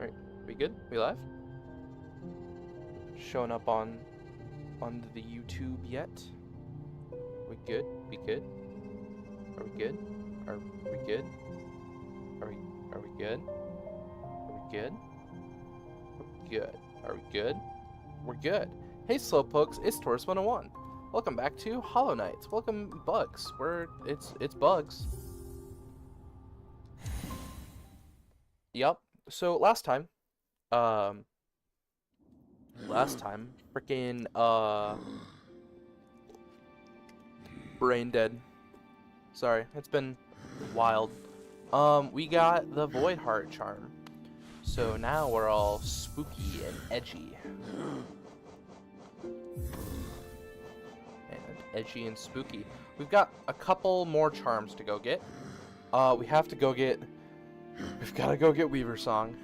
Alright, we good? We live? Showing up on the YouTube yet? We good? We good? Are we good? Are we good? Are we good? Are we good? We're good. Are we good? We're good. Hey Slowpokes, it's Tortiss 101. Welcome back to Hollow Knight. Welcome Bugs. It's Bugs. Yup. So last time, freaking brain dead. Sorry, it's been wild. We got the Void Heart charm. So now we're all spooky and edgy. Edgy and spooky. We've got a couple more charms to go get. We've got to go get Weaver Song,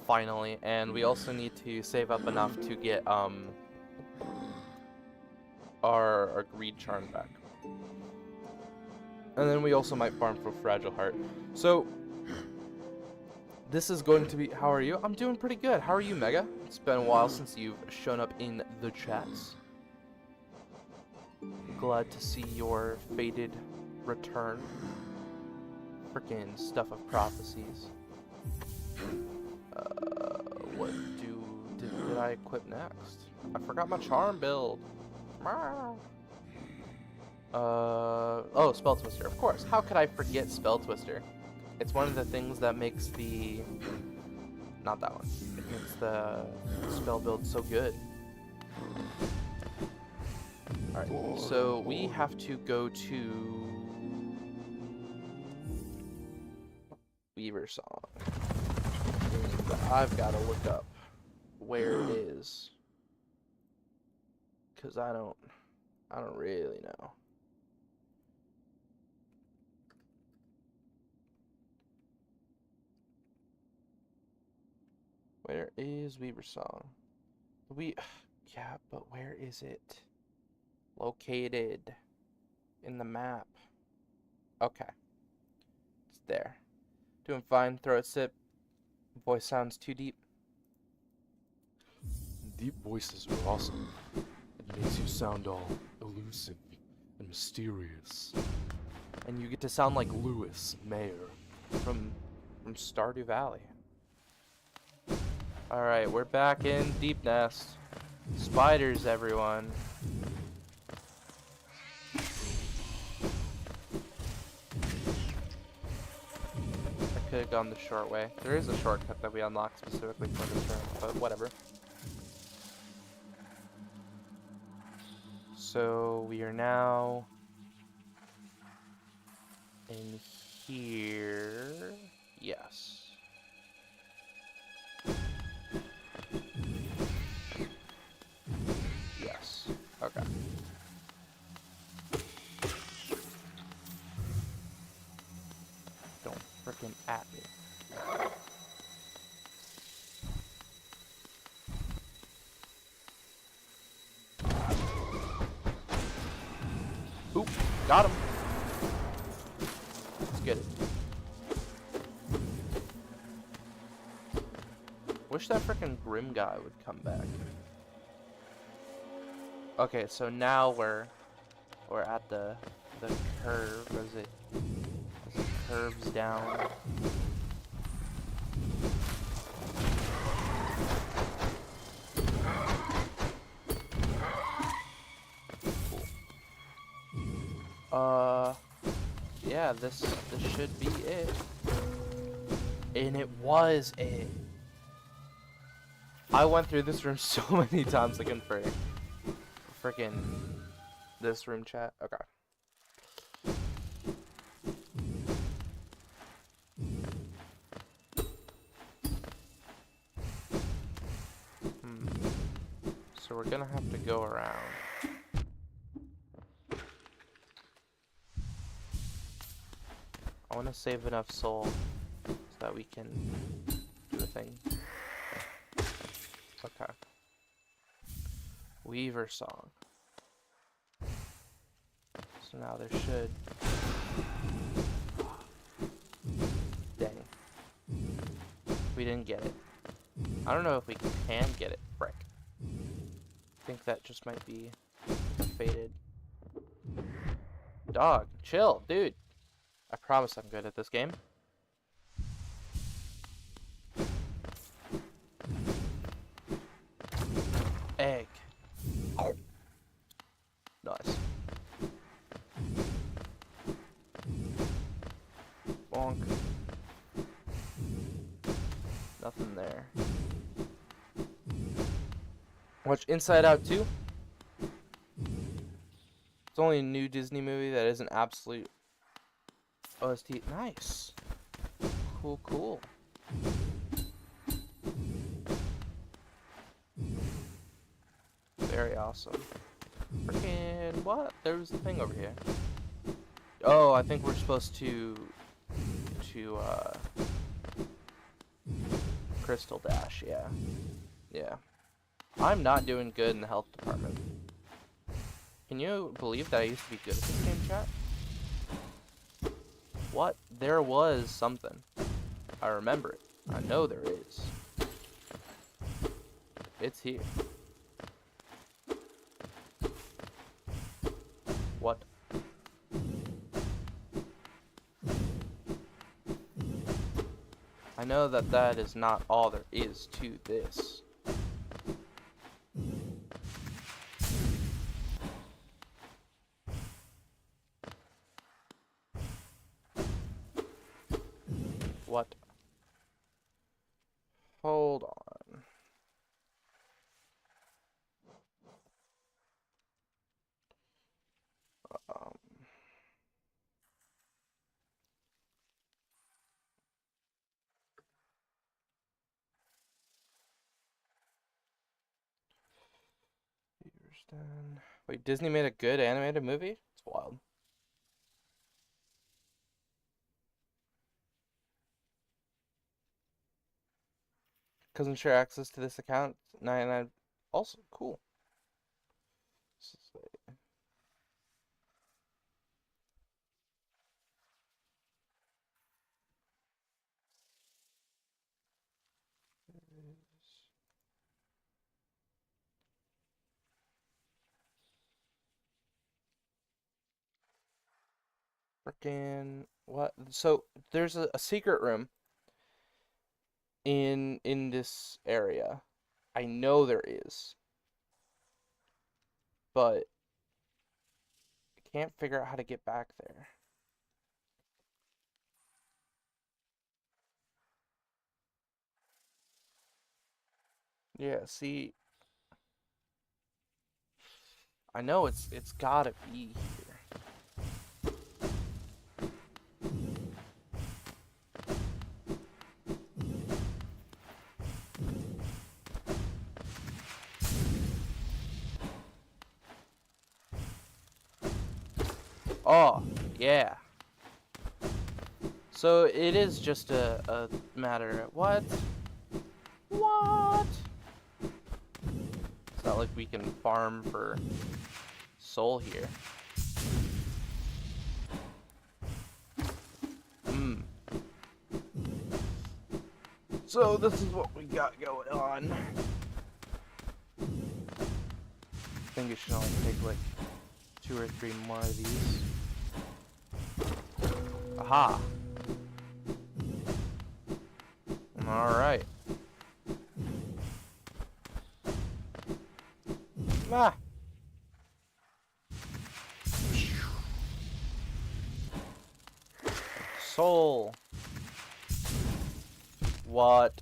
finally, and we also need to save up enough to get our greed charm back. And then we also might farm for Fragile Heart. So this is going to be. How are you? I'm doing pretty good. How are you, Mega? It's been a while since you've shown up in the chats. Glad to see your faded return. Frickin' Stuff of Prophecies. What did I equip next? I forgot my charm build. Oh, Spell Twister, of course. How could I forget Spell Twister? It's one of the things that makes the... Not that one. It makes the spell build so good. Alright, so we have to go to Weaver Song. I've got to look up where it is, cause I don't really know. Where is Weaver Song? Yeah, but where is it located in the map? Okay, it's there. Doing fine. Throat sip. Voice sounds too deep. Deep voices are awesome. It makes you sound all elusive and mysterious. And you get to sound like Lewis Mayer from Stardew Valley. Alright, we're back in Deep Nest. Spiders, everyone. Could have gone the short way. There is a shortcut that we unlocked specifically for this room, but whatever. So we are now in here. Yes. Yes. Okay. Don't frickin' at me. Oop, got him. Let's get it. Wish that frickin' Grim guy would come back. Okay, so now we're at the curve as it curves down. Cool. Yeah, this should be it. And it was it. I went through this room so many times looking for freaking this room, chat. Okay. So we're gonna have to go around. I want to save enough soul so that we can do the thing. Okay. Weaver Song. So now there should... Dang. We didn't get it. I don't know if we can get it. Frick. I think that just might be faded. Dog, chill, dude. I promise I'm good at this game. Egg. Oh. Nice. Bonk. Nothing there. Watch Inside Out 2. It's only a new Disney movie that is an absolute OST. Nice. Cool, cool. Very awesome. Freaking what? There's the thing over here. Oh, I think we're supposed to Crystal Dash, yeah. Yeah. I'm not doing good in the health department. Can you believe that I used to be good at this game, chat? What? There was something. I remember it. I know there is. It's here. What? I know that that is not all there is to this. What? Hold on. Wait, Disney made a good animated movie? It's wild. Cousin share access to this account. 99. Also, cool. Freaking what? So there's a secret room in this area. I know there is, but I can't figure out how to get back there. Yeah, see, I know it's gotta be here. Oh, yeah. So it is just a matter of what? What? It's not like we can farm for soul here. So this is what we got going on. I think it should only take like 2 or 3 more of these. Aha! Alright. Ah! Soul! What?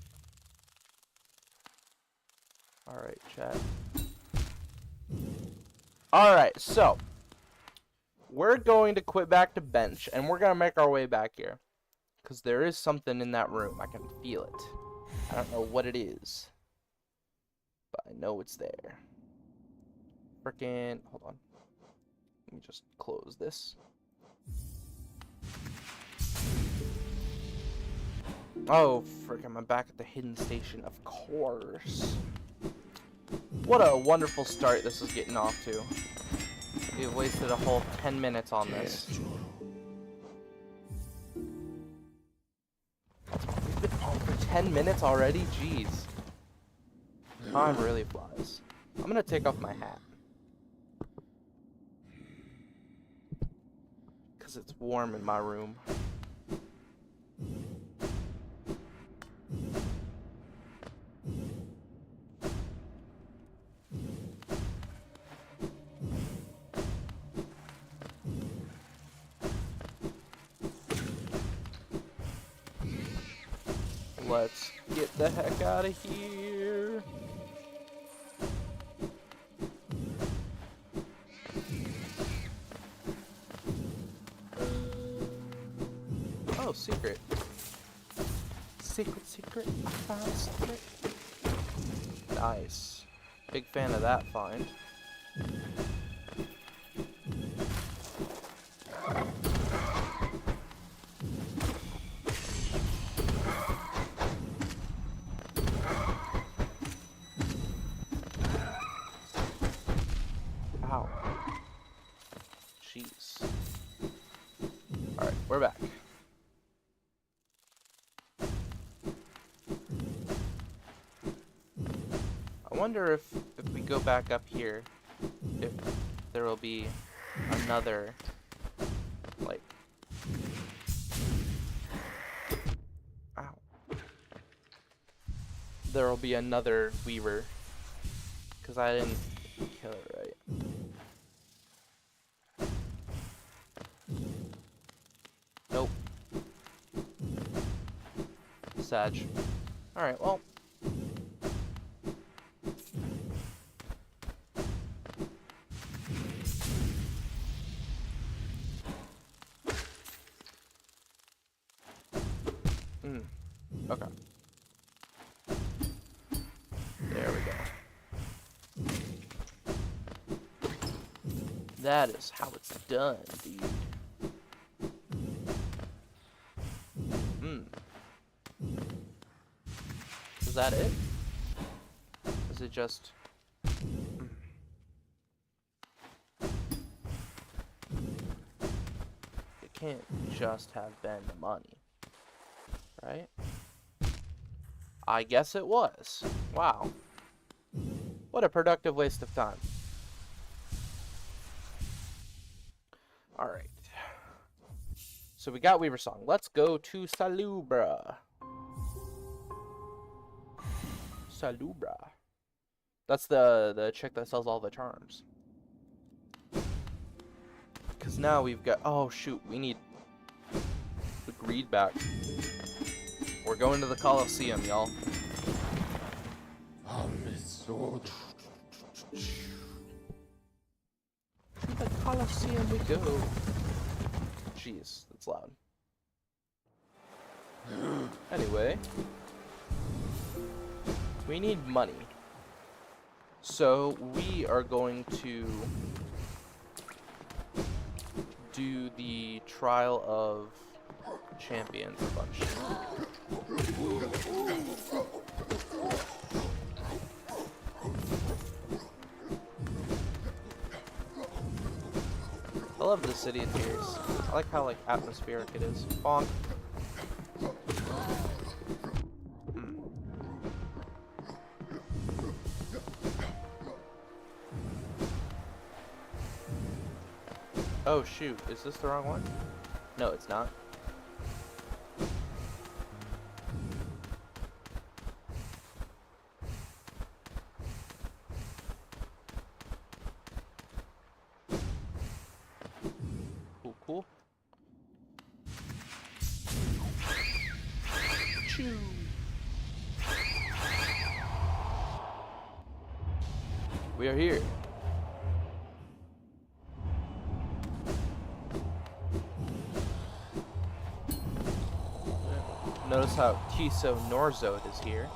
Alright, chat. Alright, so we're going to quit back to bench and we're gonna make our way back here. Because there is something in that room. I can feel it. I don't know what it is. But I know it's there. Frickin'. Hold on. Let me just close this. Oh, frick. I'm back at the hidden station. Of course. What a wonderful start this is getting off to. We've wasted a whole 10 minutes on this. We've been on for 10 minutes already? Jeez. Time really flies. I'm gonna take off my hat. Because it's warm in my room. Let's get the heck out of here. Oh, secret. Secret. I found a secret. Nice. Big fan of that find. Ow. Jeez. Alright, we're back. I wonder if we go back up here, if there will be another, like, ow. There will be another Weaver, because I didn't kill it right. Nope. Sag. Alright, well. Okay. There we go. That is how it's done, dude. Is that it? Is it just... It can't just have been the money. Right? I guess it was. Wow. What a productive waste of time. Alright. So we got Weaver Song. Let's go to Salubra. Salubra. That's the chick that sells all the charms. Because now we've got... Oh, shoot. We need the greed back. We're going to the Colosseum, y'all. To the Colosseum we go. Jeez, that's loud. Anyway. We need money. So we are going to do the Trial of Champions a bunch. I love the city of tears. I like how like atmospheric it is. Bonk. Oh shoot, is this the wrong one? No, it's not. Cool. Choo. We are here. Notice how Tiso Norzode is here.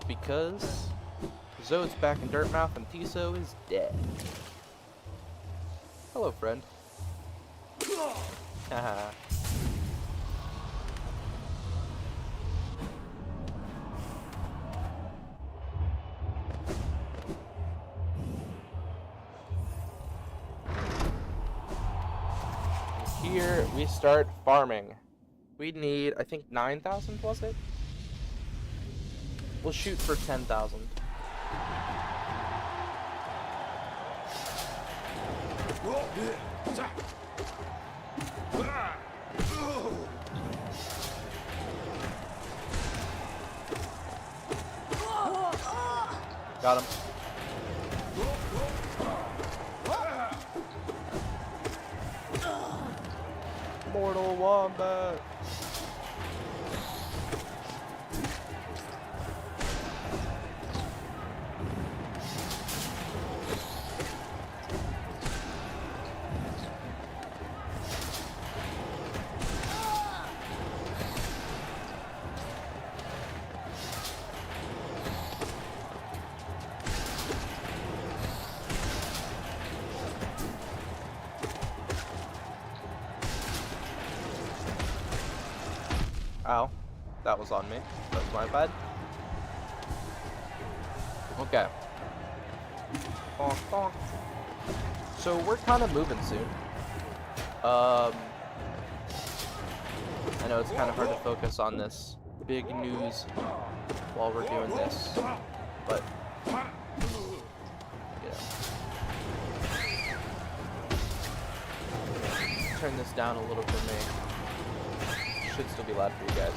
Because Zode's back in Dirtmouth and Tiso is dead. Hello, friend. Haha. Here we start farming. We need, I think, 9,000, was it? We'll shoot for 10,000. Got him. Mortal Wombat. Ow. That was on me. That's my bad. Okay. Bonk, bonk. So we're kind of moving soon. I know it's kind of hard to focus on this big news while we're doing this, but turn this down a little for me. Should still be loud for you guys.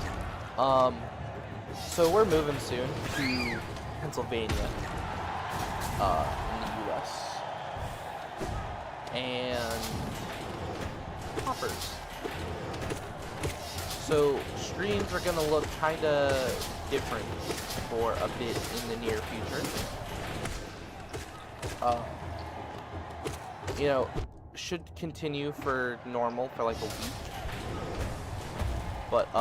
So we're moving soon to Pennsylvania, in the U.S. and hoppers. So streams are gonna look kind of different for a bit in the near future. You know, should continue for normal for like a week. But,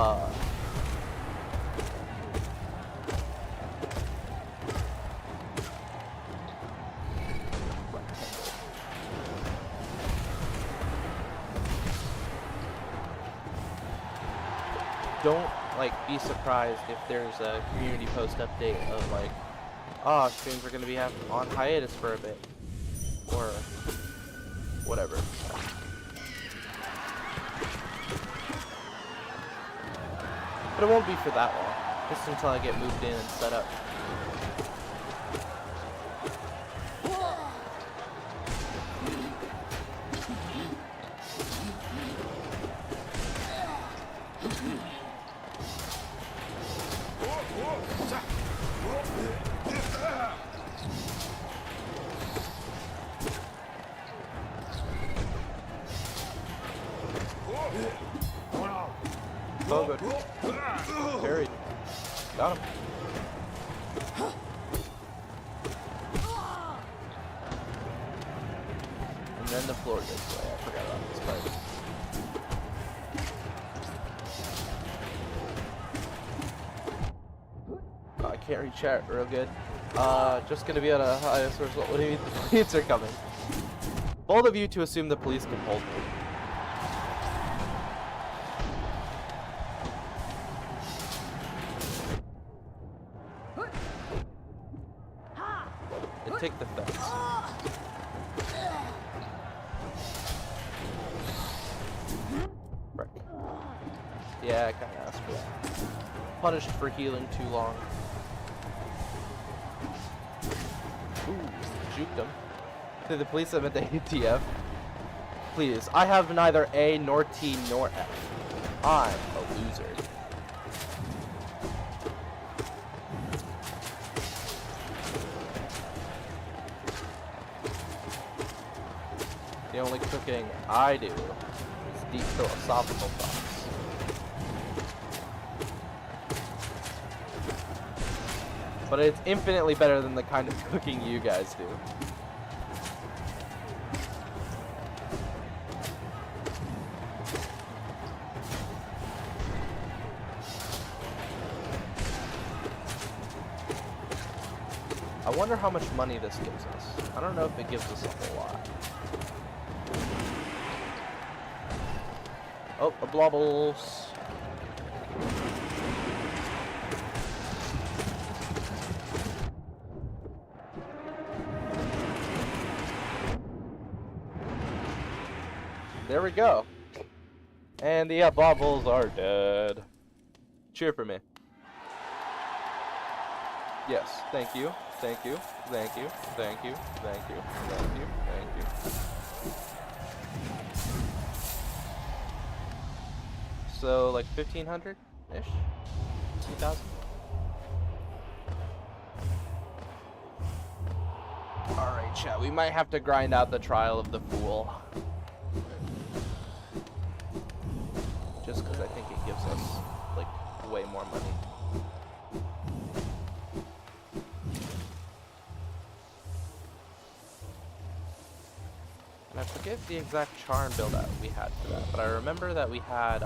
don't, like, be surprised if there's a community post update of, like, streams are gonna be on hiatus for a bit. Or whatever. But it won't be for that long. Just until I get moved in and set up. Oh, good. Parried. Got him. And then the floor gets away. I forgot about this part. I can't read chat real good. Just gonna be on a highest result. What do you mean the police are coming? Bold of you to assume the police can hold me. Take the fence. Right. Yeah, I kind of asked for that. Punished for healing too long. Ooh, juked him. To the police, I meant the ATF. Please, I have neither A nor T nor F. I'm a loser. The only cooking I do is deep philosophical thoughts. But it's infinitely better than the kind of cooking you guys do. I wonder how much money this gives us. I don't know if it gives us a whole lot. Oh, a blobbles. There we go. And the bobbles are dead. Cheer for me. Yes, thank you, thank you, thank you, thank you, thank you, thank you, thank you. So, like 1,500-ish? 2,000? Alright, chat, we might have to grind out the Trial of the Fool. Just because I think it gives us, like, way more money. And I forget the exact charm build out we had for that, but I remember that we had,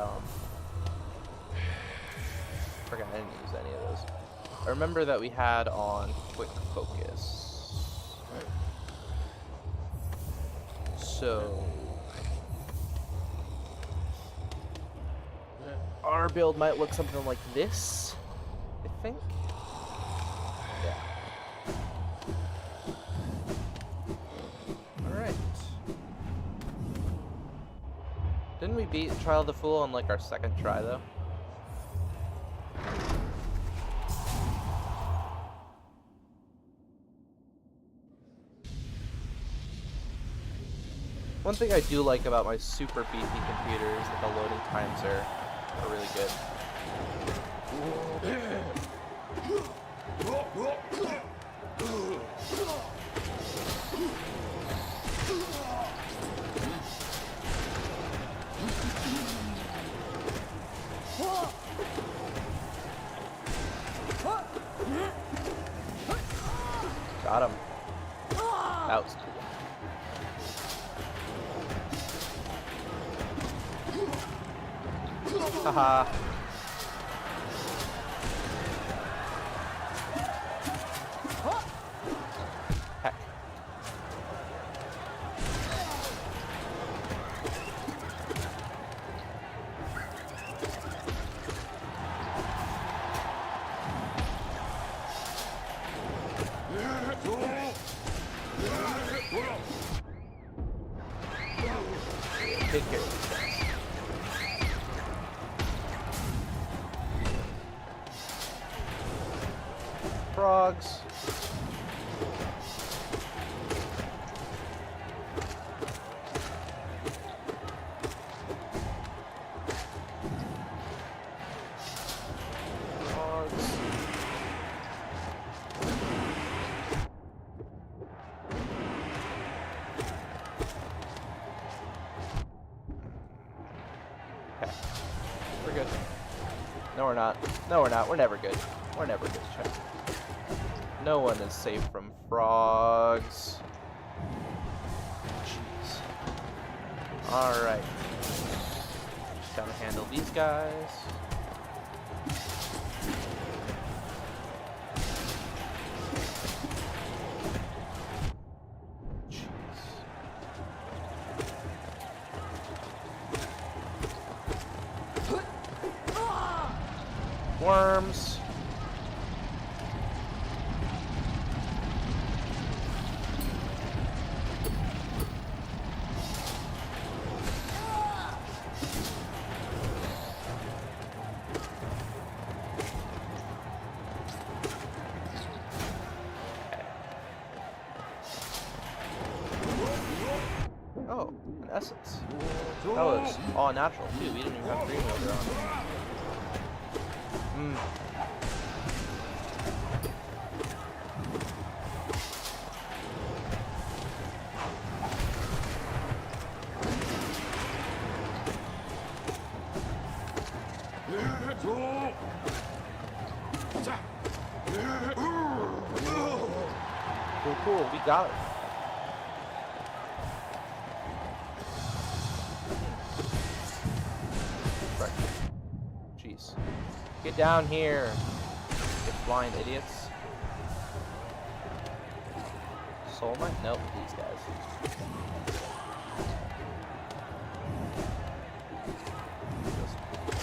forgot I didn't use any of those. I remember that we had on Quick Focus. So our build might look something like this, I think. Yeah. Alright. Didn't we beat Trial of the Fool on like our second try though? One thing I do like about my super beefy computer is that the loading times are really good. Got him. That was cool. Haha. Heck. Take care of these guys. Frogs. Frogs. Okay. We're good. No, we're not. No, we're not. We're never good. We're never good, chat. No one is safe from frogs. Jeez. Alright. Just gotta handle these guys. Jeez. Worms. Oh, an essence. That was all natural too. We didn't even have green over on. Cool, cool. We got it. Right. Jeez. Get down here. You blind idiots. Soul Knight? Nope, these guys. Just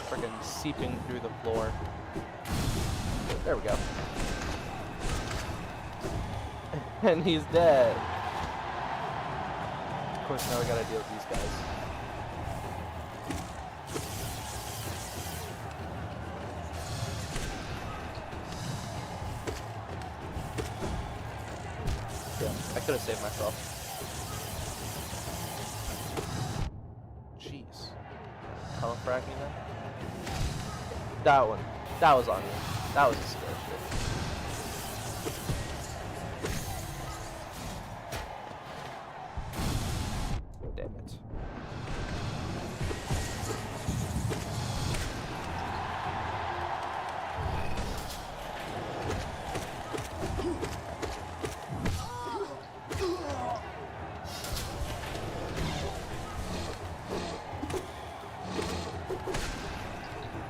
freaking seeping through the floor. There we go. And he's dead. Of course, now we gotta deal with these guys. I could have saved myself. Jeez. Tunnel frag me then? That one. That was on me. That was a scare shit. Damn it.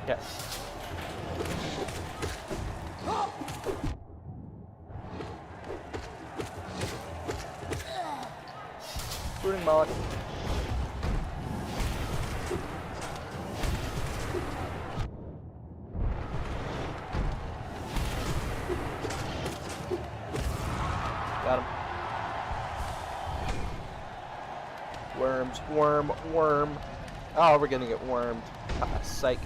Yes. Shooting mullet. Got him. Worms, worm. Oh, we're gonna get wormed. Psych.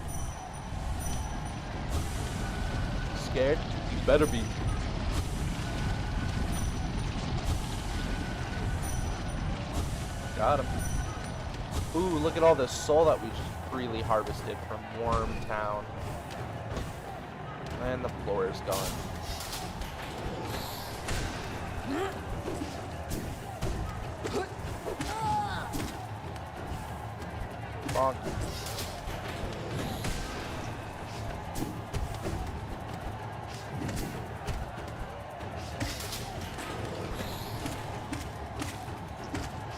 Scared? You better be. Got him. Ooh, look at all this soul that we just freely harvested from Worm Town. And the floor is gone. Bonk.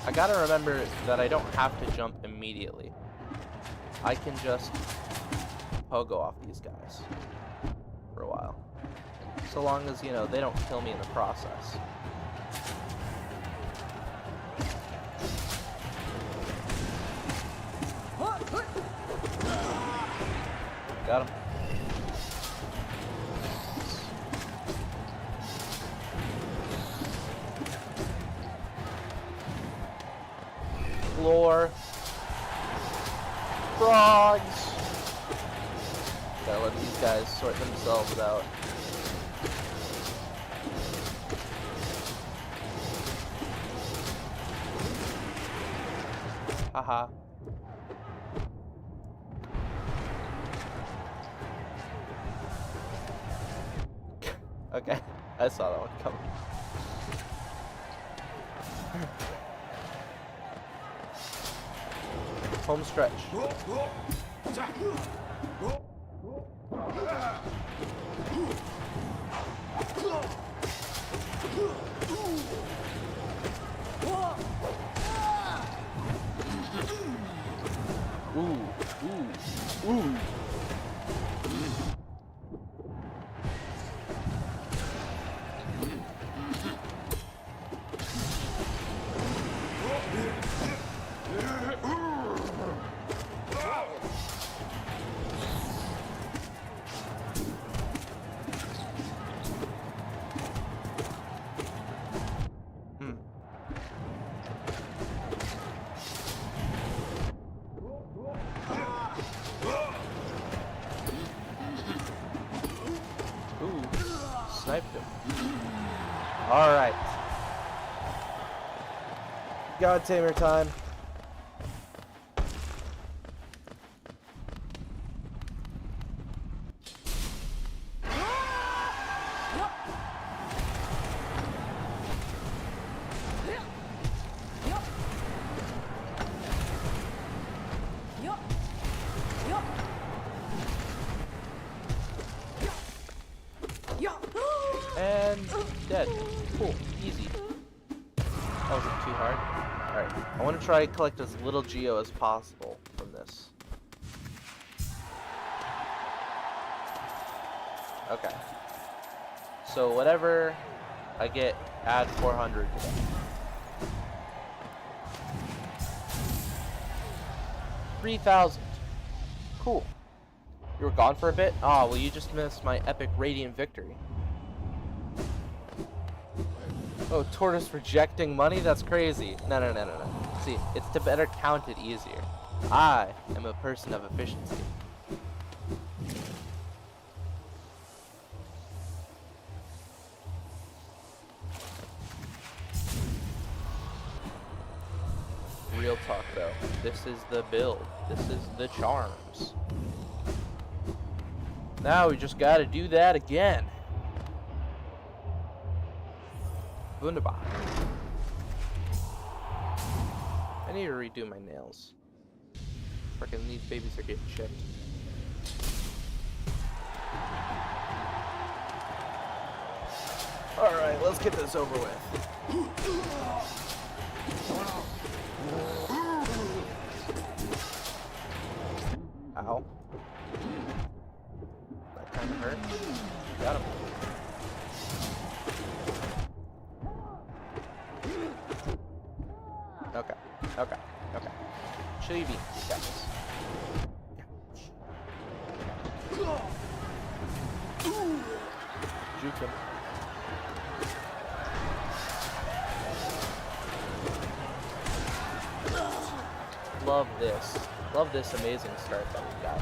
I gotta remember that I don't have to jump immediately. I can just pogo off these guys for a while. So long as, you know, they don't kill me in the process. Got him. Floor. Frogs. Gotta let these guys sort themselves out. Haha. Okay, I saw that one coming. Home stretch. Ooh. Sniped him. Alright. God Tamer time. And dead. Cool. Easy. That wasn't too hard. Alright. I want to try to collect as little geo as possible from this. Okay. So whatever I get, add 400 to that. 3,000. Cool. You were gone for a bit? Ah, well you just missed my epic radiant victory. Oh, Tortiss rejecting money? That's crazy. No. See, it's to better count it easier. I am a person of efficiency. real talk though. This is the build. This is the charms. Now we just gotta do that again. Wunderbar. I need to redo my nails. Freaking these babies are getting chipped. Alright, let's get this over with. Ow. That kind of hurt. Got him. Okay, okay, okay. Chili beans, you got this. Juke him. Love this. Love this amazing start that we got.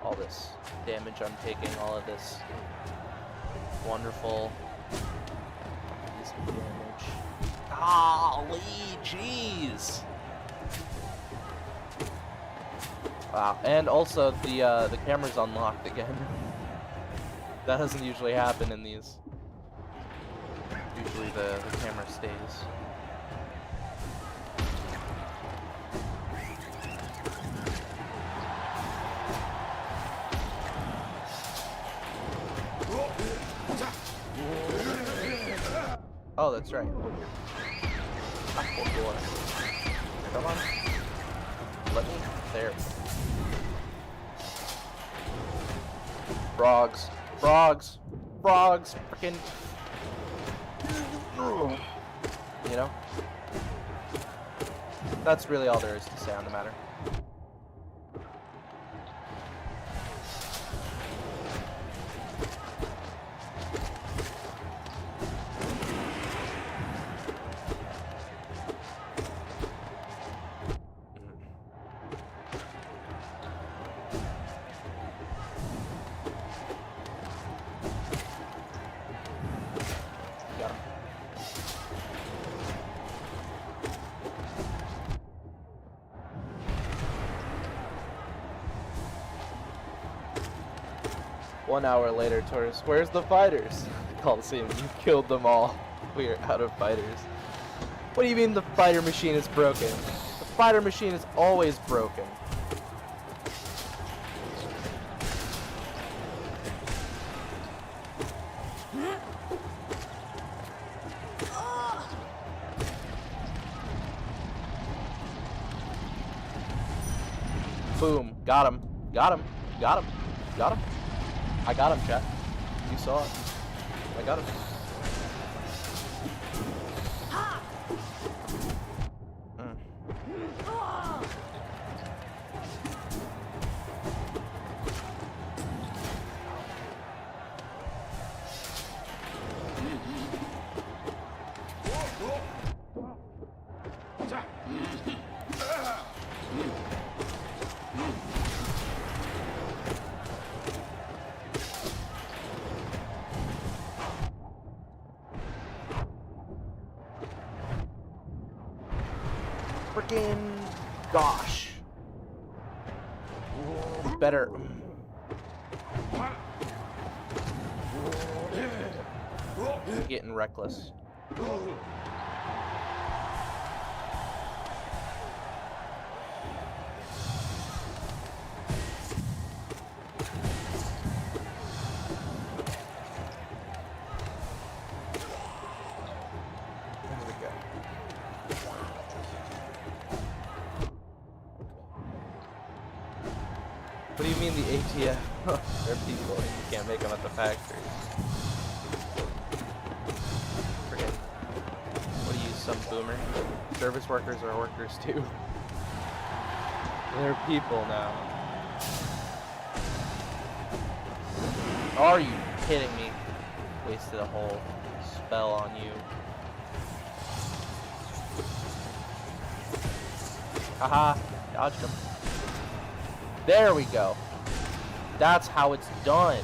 All this damage I'm taking, all of this wonderful easy damage. Golly, jeez! Wow, and also the camera's unlocked again. That doesn't usually happen in these. Usually the camera stays. Oh, that's right. Come on. Let me. There. Frogs. Frogs. Frogs. Frickin'. You know? That's really all there is to say on the matter. One hour later, Tortiss, where's the fighters? Coliseum, you killed them all. We are out of fighters. What do you mean the fighter machine is broken? The fighter machine is always broken. Boom. Got him. Got him. Got him. Got him. I got him, chat. You saw it. I got him. Freaking gosh. Better. Getting reckless. What do you mean the ATF? They're people. You can't make them at the factory. Forget. What are you, some boomer? Service workers are workers too. They're people now. Are you kidding me? Wasted a whole spell on you. Haha, dodged him. There we go. That's how it's done.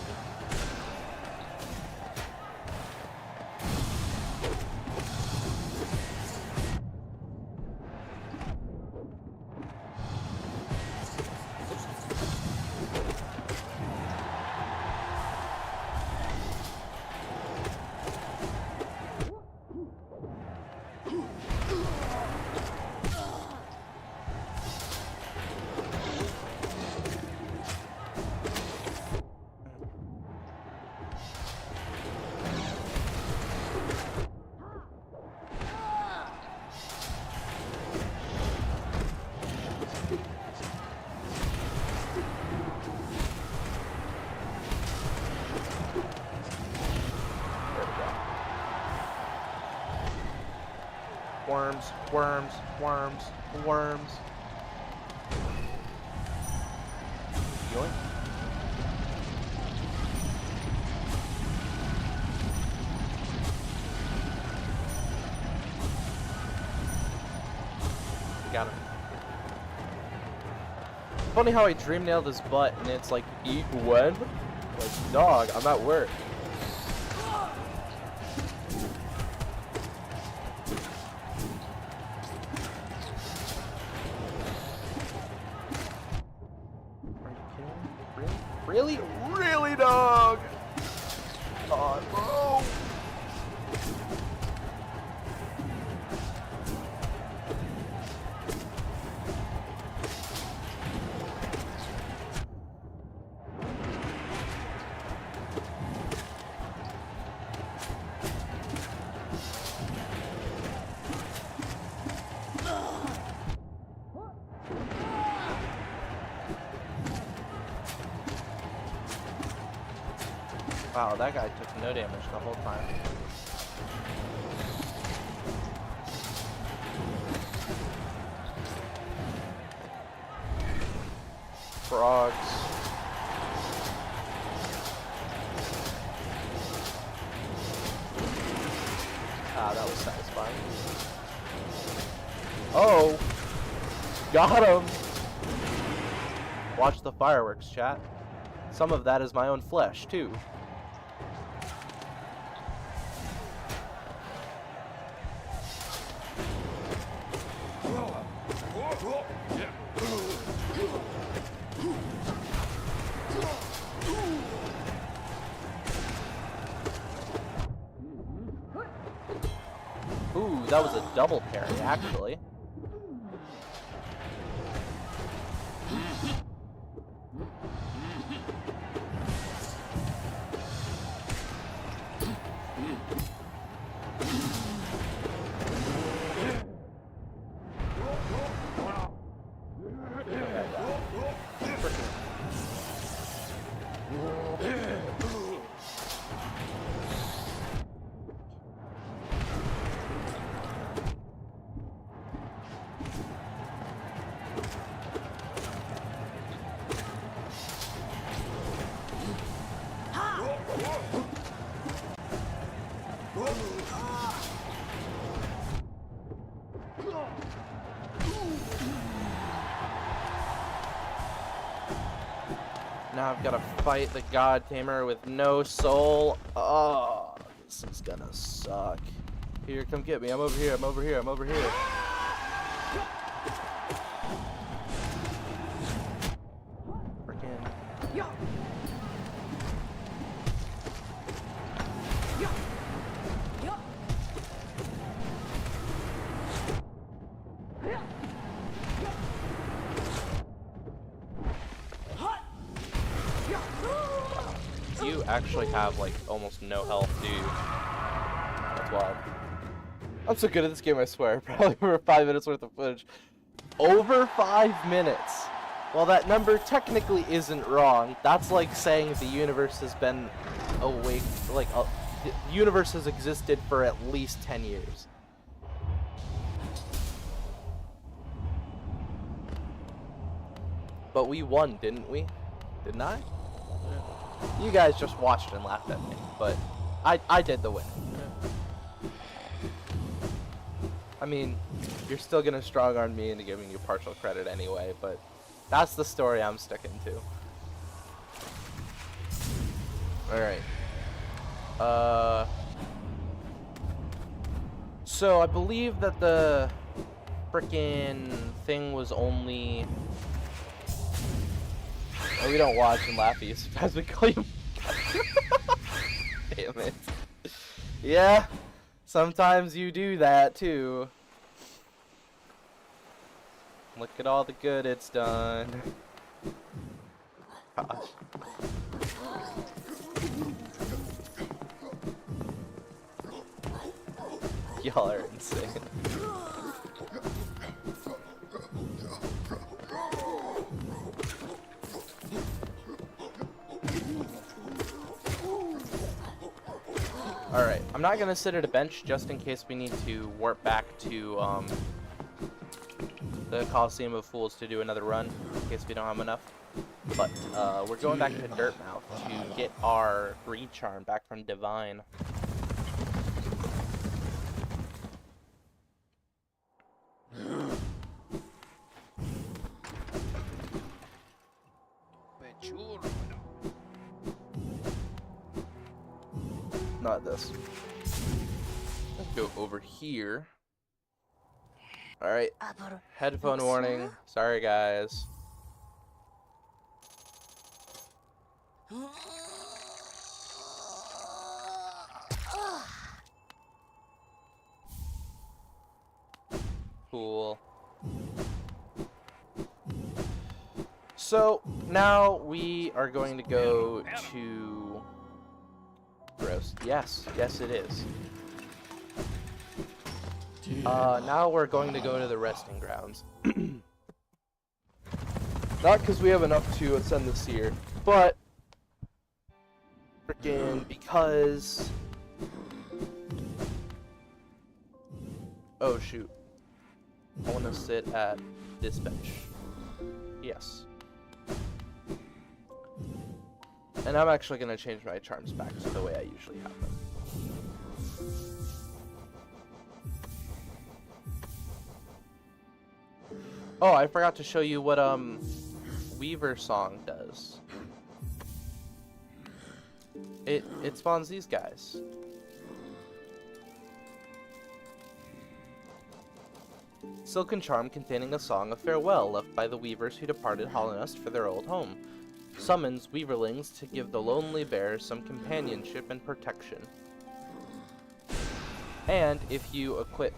Worms, worms, worms, worms. Yoink. Got him. Funny how I dream nailed his butt and it's like, eat when? Like, dog, I'm at work. Really? Really, dog? Oh, bro. Wow, that guy took no damage the whole time. Frogs. Ah, that was satisfying. Oh! Got him! Watch the fireworks, chat. Some of that is my own flesh, too. Ooh, that was a double parry, actually. Now I've got to fight the God Tamer with no soul. Oh, this is gonna suck. Here, come get me. I'm over here. I'm over here. I'm over here. Freaking. You actually have like almost no health, dude. That's wild. I'm so good at this game, I swear. Probably over 5 minutes worth of footage. Over 5 minutes. Well, that number technically isn't wrong. That's like saying the universe has been awake, like the universe has existed for at least 10 years. But we won, didn't we? Didn't I? You guys just watched and laughed at me, but I did the win. I mean, you're still gonna strong arm me into giving you partial credit anyway, but that's the story I'm sticking to. Alright. So I believe that the frickin' thing was only... Oh, we don't watch and laugh at you sometimes, we call you... Damn it. Yeah, sometimes you do that too. Look at all the good it's done. Gosh. Y'all are insane. Alright, I'm not gonna sit at a bench just in case we need to warp back to the Coliseum of Fools to do another run, in case we don't have enough. But we're going back to Dirtmouth to get our Greed Charm back from Divine. Not this. Let's go over here. Alright. Headphone warning. Sorry, guys. Cool. So, now we are going to go to... Gross. Yes, yes it is. Now we're going to go to the resting grounds. Not because we have enough to ascend the seer, but freaking because... Oh shoot. I want to sit at this bench. Yes. And I'm actually going to change my charms back to the way I usually have them. Oh, I forgot to show you what Weaver Song does. It spawns these guys. Silken charm containing a song of farewell left by the weavers who departed Hollownest for their old home. Summons weaverlings to give the lonely bear some companionship and protection. And if you equip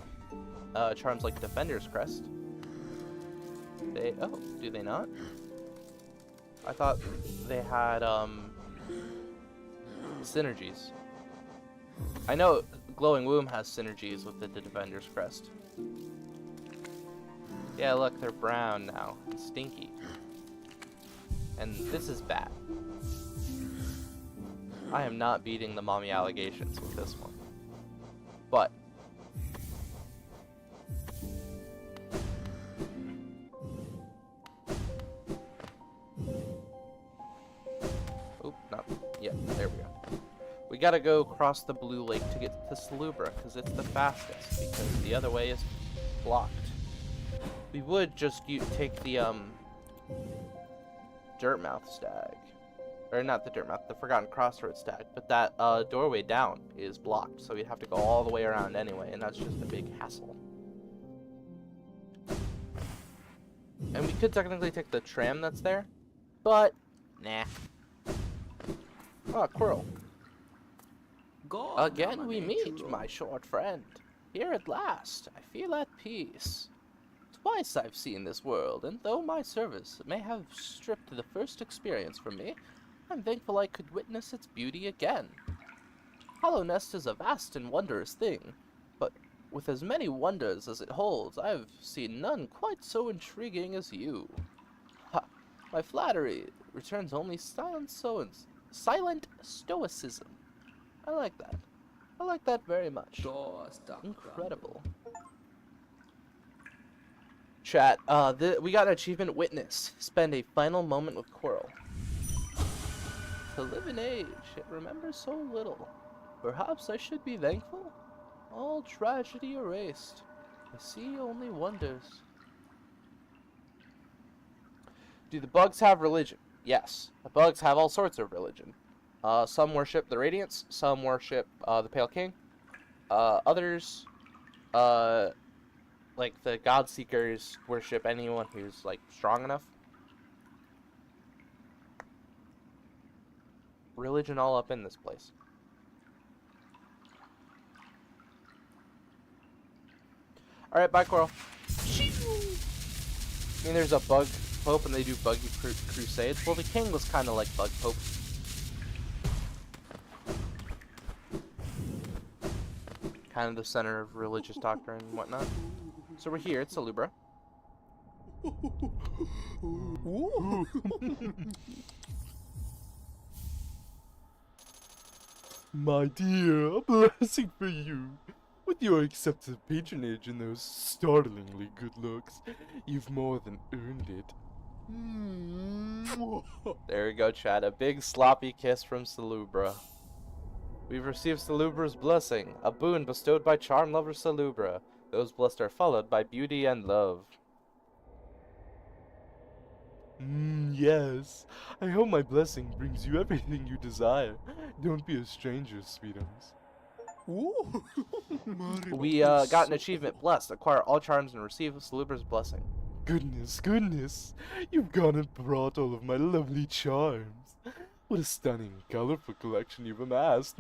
charms like Defender's Crest, they... Oh, do they not? I thought they had synergies. I know Glowing Womb has synergies with the Defender's Crest. Yeah, look, they're brown now and stinky. And this is bad. I am not beating the mommy allegations with this one. But oop, not yeah, there we go. We gotta go across the blue lake to get to Salubra, because it's the fastest, because the other way is blocked. We would just take the Dirtmouth stag. Or not the Dirtmouth, the Forgotten Crossroads stag. But that doorway down is blocked, so we'd have to go all the way around anyway, and that's just a big hassle. And we could technically take the tram that's there, but nah. Oh, Quirrell. Again we meet, my short friend. Here at last, I feel at peace. Twice I've seen this world, and though my service may have stripped the first experience from me, I'm thankful I could witness its beauty again. Hollownest is a vast and wondrous thing, but with as many wonders as it holds, I've seen none quite so intriguing as you. Ha! My flattery returns only silent stoicism. I like that. I like that very much. Incredible. Chat, we got achievement witness. Spend a final moment with Quirrell. To live in age, yet remember so little. Perhaps I should be thankful? All tragedy erased. I see only wonders. Do the bugs have religion? Yes. The bugs have all sorts of religion. Some worship the Radiance, some worship the Pale King. Others, like the God Seekers, worship anyone who's like strong enough. Religion all up in this place. Alright, bye, Quirrell. I mean, there's a Bug Pope and they do Buggy Crusades. Well, the King was kind of like Bug Pope. Kind of the center of religious doctrine and whatnot. So we're here at Salubra. My dear, a blessing for you. With your accepted patronage and those startlingly good looks, you've more than earned it. There we go, Chad. A big sloppy kiss from Salubra. We've received Salubra's blessing, a boon bestowed by charm lover Salubra. Those blessed are followed by beauty and love. Yes. I hope my blessing brings you everything you desire. Don't be a stranger, sweetums. We got an achievement, blessed. Acquire all charms and receive Salubra's blessing. Goodness, goodness. You've gone and brought all of my lovely charms. What a stunning, colorful collection you've amassed.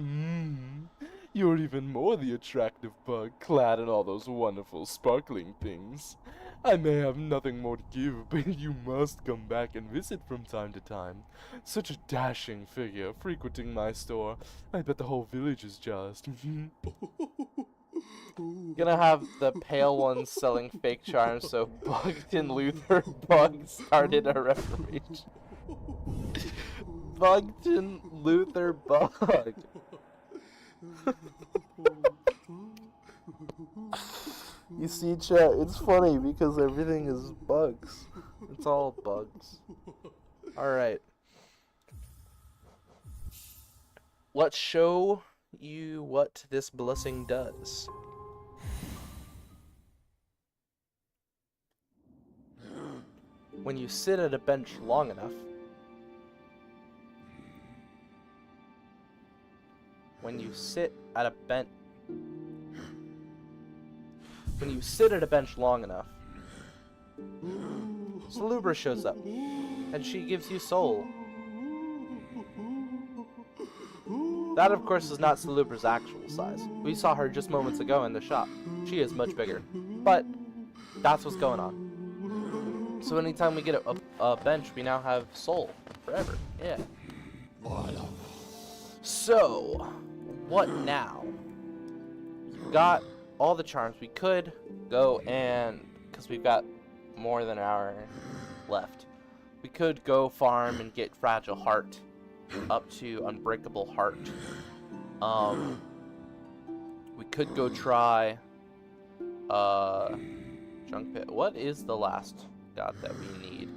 You're even more the attractive bug, clad in all those wonderful sparkling things. I may have nothing more to give, but you must come back and visit from time to time. Such a dashing figure frequenting my store. I bet the whole village is just. Gonna have the pale ones selling fake charms, so Bugton Luther Bug started a reformation. Bugton Luther Bug. You see, chat, it's funny because everything is bugs. It's all bugs. Alright. Let's show you what this blessing does. When you sit at a bench long enough, long enough, Salubra shows up, and she gives you soul. That, of course, is not Salubra's actual size. We saw her just moments ago in the shop. She is much bigger, but that's what's going on. So anytime we get a bench, we now have soul forever. Yeah. So, what now? We've got all the charms. We could go and, because we've got more than an hour left, we could go farm and get Fragile Heart up to Unbreakable Heart. We could go try Junk Pit. What is the last god that we need?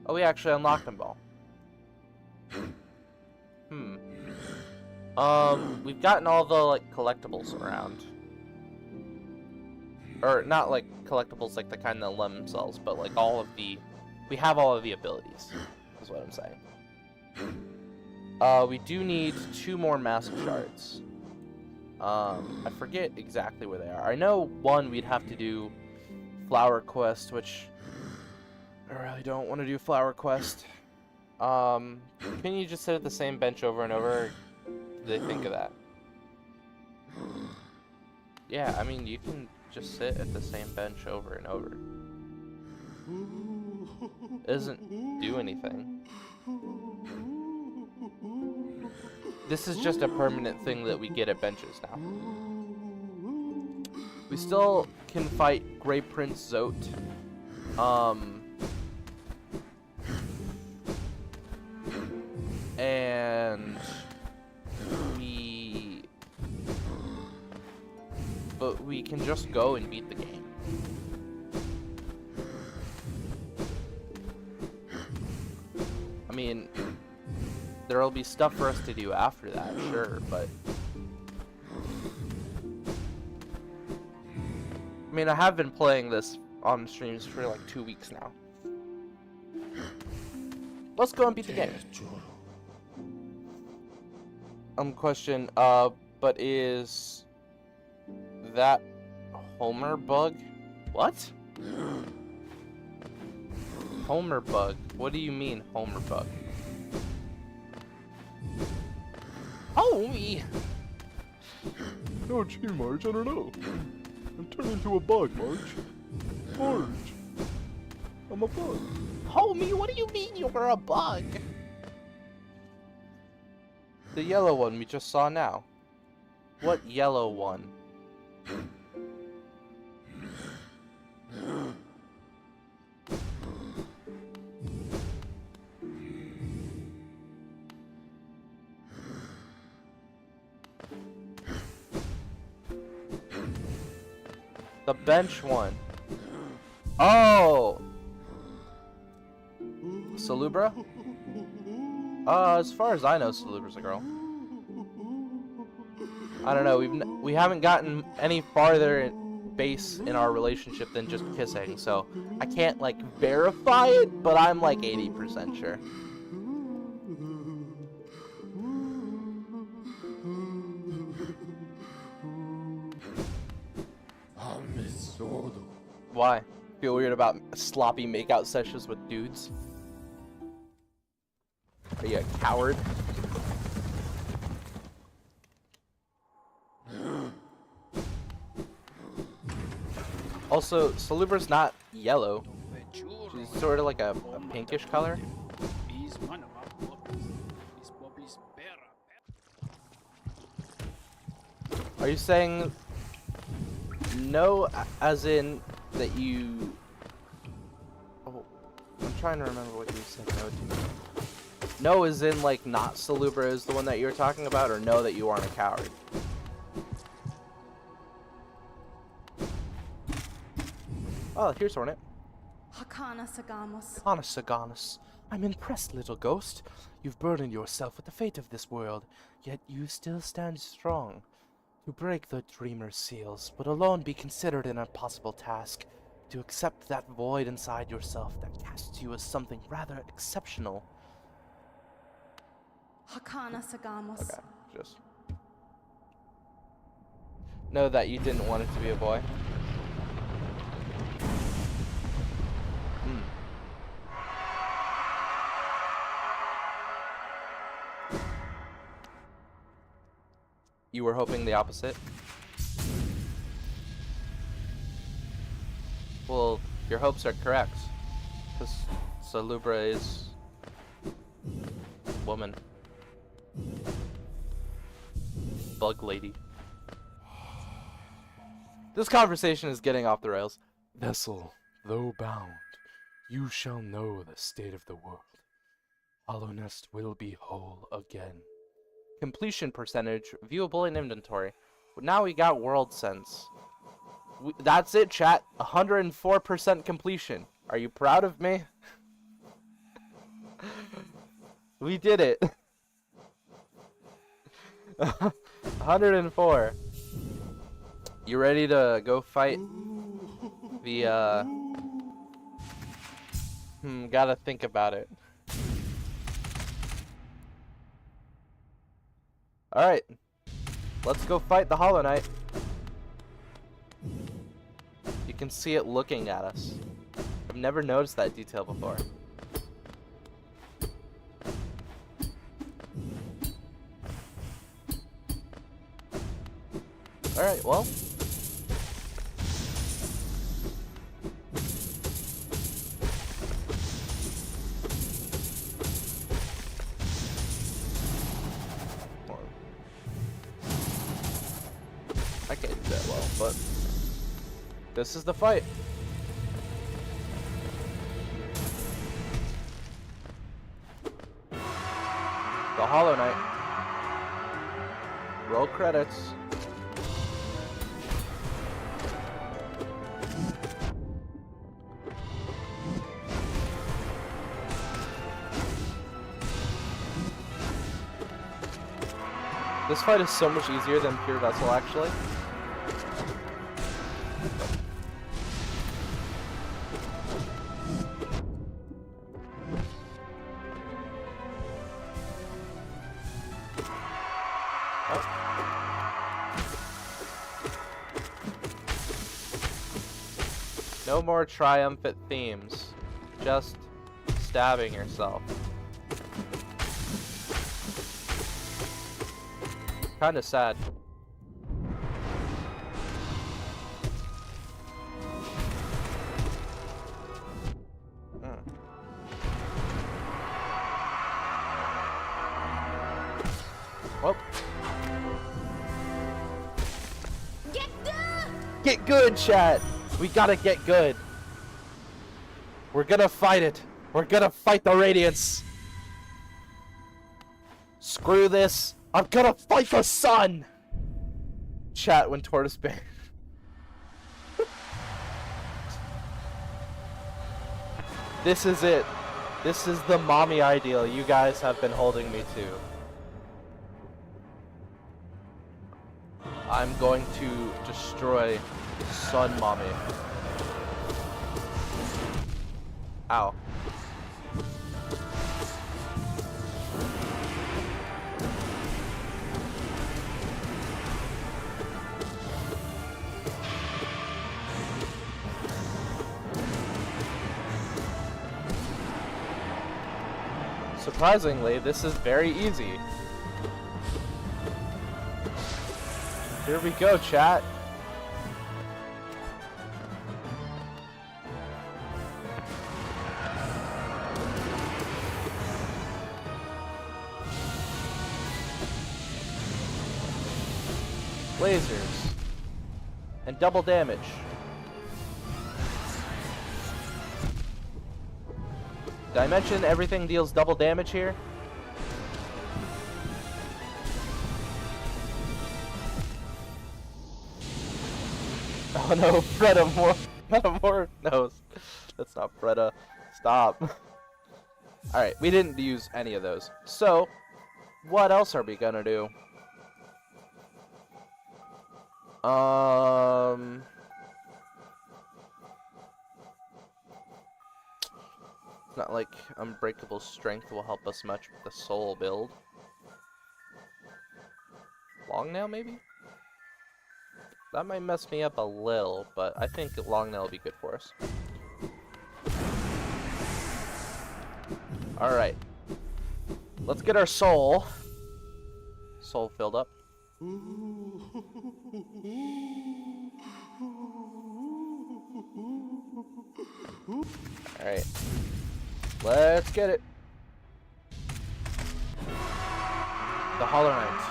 Oh, we actually unlocked them all. We've gotten all the, like, collectibles around. Or, not, like, collectibles like the kind that lend themselves, but, like, we have all of the abilities, is what I'm saying. We do need 2 more mask shards. I forget exactly where they are. I know one we'd have to do Flower Quest, which I really don't want to do Flower Quest. Can you just sit at the same bench over and over? Did they think of that? Yeah, I mean, you can just sit at the same bench over and over. It doesn't do anything. This is just a permanent thing that we get at benches now. We still can fight Grey Prince Zote. And but we can just go and beat the game. I mean, there'll be stuff for us to do after that, sure, but I mean, I have been playing this on streams for like 2 weeks now. Let's go and beat the game. Question, but is that Homer Bug? What? Homer Bug? What do you mean, Homer Bug? Homie! Oh, gee, Marge, I don't know. I'm turning into a bug, Marge. Marge! I'm a bug. Homie, what do you mean you're a bug? The yellow one we just saw now. What yellow one? The bench one. Oh! Salubra? As far as I know, Salubra's a girl. I don't know, we haven't gotten any farther in base in our relationship than just kissing, so I can't, like, verify it, but I'm, like, 80% sure. Why? Feel weird about sloppy makeout sessions with dudes? Are you a coward? Also, Salubra's not yellow. She's sort of like a pinkish color. Are you saying no as in that you... Oh, I'm trying to remember what you said no to. No as in like not Salubra is the one that you're talking about, or no that you aren't a coward? Oh, here's Hornet. Hakana Sagamos. Hakana Sagamos. I'm impressed, little ghost. You've burdened yourself with the fate of this world, yet you still stand strong. To break the dreamer's seals would alone be considered an impossible task. To accept that void inside yourself that casts you as something rather exceptional. Hakana Sagamos. Okay, just know that you didn't want it to be a boy. You were hoping the opposite? Well, your hopes are correct. Because Salubra is... woman. Bug lady. This conversation is getting off the rails. Vessel, though bound, you shall know the state of the world. Hollownest will be whole again. Completion percentage, viewable in inventory. Now we got world sense. That's it, chat. 104% completion. Are you proud of me? We did it. 104. You ready to go fight the, gotta think about it. Alright. Let's go fight the Hollow Knight. You can see it looking at us. I've never noticed that detail before. Alright, well. I can't do that well, but this is the fight. The Hollow Knight. Roll credits. This fight is so much easier than Pure Vessel, actually. No more triumphant themes. Just stabbing yourself. Kinda sad. Well. Get good, chat! We gotta get good. We're gonna fight it. We're gonna fight the Radiance. Screw this. I'm gonna fight the sun! Chat when Tortiss banned. This is it. This is the mommy ideal you guys have been holding me to. I'm going to destroy Sun Mommy. Ow. Surprisingly, this is very easy. Here we go, chat. Lasers. And double damage. Did I mention everything deals double damage here? Oh no, Freda more. Metamorph. No, that's not Freda. Stop. Alright, we didn't use any of those. So, what else are we gonna do? It's not like Unbreakable Strength will help us much with the soul build. Long Nail, maybe? That might mess me up a little, but I think Long Nail will be good for us. Alright. Let's get our soul filled up. Alright. Let's get it. The Hollow Knight.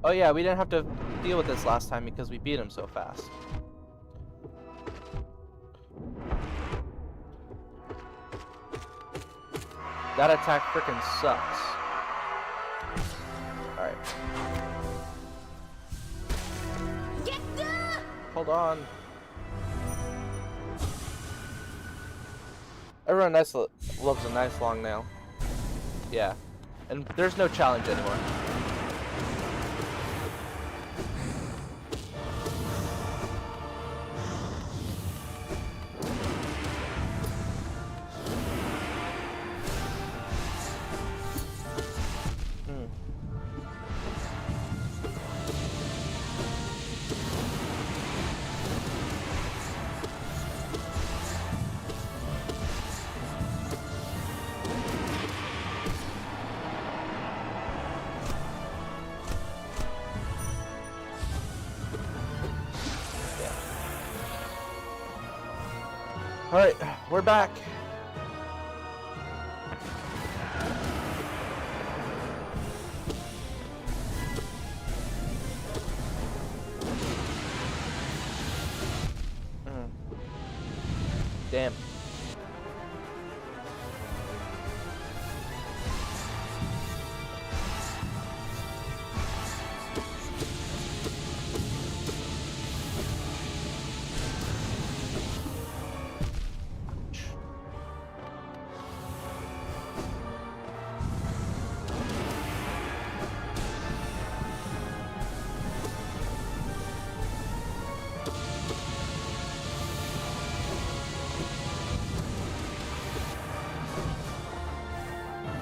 Oh yeah, we didn't have to deal with this last time because we beat him so fast. That attack frickin' sucks. Alright. Hold on. Everyone loves a nice long nail. Yeah. And there's no challenge anymore. Alright, we're back. Damn.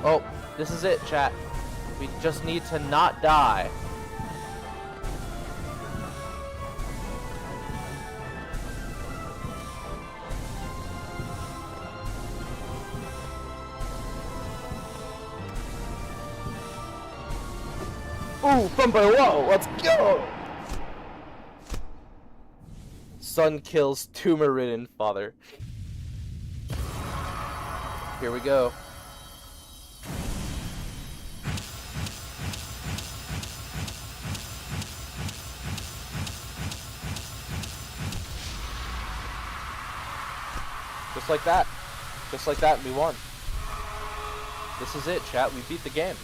Oh, this is it, chat. We just need to not die. Ooh, from below, let's go! Son kills tumor-ridden father. Here we go. Just like that. Just like that, we won. This is it, chat. We beat the game.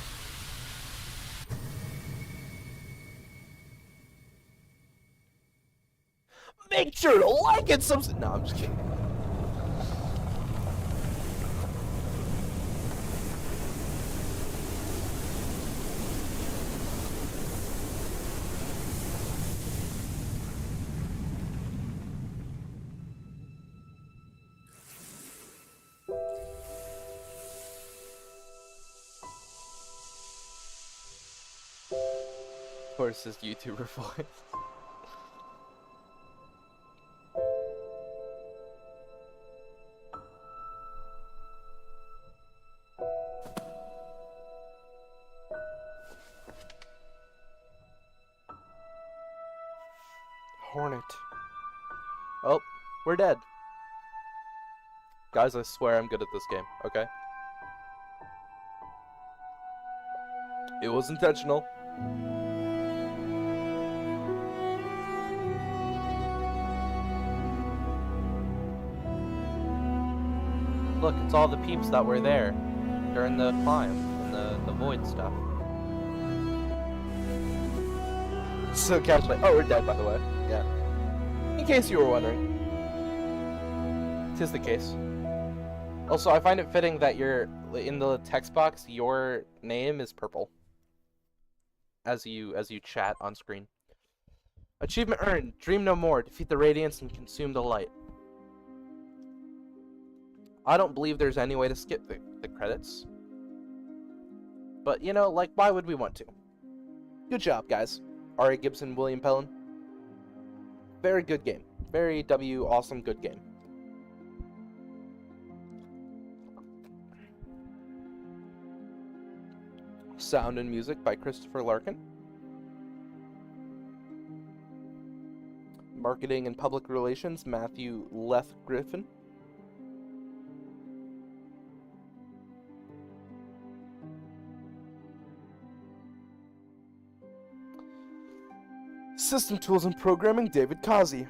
Make sure to like and subscribe. No, I'm just kidding. Tortiss' YouTuber voice. Hornet. Oh, we're dead. Guys, I swear I'm good at this game, okay? It was intentional. Look, it's all the peeps that were there during the climb and the void stuff. So casually. Oh, we're dead, by the way. Yeah. In case you were wondering. 'Tis the case. Also, I find it fitting that you're in the text box. Your name is purple. As you chat on screen. Achievement earned. Dream no more. Defeat the radiance and consume the light. I don't believe there's any way to skip the credits. But, you know, like, why would we want to? Good job, guys. R.A. Gibson, William Pellin. Very good game. Very awesome good game. Sound and music by Christopher Larkin. Marketing and public relations, Matthew Leth Griffin. System tools and programming, David Kazi.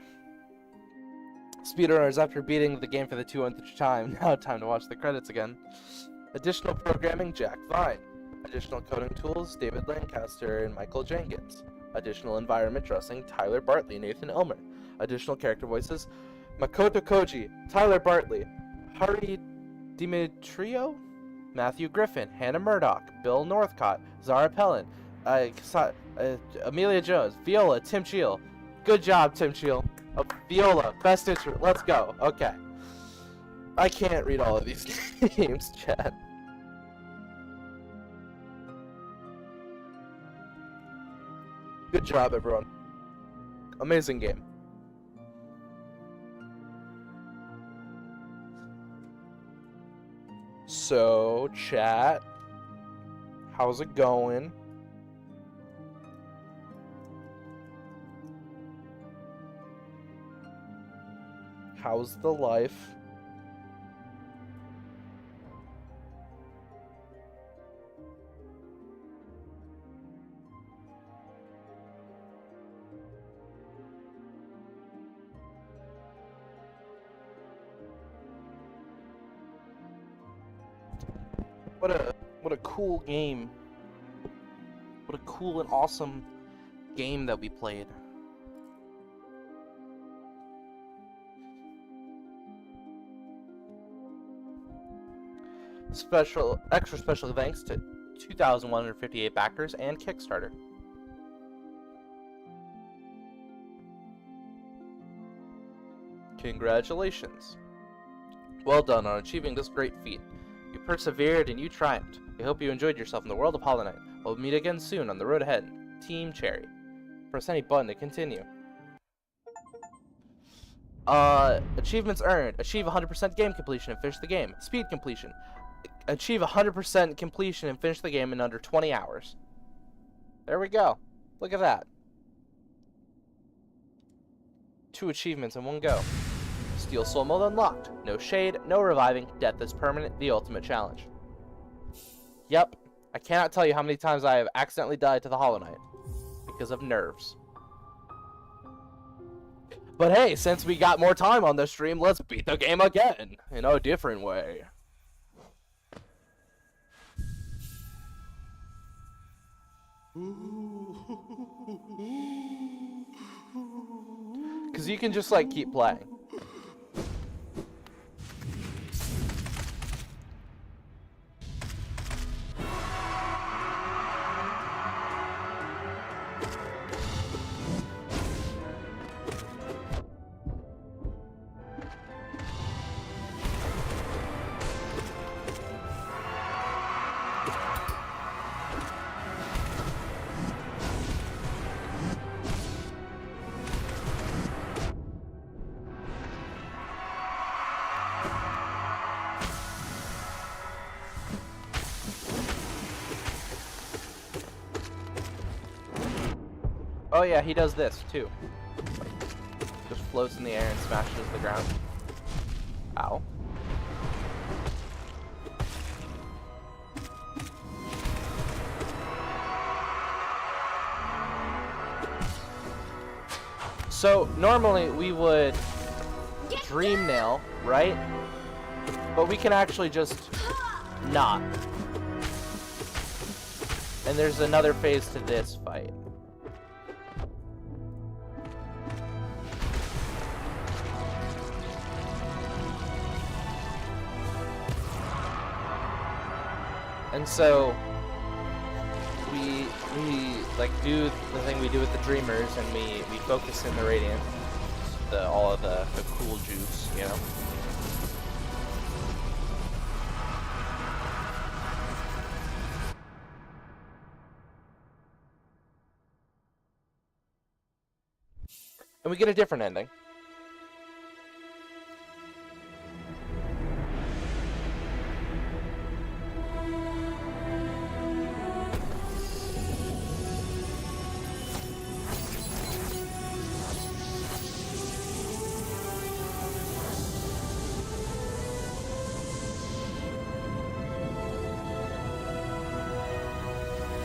Speedrunners after beating the game for the 200th time. Now time to watch the credits again. Additional programming, Jack Vine. Additional coding tools, David Lancaster and Michael Jenkins. Additional environment dressing, Tyler Bartley, Nathan Elmer. Additional character voices, Makoto Koji, Tyler Bartley, Hari Dimitrio, Matthew Griffin, Hannah Murdoch, Bill Northcott, Zara Pellin, Amelia Jones, Viola, Tim Cheel. Good job, Tim Cheel. Viola, best instrument. Let's go. Okay. I can't read all of these names, chat. Good job, everyone. Amazing game. So, chat, how's it going? How's the life? What a cool game. What a cool and awesome game that we played. Extra special thanks to 2,158 backers and Kickstarter. Congratulations. Well done on achieving this great feat. You persevered and you triumphed. We hope you enjoyed yourself in the world of Hollow Knight. We'll meet again soon on the road ahead. Team Cherry. Press any button to continue. Achievements earned. Achieve 100% game completion and finish the game. Speed completion. Achieve 100% completion and finish the game in under 20 hours. There we go. Look at that. 2 achievements in one go. Steel Soul mode unlocked. No shade, no reviving, death is permanent, the ultimate challenge. Yep, I cannot tell you how many times I have accidentally died to the Hollow Knight because of nerves. But hey, since we got more time on this stream, let's beat the game again in a different way. Because you can just like keep playing. Oh yeah, he does this too. Just floats in the air and smashes the ground. Ow. So normally we would dream nail, right? But we can actually just not. And there's another phase to this fight. And so we like do the thing we do with the dreamers, and we focus in the radiant, all of the cool juice, you know. And we get a different ending.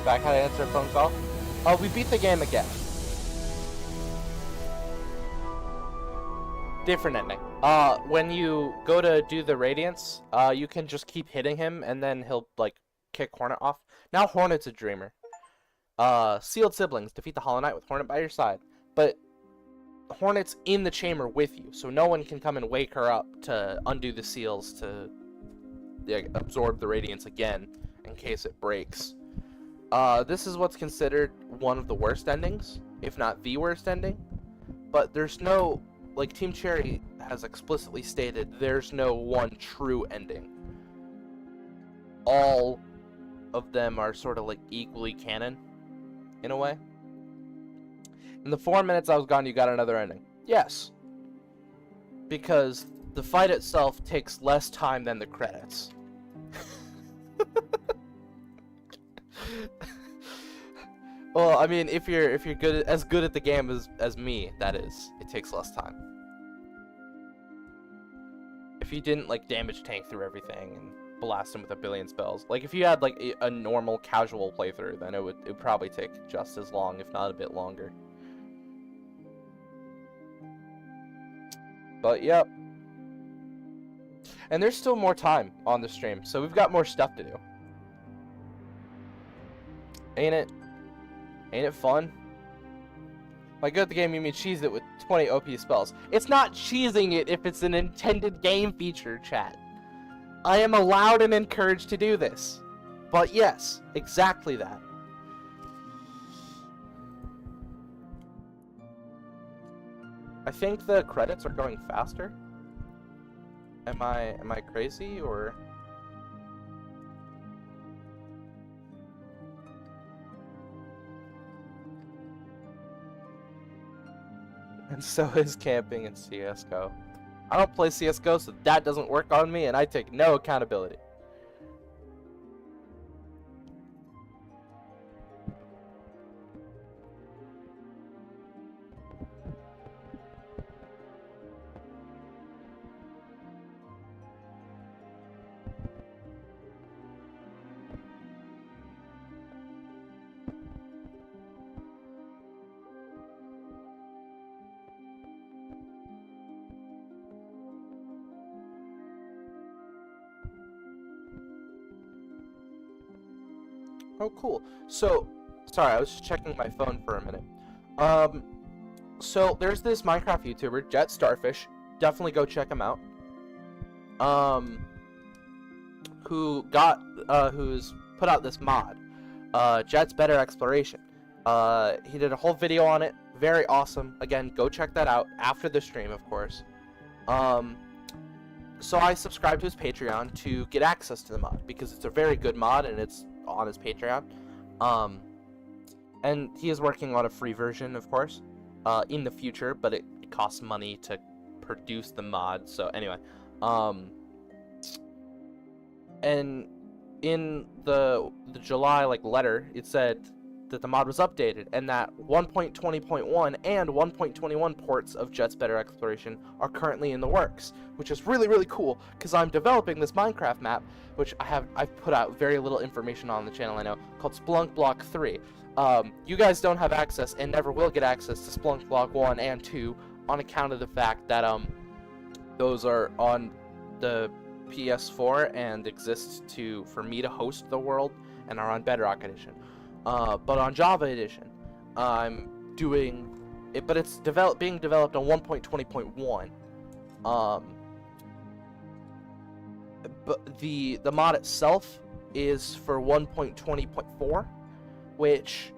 Back how to answer a phone call. Oh, we beat the game again. Different ending. When you go to do the Radiance, you can just keep hitting him, and then he'll, like, kick Hornet off. Now Hornet's a dreamer. Sealed siblings. Defeat the Hollow Knight with Hornet by your side. But Hornet's in the chamber with you, so no one can come and wake her up to undo the seals to absorb the Radiance again, in case it breaks. This is what's considered one of the worst endings, if not the worst ending. But there's no, like Team Cherry has explicitly stated, there's no one true ending. All of them are sort of like equally canon, in a way. In the 4 minutes I was gone, you got another ending. Yes. Because the fight itself takes less time than the credits. Well, I mean, if you're good as good at the game as me, that is, it takes less time. If you didn't like damage tank through everything and blast him with a billion spells, like if you had like a normal casual playthrough, then it would probably take just as long, if not a bit longer. But yep. And there's still more time on the stream, so we've got more stuff to do. Ain't it? Ain't it fun? By good at the game, you mean cheese it with 20 OP spells. It's not cheesing it if it's an intended game feature, chat. I am allowed and encouraged to do this. But yes, exactly that. I think the credits are going faster. Am I crazy, or? And so is camping in CSGO. I don't play CSGO, so that doesn't work on me, and I take no accountability. Oh, cool. So, sorry, I was just checking my phone for a minute. So there's this Minecraft YouTuber, Jet Starfish. Definitely go check him out. Who's put out this mod, Jet's Better Exploration. He did a whole video on it. Very awesome. Again, go check that out after the stream, of course. So I subscribed to his Patreon to get access to the mod because it's a very good mod and it's on his Patreon. And he is working on a free version, of course, in the future, but it costs money to produce the mod. So anyway, and in the July letter, it said that the mod was updated and that 1.20.1 and 1.21 ports of Jet's Better Exploration are currently in the works, which is really, really cool because I'm developing this Minecraft map, which I've put out very little information on the channel, I know, called Splunk Block 3. You guys don't have access and never will get access to Splunk Block 1 and 2 on account of the fact that those are on the PS4 and exist for me to host the world and are on Bedrock Edition. But on Java Edition, I'm doing it, but it's being developed on 1.20.1. But the mod itself is for 1.20.4, which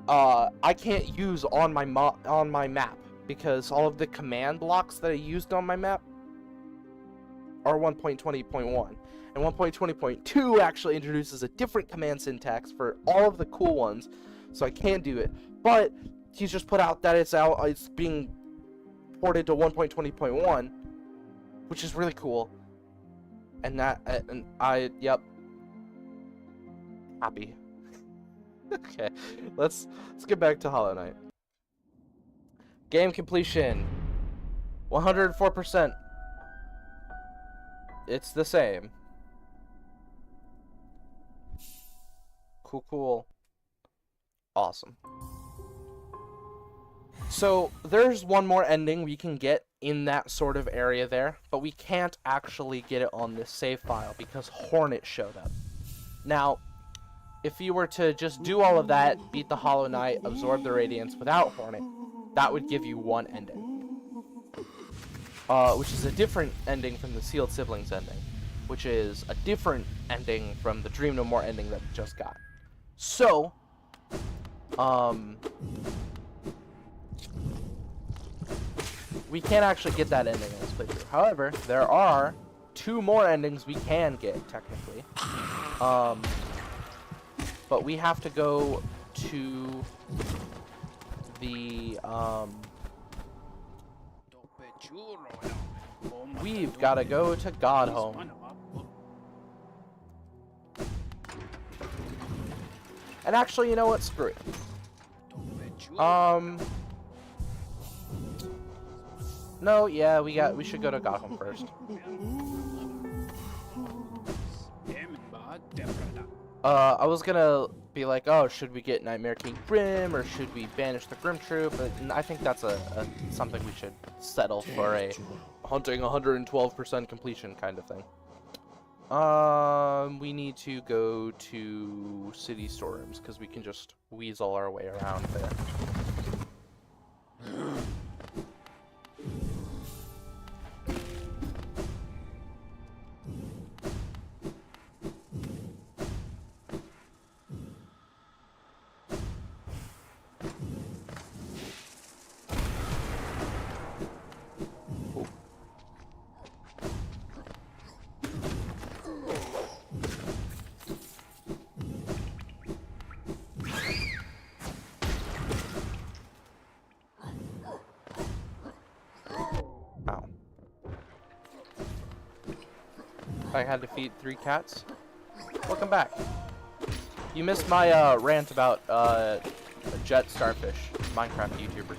I can't use on my map because all of the command blocks that I used on my map are 1.20.1. And 1.20.2 actually introduces a different command syntax for all of the cool ones, so I can do it. But he's just put out that it's being ported to 1.20.1, which is really cool. And yep, happy. Okay, let's get back to Hollow Knight. Game completion, 104%. It's the same. Cool. Awesome. So there's one more ending we can get in that sort of area there, but we can't actually get it on this save file because Hornet showed up. Now, if you were to just do all of that, beat the Hollow Knight, absorb the Radiance without Hornet, that would give you one ending. Which is a different ending from the Sealed Siblings ending, which is a different ending from the Dream No More ending that we just got. So, we can't actually get that ending in this playthrough. However, there are 2 more endings we can get, technically. But we have to go to the, we've got to go to Godhome. And actually, you know what? Screw it. No, yeah, we should go to Godhome first. I was gonna be like, oh, should we get Nightmare King Grim or should we banish the Grim Troop? But I think that's something we should settle for a hunting 112% completion kind of thing. We need to go to City Storms because we can just weasel our way around there. I had to feed 3 cats. Welcome back. You missed my rant about Jet Starfish, Minecraft YouTuber.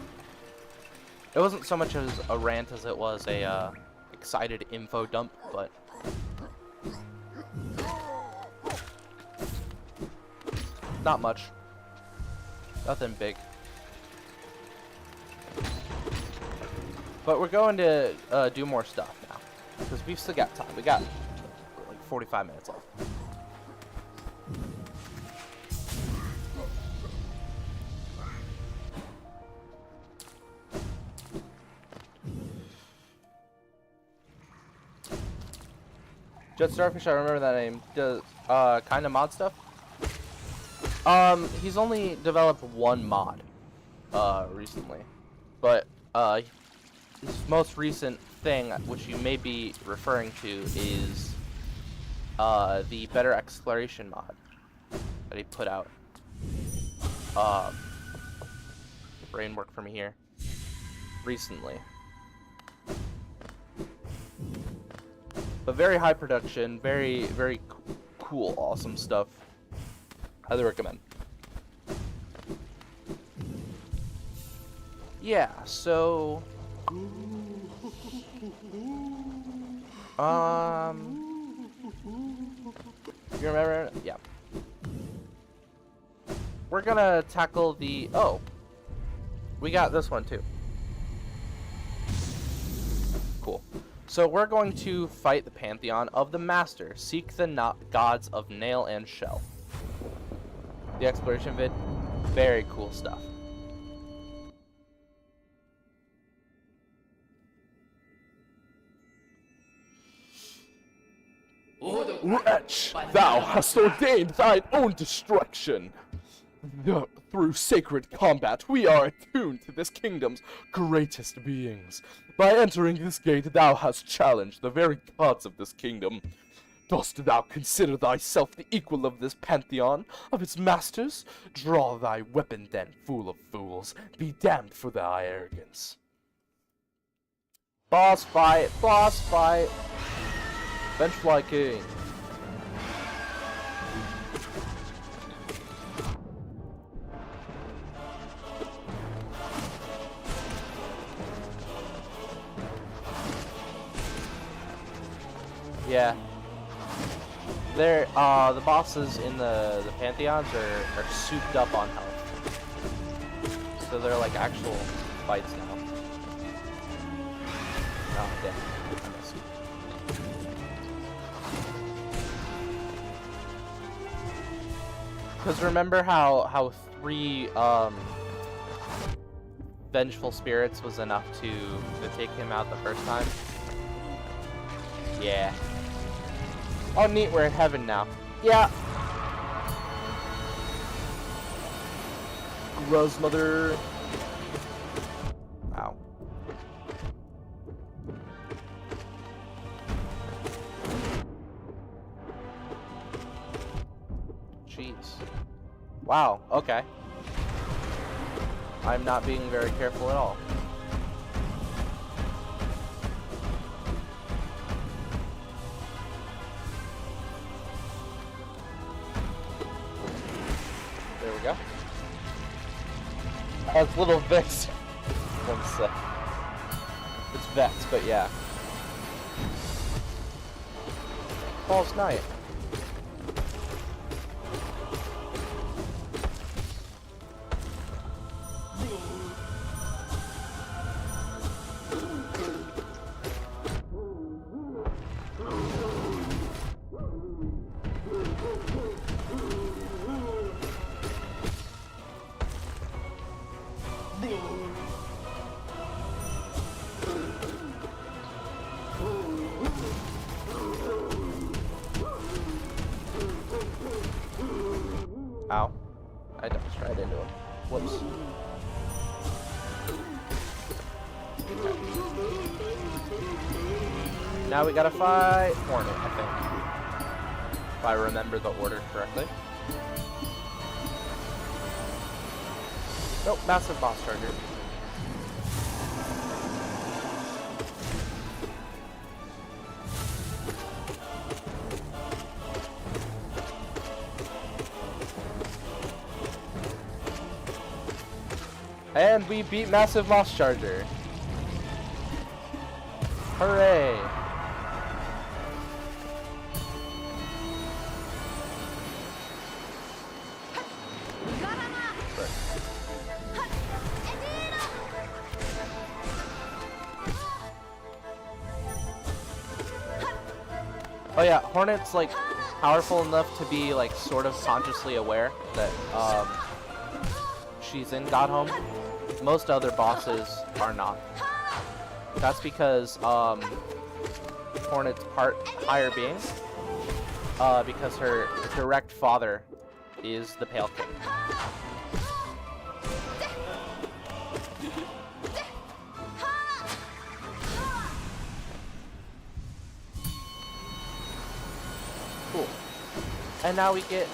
It wasn't so much as a rant as it was a excited info dump, but not much. Nothing big. But we're going to do more stuff now, because we've still got time. We got like 45 minutes left. Jet Starfish, I remember that name. Does kind of mod stuff. He's only developed one mod recently, but his most recent thing, which you may be referring to, is the Better Exploration mod that he put out. Brain work for me here. Recently. But very high production, very, very cool, awesome stuff. Highly recommend. Yeah, so you remember? Yeah. We're gonna tackle the we got this one too. Cool. So we're going to fight the Pantheon of the Master. Seek the gods of Nail and Shell. The exploration vid, very cool stuff. Wretch, thou hast ordained thine own destruction. Through sacred combat, we are attuned to this kingdom's greatest beings. By entering this gate, thou hast challenged the very gods of this kingdom. Dost thou consider thyself the equal of this pantheon, of its masters? Draw thy weapon then, fool of fools. Be damned for thy arrogance. Boss fight, boss fight. Benchfly King. Yeah. They're, the bosses in the Pantheons are souped up on health. So they're like actual fights now. Oh, damn. I missed. Because remember how 3, Vengeful Spirits was enough to take him out the first time? Yeah. Oh, neat, we're in heaven now. Yeah. Gross mother. Ow. Jeez. Wow, okay. I'm not being very careful at all. There we go. That's little Vex. One sec. It's Vex, but yeah. False Knight. Ow. I dodged right into him. Whoops. Okay. Now we gotta fight Hornet, I think. If I remember the order correctly. Nope, massive boss charger. And we beat Massive Moss Charger. Hooray! Oh yeah, Hornet's like powerful enough to be like sort of consciously aware that she's in Godhome. Most other bosses are not. That's because Hornet's part higher being, because her direct father is the Pale King. Cool. And now we get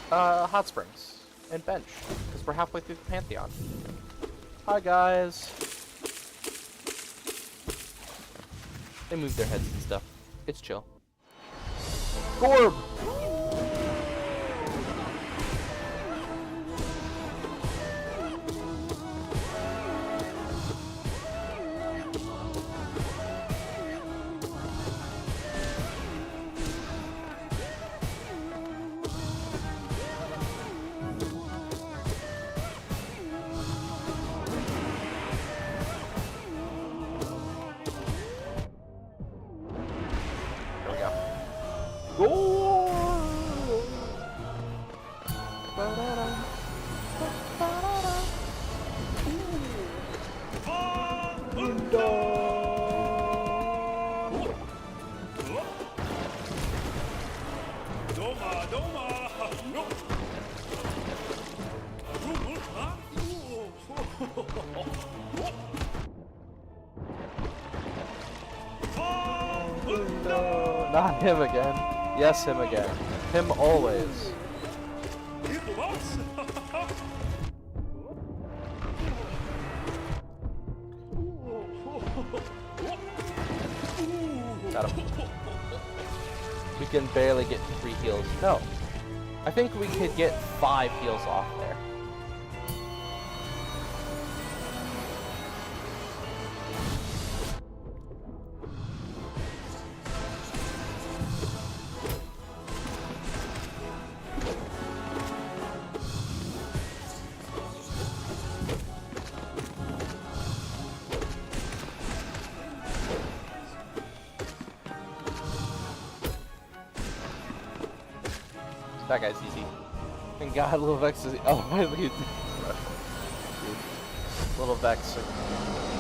Hot Springs and Bench, because we're halfway through the Pantheon. Hi guys. They move their heads and stuff. It's chill. Gorb! Not him again. Yes, him again. Him always. Got him. We can barely get 3 heals. No. I think we could get 5 heals off there. That guy's easy. Thank God, Little Vex is. Oh, dude. Little Vex can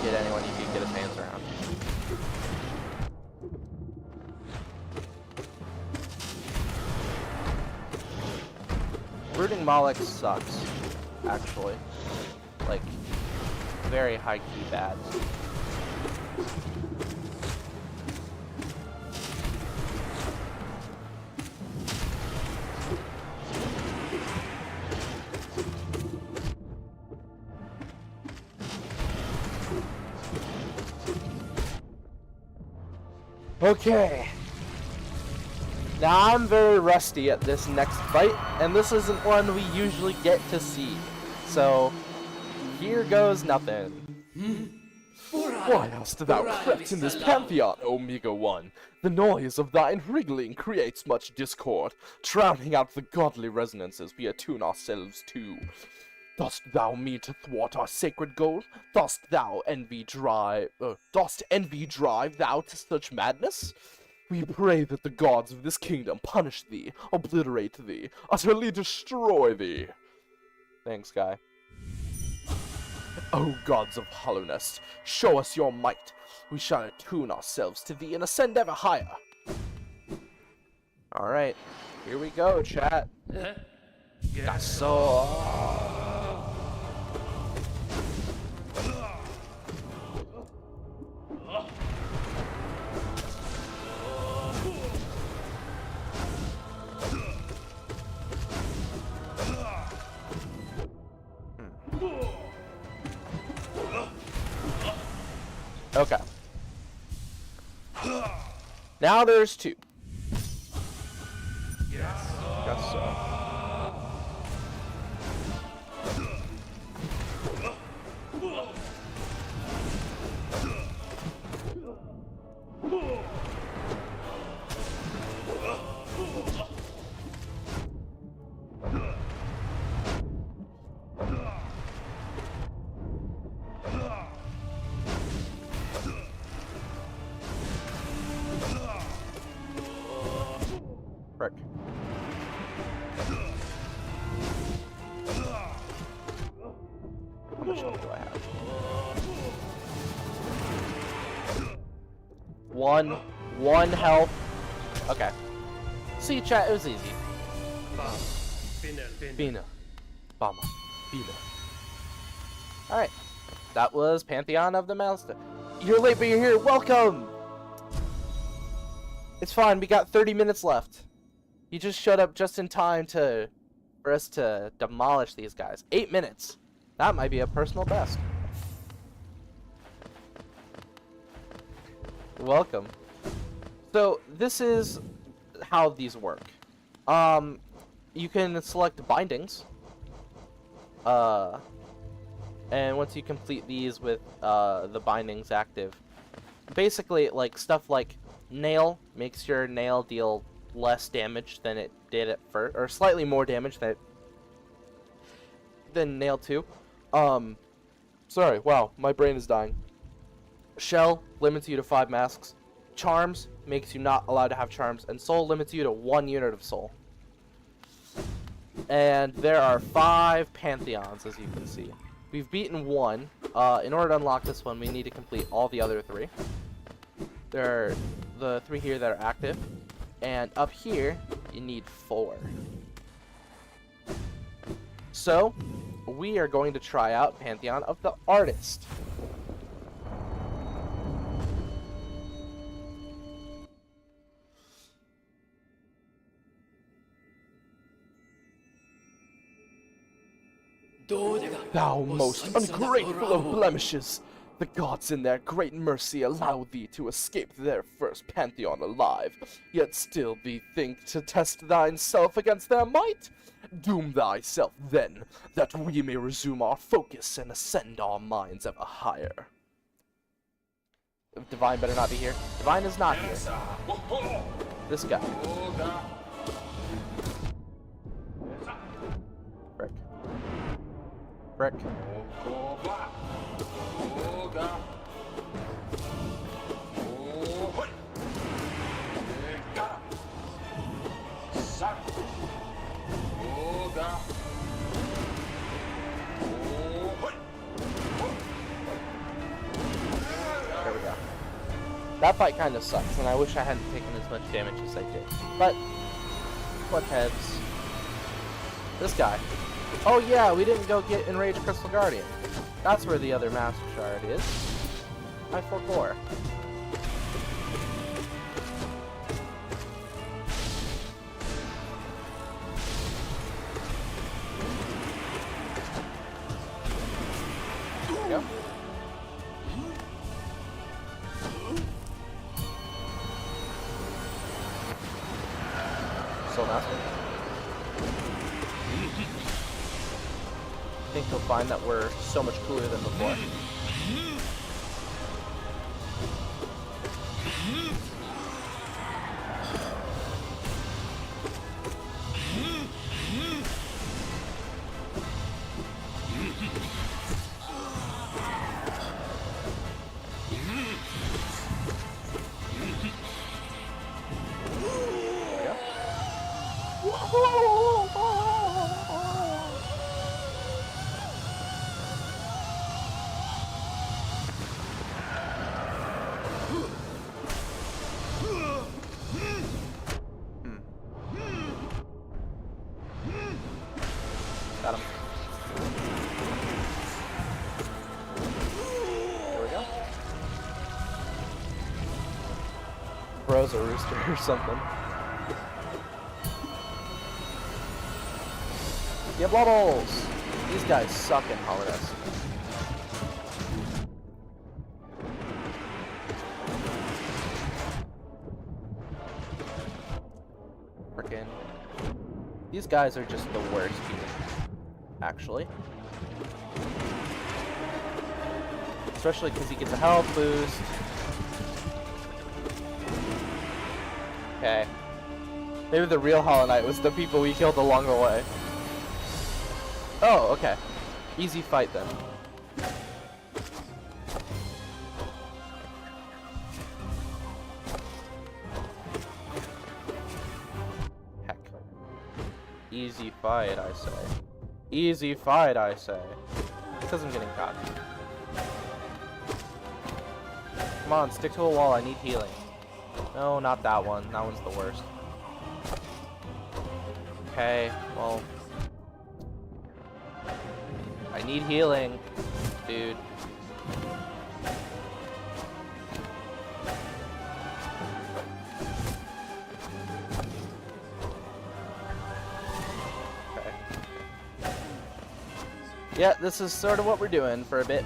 get anyone he can get his hands around. Brooding Moloch sucks, actually. Like, very high-key bad. Okay. Now I'm very rusty at this next fight, and this isn't one we usually get to see. So, here goes nothing. Why hast thou crept in this pantheon, Omega One? The noise of thine wriggling creates much discord, drowning out the godly resonances we attune ourselves to. Dost thou mean to thwart our sacred goal? Dost envy drive thou to such madness? We pray that the gods of this kingdom punish thee, obliterate thee, utterly destroy thee. Thanks, guy. O gods of hollowness, show us your might. We shall attune ourselves to thee and ascend ever higher. Alright, here we go, chat. Gasso. Okay. Now there's 2. Guess so. Frick. How much health do I have? One health. Okay. See, chat, it was easy. Bina. Bama. Bina. Alright. That was Pantheon of the Master. You're late, but you're here. Welcome! It's fine, we got 30 minutes left. You just showed up just in time for us to demolish these guys. 8 minutes. That might be a personal best. Welcome. So, this is how these work. You can select bindings. And once you complete these with the bindings active, basically, like, stuff like nail makes your nail deal less damage than it did at first, or slightly more damage than nail 2. Sorry, wow, my brain is dying. Shell limits you to 5 masks. Charms makes you not allowed to have charms, and soul limits you to 1 unit of soul. And there are 5 pantheons, as you can see. We've beaten 1. In order to unlock this one, we need to complete all the other 3. There are the 3 here that are active, and up here, you need 4. So, we are going to try out Pantheon of the Artist. Thou most ungrateful of blemishes! The gods in their great mercy allow thee to escape their first pantheon alive, yet still thee think to test thyself against their might? Doom thyself then, that we may resume our focus and ascend our minds ever higher. Divine better not be here. Divine is not here. This guy. Frick. Frick. There we go. That fight kind of sucks, and I wish I hadn't taken as much damage as I did. But, what heads? This guy. Oh yeah, we didn't go get Enraged Crystal Guardian. That's where the other Master Shard is. I forbore. There we go. Soul Master. I think he'll find that we're so much cooler than before. Got him. There we go. Bro's a rooster or something. Diablos! These guys suck in Holodesk. Frickin'. These guys are just the worst here. Actually. Especially because he gets a health boost. Okay. Maybe the real Hollow Knight was the people we killed along the way. Oh, okay. Easy fight then. Easy fight, I say. Easy fight, I say. Because I'm getting cocky. Come on, stick to a wall. I need healing. No, not that one. That one's the worst. Okay, well. I need healing, dude. Okay. Yeah, this is sort of what we're doing for a bit.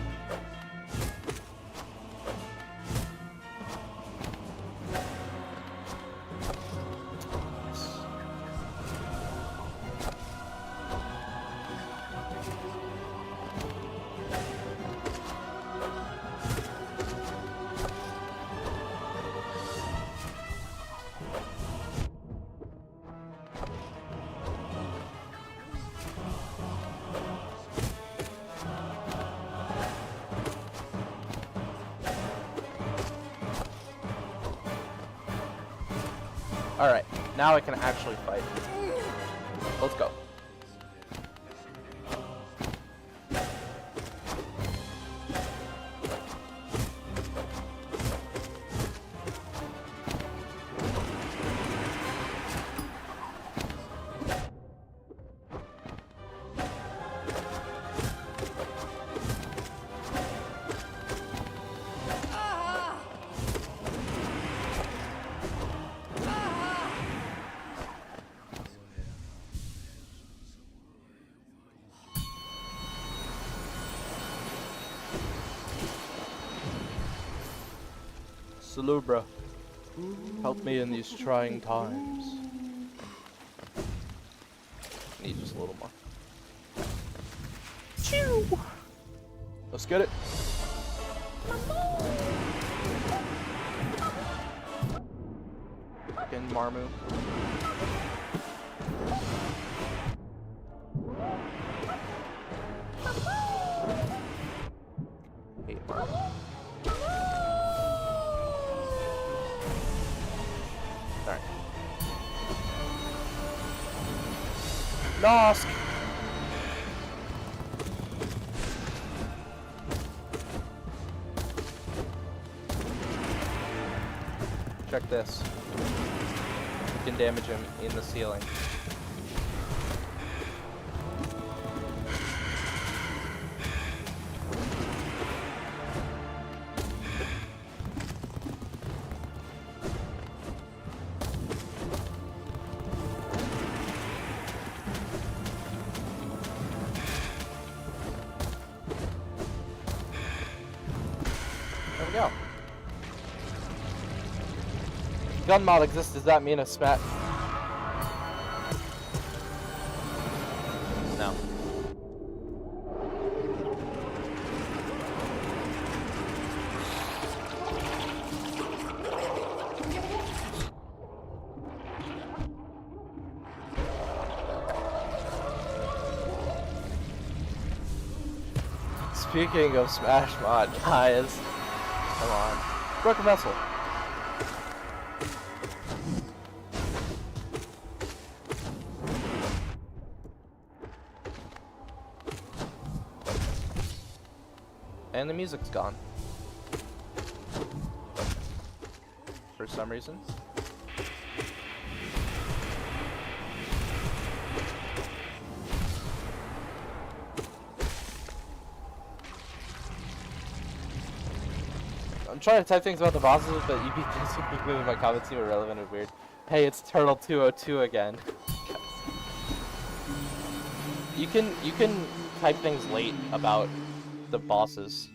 Alright, now I can actually fight. Let's go. Salubra, help me in these trying times. Need just a little more. Chew! Let's get it. Fucking Marmu. Hate Marmu. Nosk! Check this. You can damage him in the ceiling. There we go. Gun mod exists, does that mean a smash? No. Speaking of Smash mod, guys, come on. Broken vessel. And the music's gone. For some reason. I'm trying to type things about the bosses, but you beat things so quickly that my comments seem irrelevant and weird. Hey, it's Turtle 202 again. You can type things late about the bosses.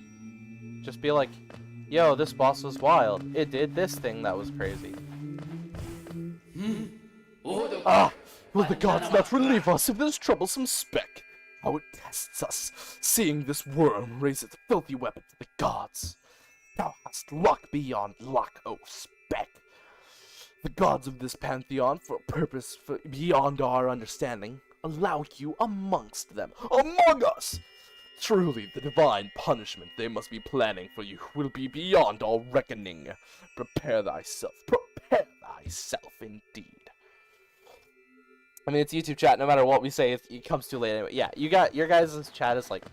Just be like, yo, this boss was wild. It did this thing that was crazy. Ah! Will the gods not relieve us of this troublesome speck? How it tests us, seeing this worm raise its filthy weapon to the gods. Thou hast luck beyond luck, O speck. The gods of this pantheon, for a purpose beyond our understanding, allow you amongst them, among us! Truly, the divine punishment they must be planning for you will be beyond all reckoning. Prepare thyself indeed. I mean, it's YouTube chat. No matter what we say, it comes too late anyway. Yeah, you got your guys' chat is like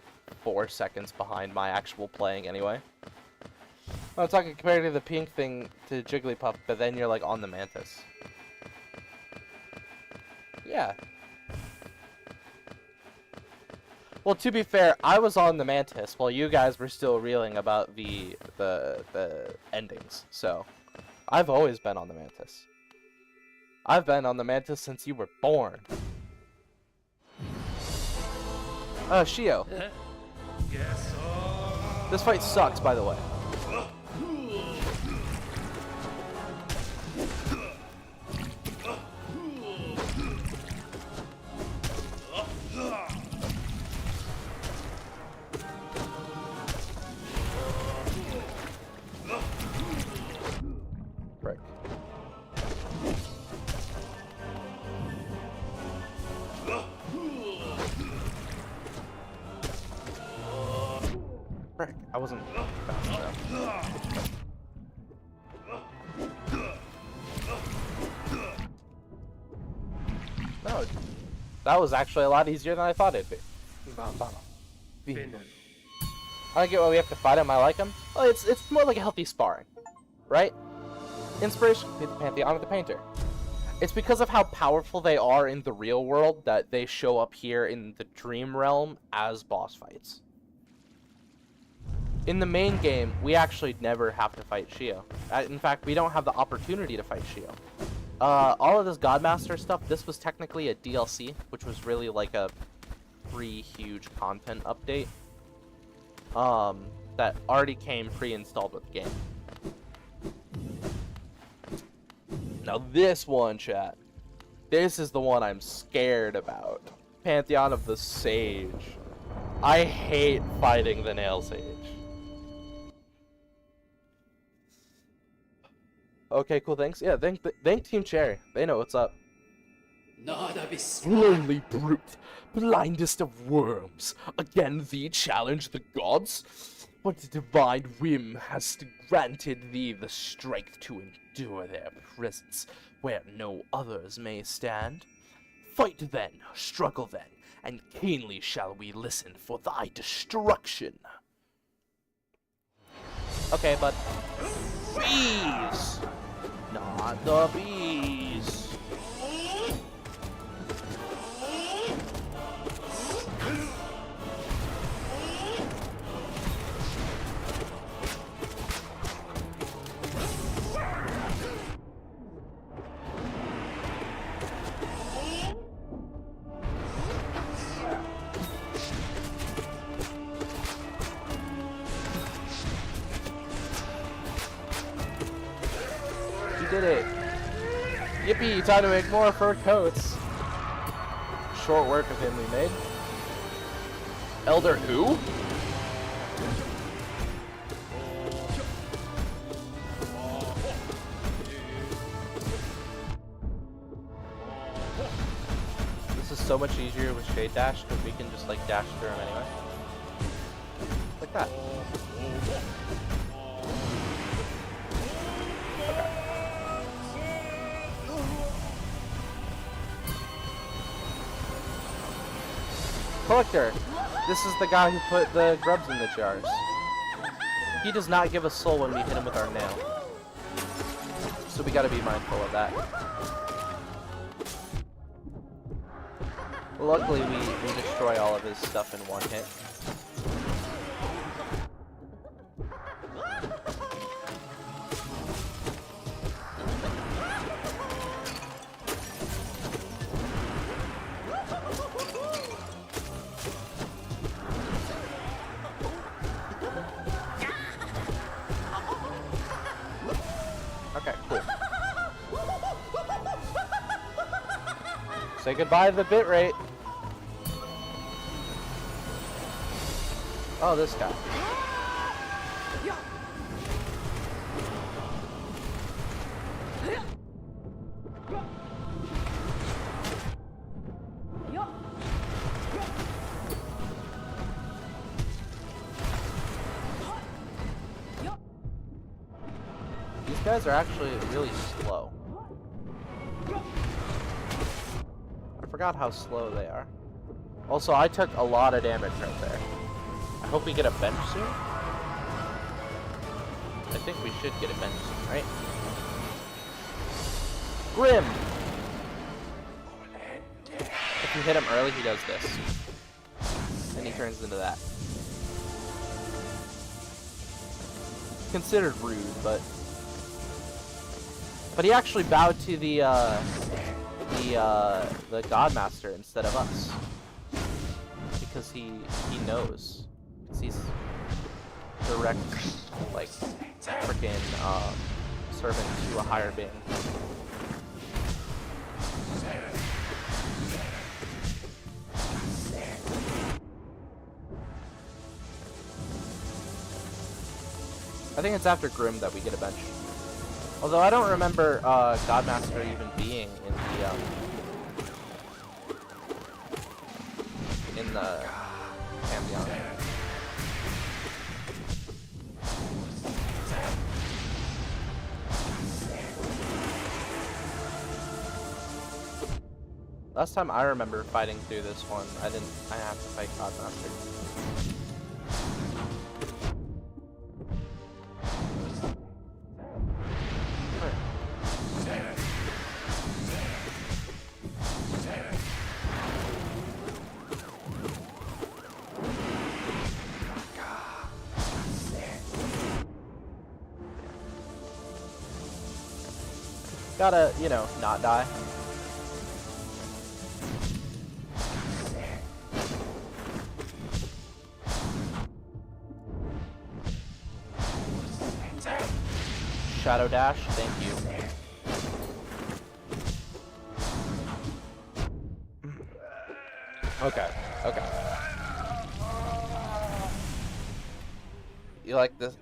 4 seconds behind my actual playing anyway. I'm talking compared to the pink thing to Jigglypuff, but then you're like on the Mantis. Yeah. Well, to be fair, I was on the Mantis while you guys were still reeling about the endings. So, I've always been on the Mantis. I've been on the Mantis since you were born. Shio. This fight sucks, by the way. Frick. Frick, I wasn't fast enough. No, that was actually a lot easier than I thought it'd be. I don't get why we have to fight him. I like him. Well, it's more like a healthy sparring, right? Inspiration, the Pantheon of the Painter. It's because of how powerful they are in the real world that they show up here in the Dream Realm as boss fights. In the main game, we actually never have to fight Shio. In fact, we don't have the opportunity to fight Shio. All of this Godmaster stuff, this was technically a DLC, which was really like a free huge content update. That already came pre-installed with the game. Now this one, chat. This is the one I'm scared about. Pantheon of the Sage. I hate fighting the Nail Sage. Okay, cool, thanks. Yeah, thank Team Cherry. They know what's up. Lonely brute, blindest of worms, again thee challenge the gods? What divine whim has granted thee the strength to endure their presence where no others may stand? Fight then, struggle then, and keenly shall we listen for thy destruction. Okay, but bees! Not the bees! Did it. Yippee, time to make more fur coats. Short work of him we made. Elder who? This is so much easier with Shade Dash because we can just like dash through him anyway. Like that. Collector, this is the guy who put the grubs in the jars. He does not give us soul when we hit him with our nail. So we gotta be mindful of that. Luckily, we destroy all of his stuff in one hit. Say goodbye to the bitrate. Oh, this guy. These guys are actually really slow. forgot how slow they are. Also, I took a lot of damage right there. I hope we get a bench soon. I think we should get a bench soon, right? Grim! If you hit him early, he does this. And he turns into that. Considered rude, but he actually bowed to the Godmaster instead of us. Because he knows. Because he's direct, like, freaking servant to a higher being. I think it's after Grim that we get a bench. Although I don't remember Godmaster even being in the Pantheon. Last time I remember fighting through this one, I have to fight Godmaster. Gotta, you know, not die. Shadow dash, thank you. Okay, okay. You like this?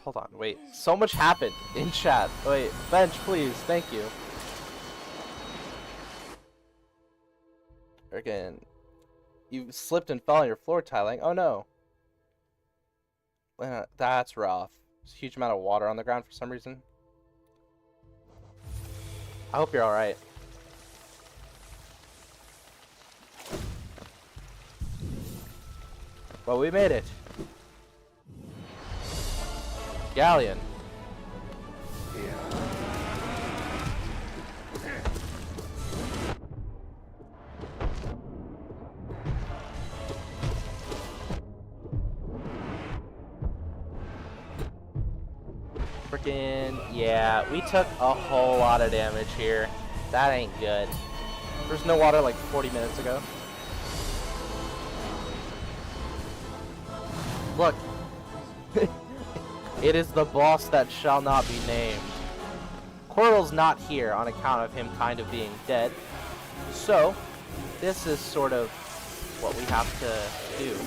Hold on, wait. So much happened in chat. Wait, bench, please. Thank you. Again, you slipped and fell on your floor tiling. Oh no. That's rough. There's a huge amount of water on the ground for some reason. I hope you're alright. Well, we made it. Galleon. Freaking, yeah, we took a whole lot of damage here. That ain't good. There's no water like 40 minutes ago. Look. It is the boss that shall not be named. Coral's not here on account of him kind of being dead. So, this is sort of what we have to do.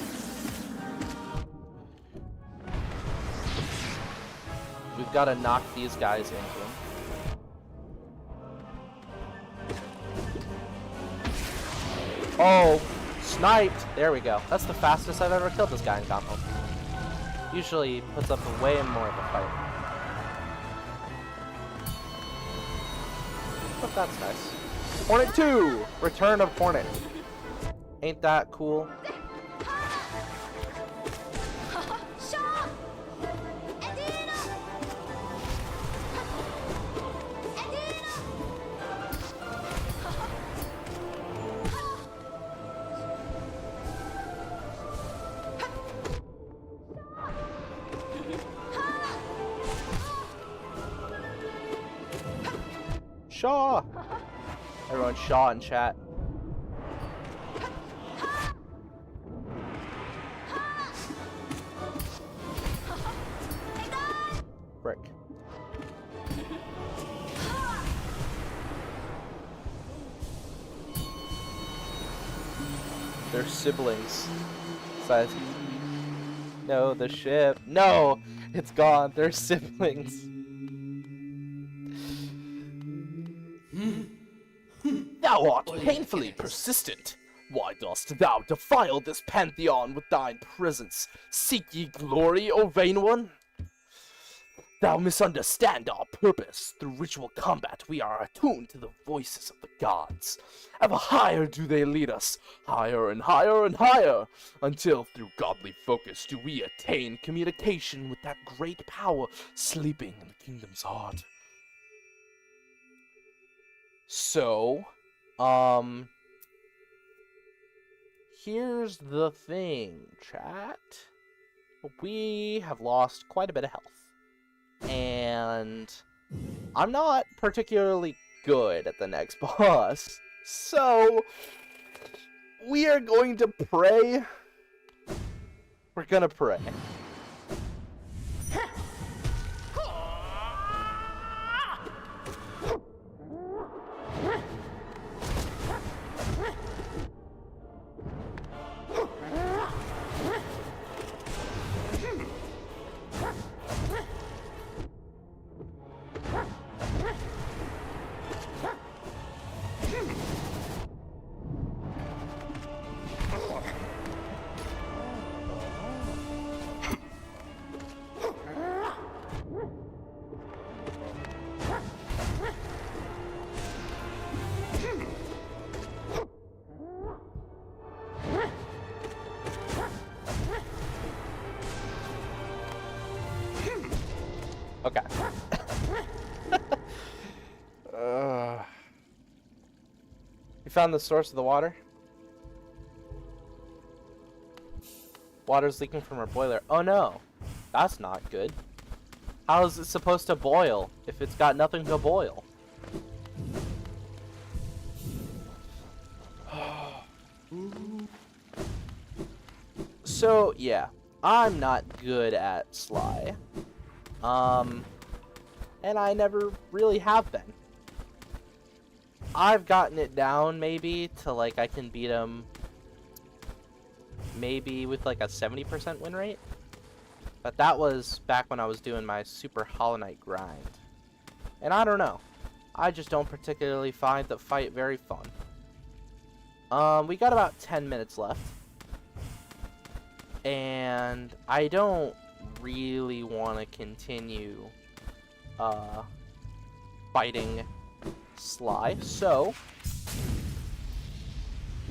We've got to knock these guys into him. Oh, sniped! There we go. That's the fastest I've ever killed this guy in Gauntlet. Usually puts up a way more of a fight. But that's nice. Hornet 2! Return of Hornet. Ain't that cool? Shaw! Everyone Shaw in chat. Frick. They're siblings. Besides, no, the ship. No! It's gone. They're siblings. Thou art painfully persistent. Why dost thou defile this pantheon with thine presence? Seek ye glory, O vain one? Thou misunderstand our purpose. Through ritual combat, we are attuned to the voices of the gods. Ever higher do they lead us, higher and higher and higher, until through godly focus do we attain communication with that great power sleeping in the kingdom's heart. So, here's the thing, chat. We have lost quite a bit of health. And I'm not particularly good at the next boss. So, we are going to pray. We're gonna pray. Okay. We found the source of the water. Water's leaking from our boiler. Oh no, that's not good. How is it supposed to boil if it's got nothing to boil? So yeah, I'm not good at Sly. And I never really have been. I've gotten it down maybe to like I can beat him maybe with like a 70% win rate. But that was back when I was doing my super Hollow Knight grind. And I don't know. I just don't particularly find the fight very fun. We got about 10 minutes left. And I don't really want to continue fighting Sly, so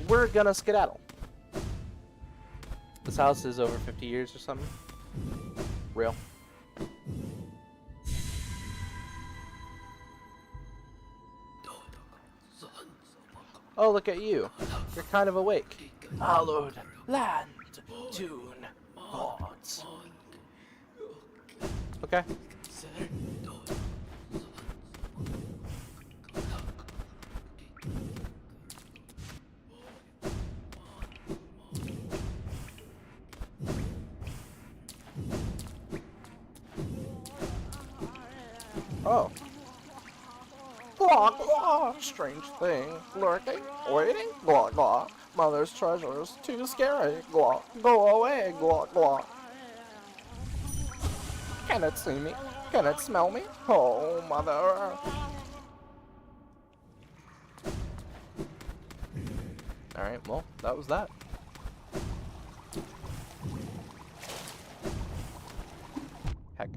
we're gonna skedaddle. This house is over 50 years or something. Real. Oh, look at you. You're kind of awake. Hallowed land, tune, gods. Okay. Oh. Glog, glog, strange thing, lurking, waiting, glog, glog. Mother's treasures, too scary, glog. Go away, glog, glog. Can it see me? Can it smell me? Oh, mother. Alright, well, that was that. Heck.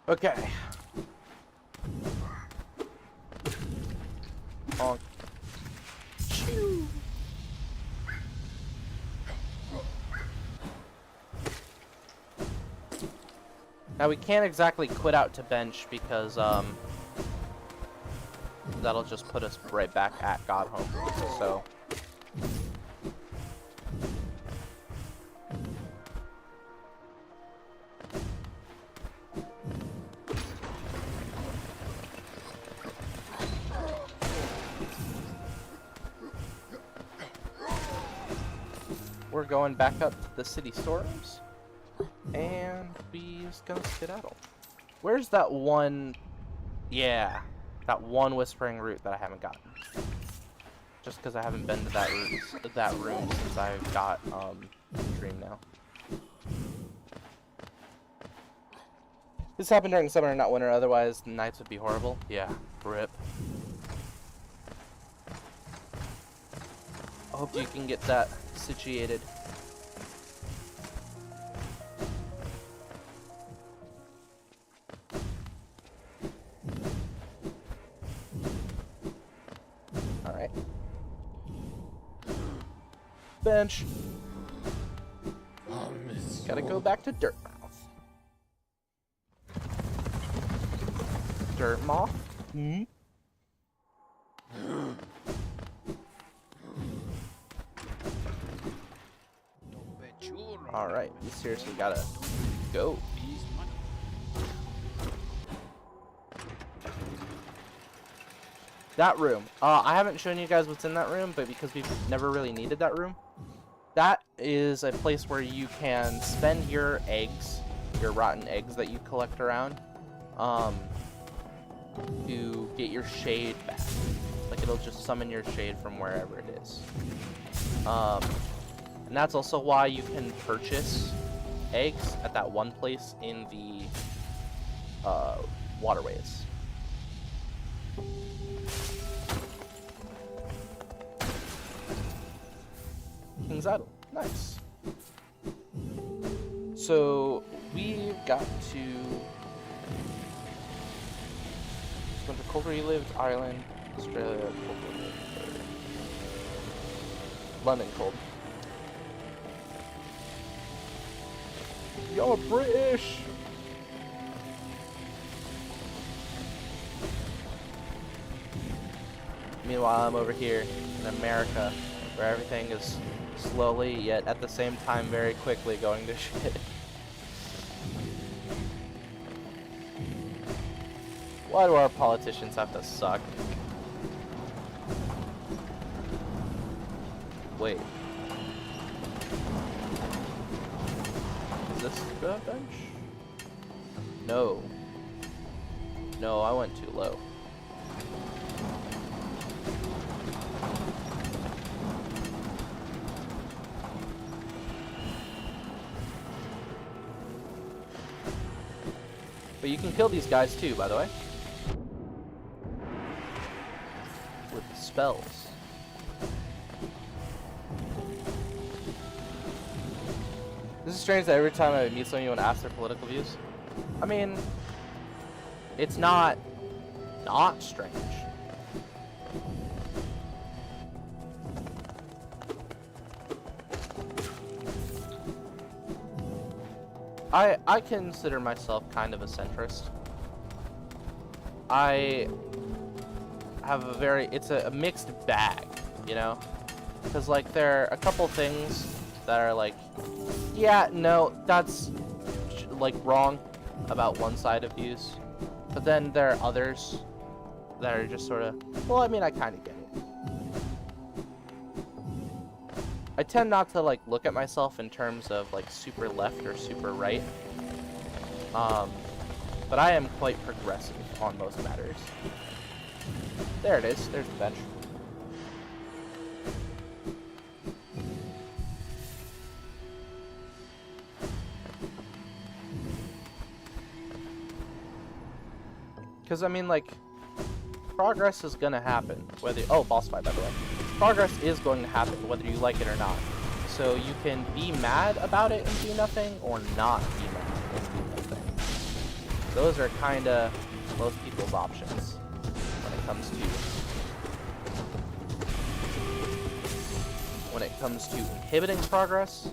Okay. Honk. Chew. Now we can't exactly quit out to bench because that'll just put us right back at God Home. So we're going back up to the city storms, and we just gonna skedaddle. Where's that one? Yeah, that one whispering root that I haven't gotten. Just because I haven't been to that room since I've got Dream now. This happened during summer, not winter. Otherwise, the nights would be horrible. Yeah, rip. hope you can get that situated. Alright. Bench. Gotta go back to Dirtmouth. Dirtmouth? Hmm? Alright, we seriously gotta go. That room. I haven't shown you guys what's in that room, but because we've never really needed that room, that is a place where you can spend your eggs, your rotten eggs that you collect around, to get your shade back. Like, it'll just summon your shade from wherever it is. And that's also why you can purchase eggs at that one place in the waterways. King's Idol. Nice. So, we've got to... Winter colder you lived, Ireland, Australia, cold. London cold. Y'all are British! Meanwhile, I'm over here in America, where everything is slowly, yet at the same time very quickly going to shit. Why do our politicians have to suck? Wait. Is this the bench? No. No, I went too low. But you can kill these guys too, by the way. With spells. This is strange that every time I meet someone and ask their political views. I mean, it's not strange. I consider myself kind of a centrist. I have it's a mixed bag, you know? Because, like, there are a couple things that are like, yeah, no, that's, like, wrong about one side of views. But then there are others that are just sort of, well, I mean, I kind of get it. I tend not to, like, look at myself in terms of, like, super left or super right. But I am quite progressive on most matters. There it is. There's the bench. Because, I mean, like, progress is going to happen. Whether... Oh, boss fight, by the way. Progress is going to happen, whether you like it or not. So you can be mad about it and do nothing, or not be mad and do nothing. Those are kind of most people's options when it comes to inhibiting progress.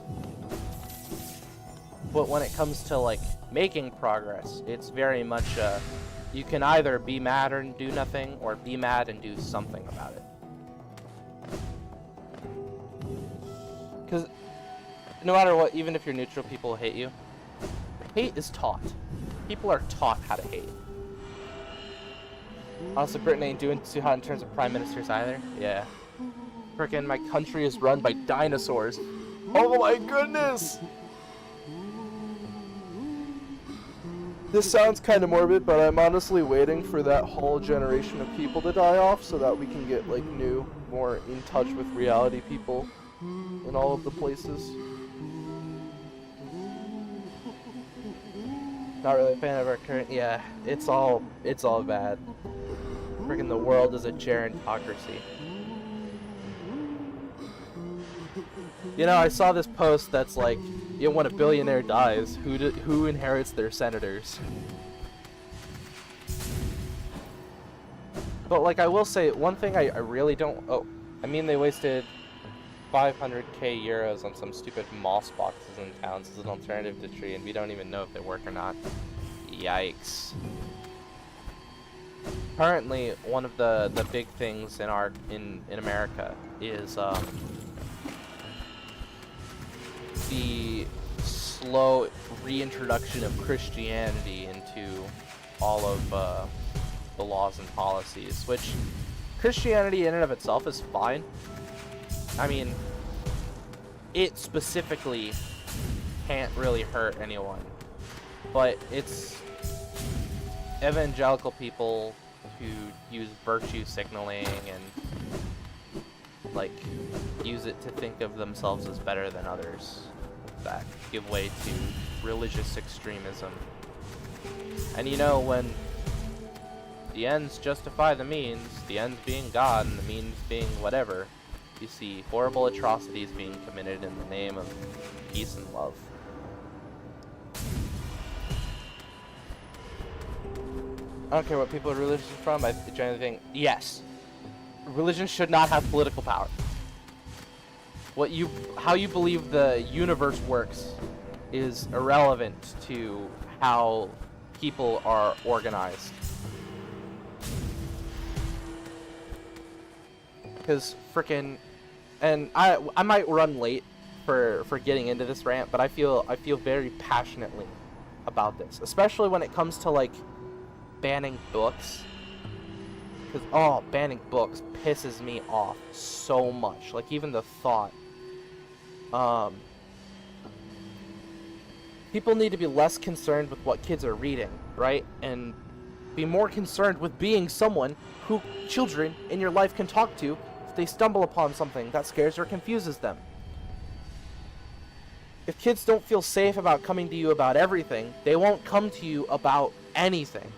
But when it comes to, like, making progress, it's very much you can either be mad and do nothing, or be mad and do something about it. Because no matter what, even if you're neutral, people hate you. Hate is taught. People are taught how to hate. Also, Britain ain't doing too hot in terms of prime ministers either. Yeah. Frickin' my country is run by dinosaurs. Oh my goodness! This sounds kind of morbid, but I'm honestly waiting for that whole generation of people to die off so that we can get, like, new, more in touch with reality people in all of the places. Not really a fan of our current... Yeah, it's all bad. Freaking the world is a gerontocracy. You know, I saw this post that's like, you know, when a billionaire dies, who inherits their senators? But like, I will say one thing I really don't. Oh, I mean, they wasted 500k euros on some stupid moss boxes in towns as an alternative to tree, and we don't even know if they work or not. Yikes. Currently, one of the big things in America is the slow reintroduction of Christianity into all of the laws and policies, which Christianity in and of itself is fine. I mean, it specifically can't really hurt anyone, but it's evangelical people who use virtue signaling and like use it to think of themselves as better than others that give way to religious extremism. And you know, when the ends justify the means, the ends being God and the means being whatever, you see horrible atrocities being committed in the name of peace and love. I don't care what people are religious from. I generally think, yes, religion should not have political power. How you believe the universe works is irrelevant to how people are organized. Because frickin', and I might run late for getting into this rant, but I feel very passionately about this, especially when it comes to like banning books. Because banning books pisses me off so much. Like, even the thought. People need to be less concerned with what kids are reading, right? And be more concerned with being someone who children in your life can talk to if they stumble upon something that scares or confuses them. If kids don't feel safe about coming to you about everything, they won't come to you about anything.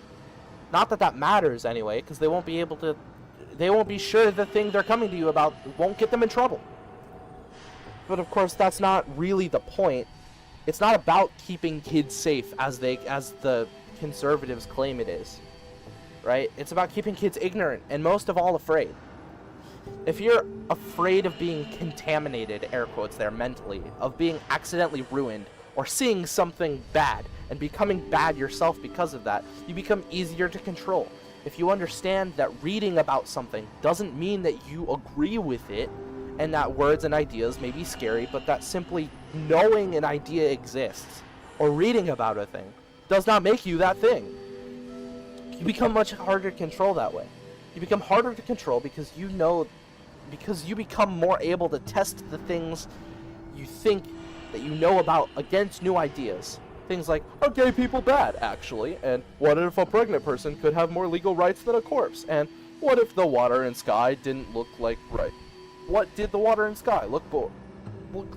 Not that that matters anyway, because they won't be sure the thing they're coming to you about won't get them in trouble. But of course, that's not really the point. It's not about keeping kids safe as the conservatives claim it is, right? It's about keeping kids ignorant and most of all afraid. If you're afraid of being contaminated, air quotes there, mentally, of being accidentally ruined or seeing something bad and becoming bad yourself because of that, you become easier to control. If you understand that reading about something doesn't mean that you agree with it, and that words and ideas may be scary, but that simply knowing an idea exists, or reading about a thing, does not make you that thing. You become much harder to control that way. You become harder to control because you become more able to test the things you think that you know about against new ideas. Things like, are gay people bad, actually? And what if a pregnant person could have more legal rights than a corpse? And what if the water and sky didn't look like right? What did the water and sky look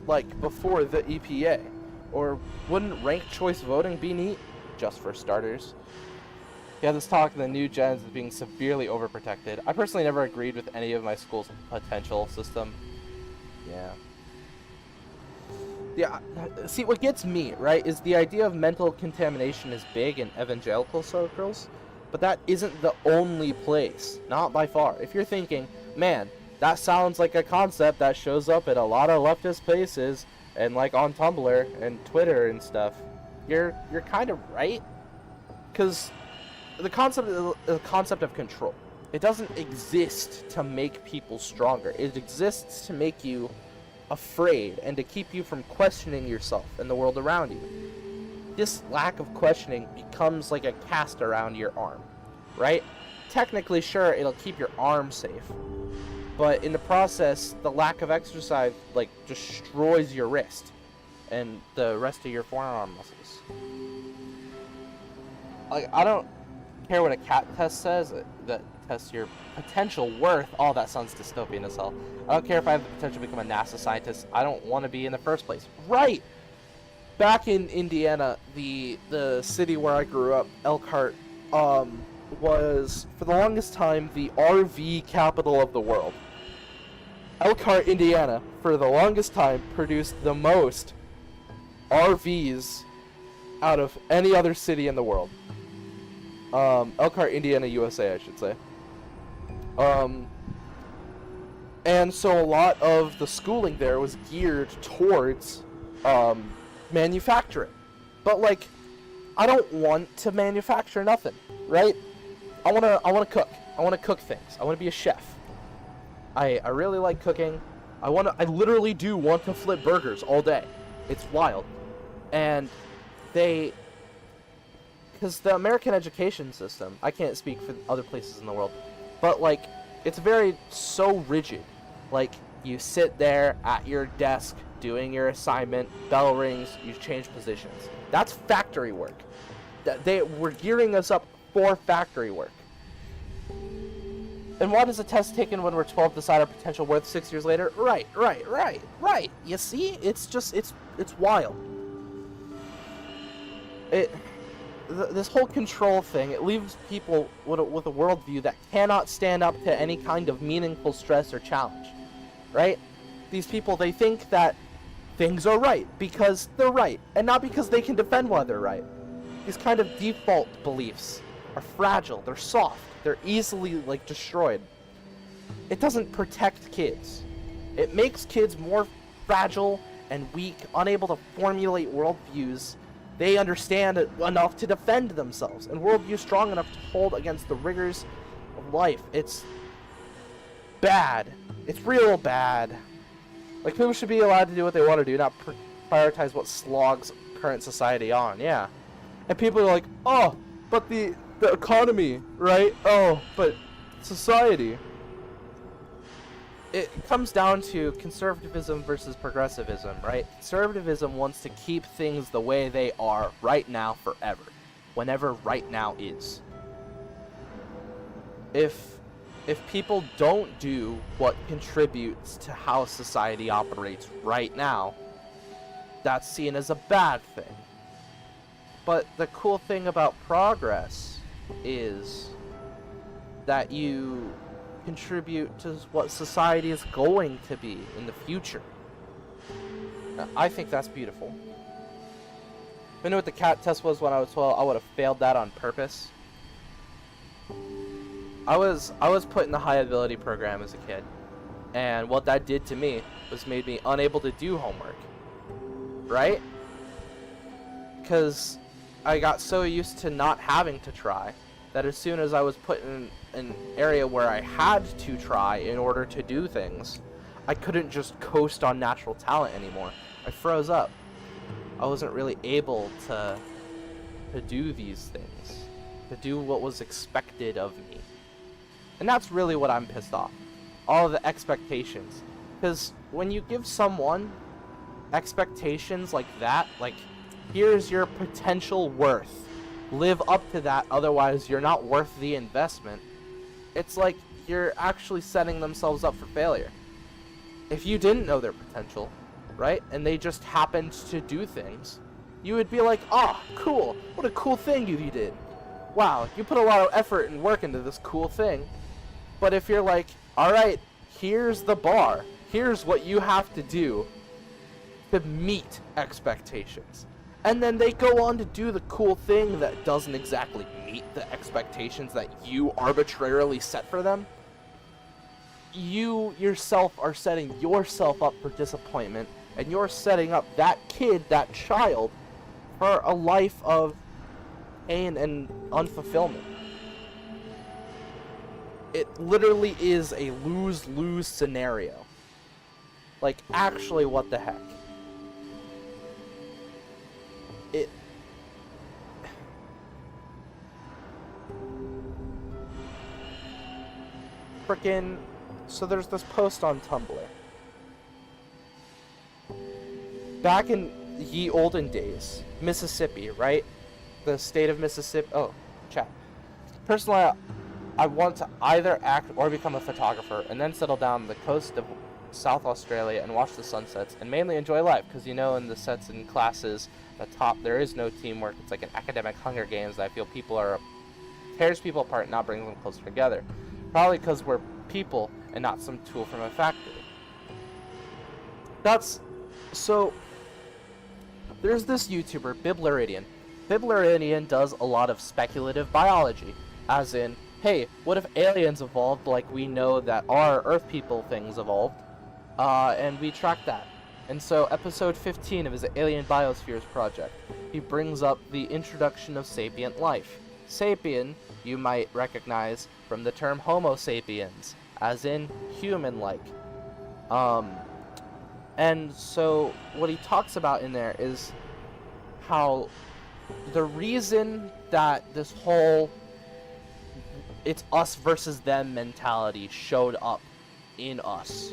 like before the EPA? Or wouldn't ranked choice voting be neat? Just for starters. Yeah, this talk of the new gens is being severely overprotected. I personally never agreed with any of my school's potential system. Yeah, see, what gets me, right, is the idea of mental contamination is big in evangelical circles, but that isn't the only place, not by far. If you're thinking, man, that sounds like a concept that shows up at a lot of leftist places, and like on Tumblr and Twitter and stuff, you're kind of right, because the concept of control, it doesn't exist to make people stronger. It exists to make you afraid and to keep you from questioning yourself and the world around you. This lack of questioning becomes like a cast around your arm, right? Technically, sure, it'll keep your arm safe, but in the process, the lack of exercise like destroys your wrist and the rest of your forearm muscles. Like, I don't care what a cat test says that tests your potential worth. Oh, that sounds dystopian as hell. I don't care if I have the potential to become a NASA scientist. I don't want to be in the first place. Right! Back in Indiana, the city where I grew up, Elkhart, was for the longest time the RV capital of the world. Elkhart, Indiana, for the longest time, produced the most RVs out of any other city in the world. Elkhart, Indiana, USA, I should say. And so a lot of the schooling there was geared towards manufacturing. But like, I don't want to manufacture nothing, right? I wanna cook. I wanna cook things. I wanna be a chef. I really like cooking. I literally do want to flip burgers all day. It's wild. And because the American education system, I can't speak for other places in the world, but like, it's so rigid. Like, you sit there at your desk doing your assignment, bell rings, you change positions. That's factory work. They were gearing us up for factory work. And why does a test taken when we're 12 decide our potential worth 6 years later? Right. You see? It's wild. This whole control thing, it leaves people with a worldview that cannot stand up to any kind of meaningful stress or challenge, right? These people, they think that things are right because they're right, and not because they can defend why they're right. These kind of default beliefs are fragile, they're soft, they're easily, like, destroyed. It doesn't protect kids. It makes kids more fragile and weak, unable to formulate worldviews they understand enough to defend themselves, and worldview strong enough to hold against the rigors of life. It's bad. It's real bad. Like, people should be allowed to do what they want to do, not prioritize what slogs current society on. Yeah. And people are like, oh, but the economy, right? Oh, but society. It comes down to conservatism versus progressivism, right? Conservatism wants to keep things the way they are right now forever, whenever right now is. If people don't do what contributes to how society operates right now, that's seen as a bad thing. But the cool thing about progress is that you contribute to what society is going to be in the future. I think that's beautiful. If I knew what the cat test was when I was 12, I would have failed that on purpose. I was put in the high ability program as a kid, and what that did to me was made me unable to do homework, right? Because I got so used to not having to try that as soon as I was put in an area where I had to try in order to do things, I couldn't just coast on natural talent anymore. I froze up. I wasn't really able to do these things, to do what was expected of me. And that's really what I'm pissed off. All of the expectations. Because when you give someone expectations like that, like, here's your potential worth, live up to that, otherwise you're not worth the investment, it's like you're actually setting themselves up for failure. If you didn't know their potential, right, and they just happened to do things, you would be like, oh, cool, what a cool thing you did. Wow, you put a lot of effort and work into this cool thing. But if you're like, alright, here's the bar, here's what you have to do to meet expectations, and then they go on to do the cool thing that doesn't exactly meet the expectations that you arbitrarily set for them, you yourself are setting yourself up for disappointment, and you're setting up that kid, that child, for a life of pain and unfulfillment. It literally is a lose-lose scenario. Like, actually, what the heck? It... Frickin'... So there's this post on Tumblr. Back in ye olden days, Mississippi, right? The state of Mississippi... Oh, chat. Personally, I want to either act or become a photographer and then settle down the coast of South Australia and watch the sunsets and mainly enjoy life, because you know in the sets and classes at the top there is no teamwork. It's like an academic Hunger Games that I feel tears people apart and not brings them closer together. Probably because we're people and not some tool from a factory. That's so. There's this YouTuber, Biblaridian. Biblaridian does a lot of speculative biology, as in, hey, what if aliens evolved like we know that our Earth people things evolved, and we track that. And so, episode 15 of his Alien Biospheres project, he brings up the introduction of sapient life. Sapien, you might recognize from the term Homo sapiens, as in human-like. And so, what he talks about in there is how the reason that this whole it's us versus them mentality showed up in us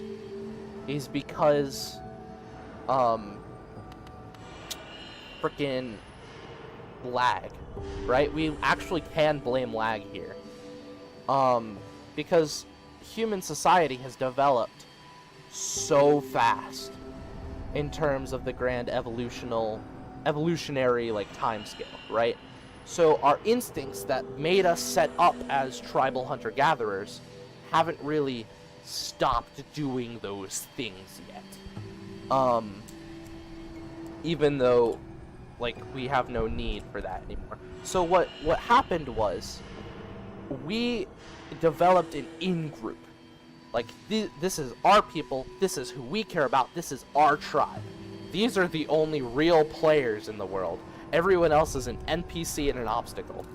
is because freaking lag, right? We actually can blame lag here. Because human society has developed so fast in terms of the grand evolutionary like time scale, right? So our instincts that made us set up as tribal hunter-gatherers haven't really stopped doing those things yet. Even though like we have no need for that anymore. So what happened was we developed an in-group. Like, this is our people, this is who we care about, this is our tribe. These are the only real players in the world. Everyone else is an NPC and an obstacle.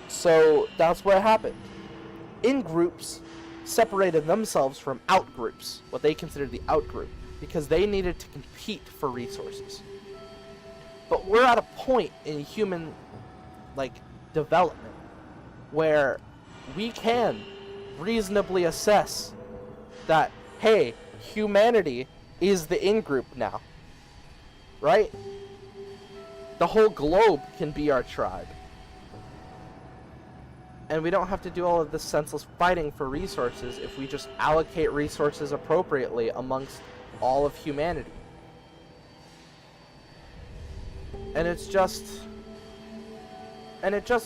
So, that's what happened. In-groups separated themselves from out-groups, what they considered the out-group, because they needed to compete for resources. But we're at a point in human, like, development where we can reasonably assess that, hey, humanity is the in-group now, right? The whole globe can be our tribe. And we don't have to do all of this senseless fighting for resources if we just allocate resources appropriately amongst all of humanity. And it just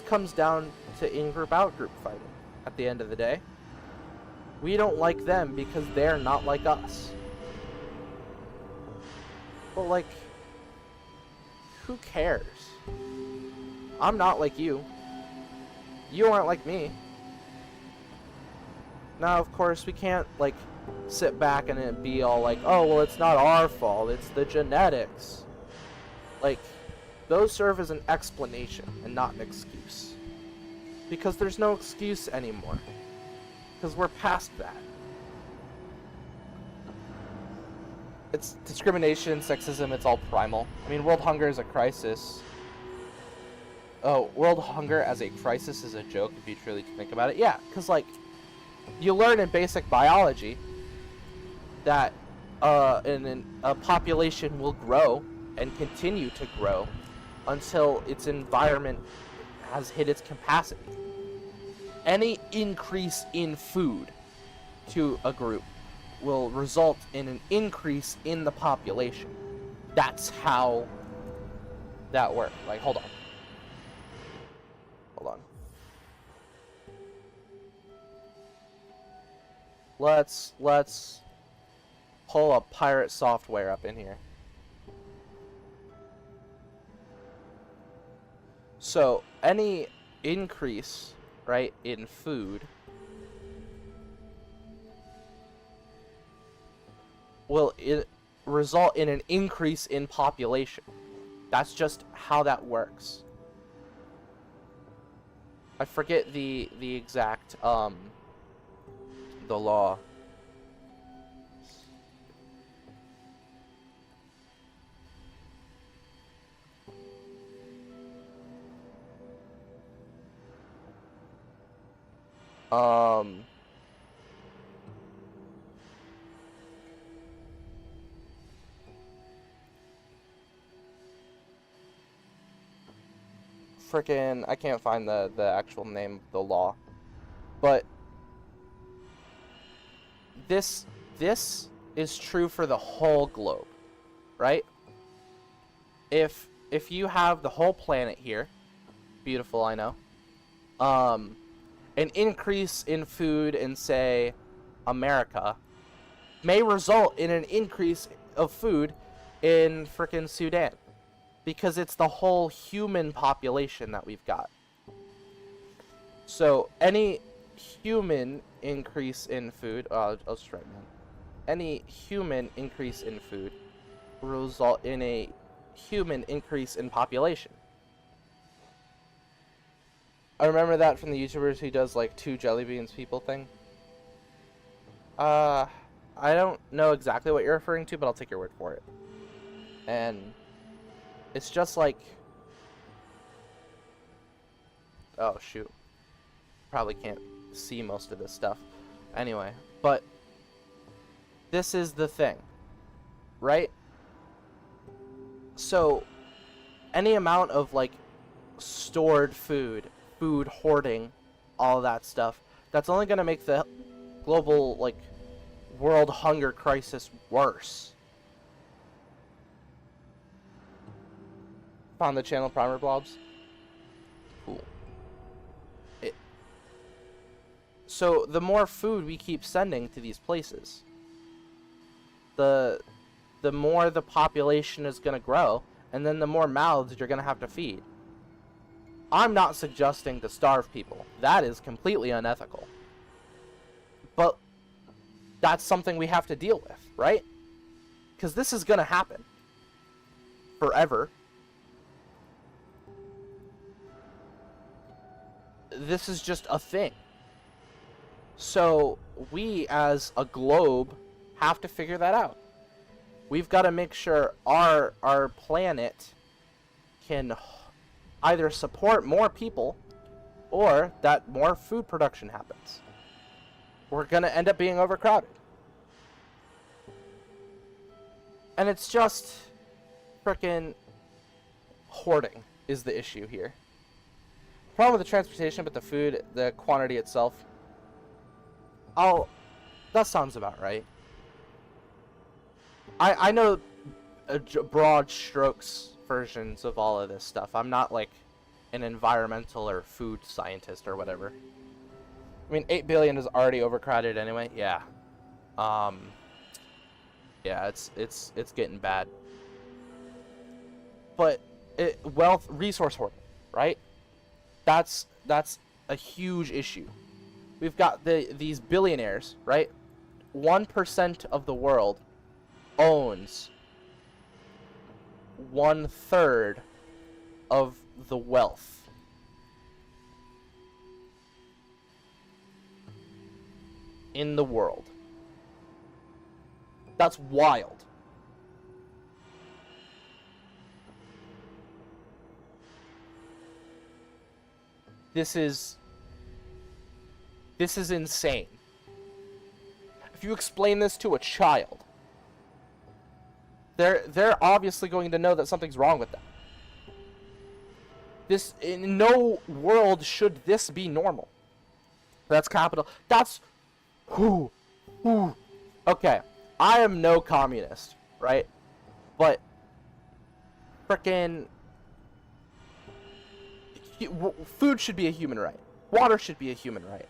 comes down to in-group, out-group fighting at the end of the day. We don't like them because they're not like us. But, like, who cares? I'm not like you. You aren't like me. Now, of course, we can't, like, sit back and be all like, oh, well, it's not our fault, it's the genetics. Like, those serve as an explanation and not an excuse. Because there's no excuse anymore. Because we're past that. It's discrimination, sexism, it's all primal. I mean, world hunger is a crisis. Oh, world hunger as a crisis is a joke if you truly think about it. Yeah, because, like, you learn in basic biology that a population will grow and continue to grow until its environment has hit its capacity. Any increase in food to a group will result in an increase in the population. That's how that works. Like, hold on. Let's pull a pirate software up in here. So, any increase, right, in food will result in an increase in population. That's just how that works. I forget the exact the law. Frickin', I can't find the actual name of the law, but this is true for the whole globe, right? If you have the whole planet here, beautiful, I know, an increase in food in, say, America may result in an increase of food in frickin' Sudan. Because it's the whole human population that we've got. So, any human increase in food... I'll just write down. Any human increase in food will result in a human increase in population. I remember that from the YouTubers who does like 2 jelly beans people thing. I don't know exactly what you're referring to, but I'll take your word for it. And it's just like... Oh, shoot. Probably can't see most of this stuff. Anyway, but this is the thing, right? So, any amount of, like, stored food hoarding, all that stuff, that's only going to make the global, like, world hunger crisis worse. Found the channel Primer Blobs? Cool. So, the more food we keep sending to these places, the more the population is going to grow, and then the more mouths you're going to have to feed. I'm not suggesting to starve people. That is completely unethical. But that's something we have to deal with, right? Because this is going to happen. Forever. This is just a thing. So, we as a globe have to figure that out. We've got to make sure our planet can either support more people or that more food production happens. We're going to end up being overcrowded. And it's just frickin' hoarding is the issue here. Problem with the transportation, but the food, the quantity itself. That sounds about right. I know broad strokes versions of all of this stuff. I'm not like an environmental or food scientist or whatever. I mean, 8 billion is already overcrowded anyway. Yeah. Yeah, it's getting bad. But resource hoarding, right? That's a huge issue. We've got these billionaires, right? 1% of the world owns 1/3 of the wealth. In the world. That's wild. This is insane. If you explain this to a child, they're obviously going to know that something's wrong with them. This, in no world should this be normal. That's capital. That's okay. I am no communist, right? But frickin' food should be a human right. Water should be a human right.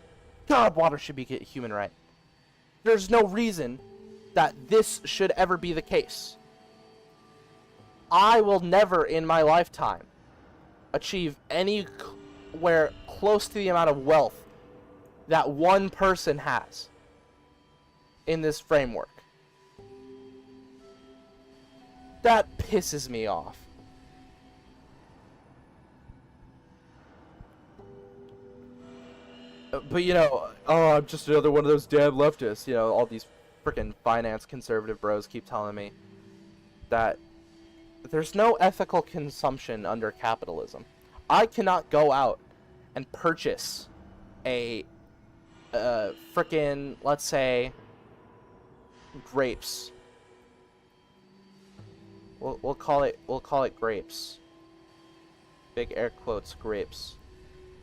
God, water should be a human right. There's no reason that this should ever be the case. I will never in my lifetime achieve anywhere close to the amount of wealth that one person has in this framework. That pisses me off. But, you know, oh, I'm just another one of those damn leftists. You know, all these freaking finance conservative bros keep telling me that there's no ethical consumption under capitalism. I cannot go out and purchase a frickin', let's say, grapes. We'll call it grapes. Big air quotes, grapes.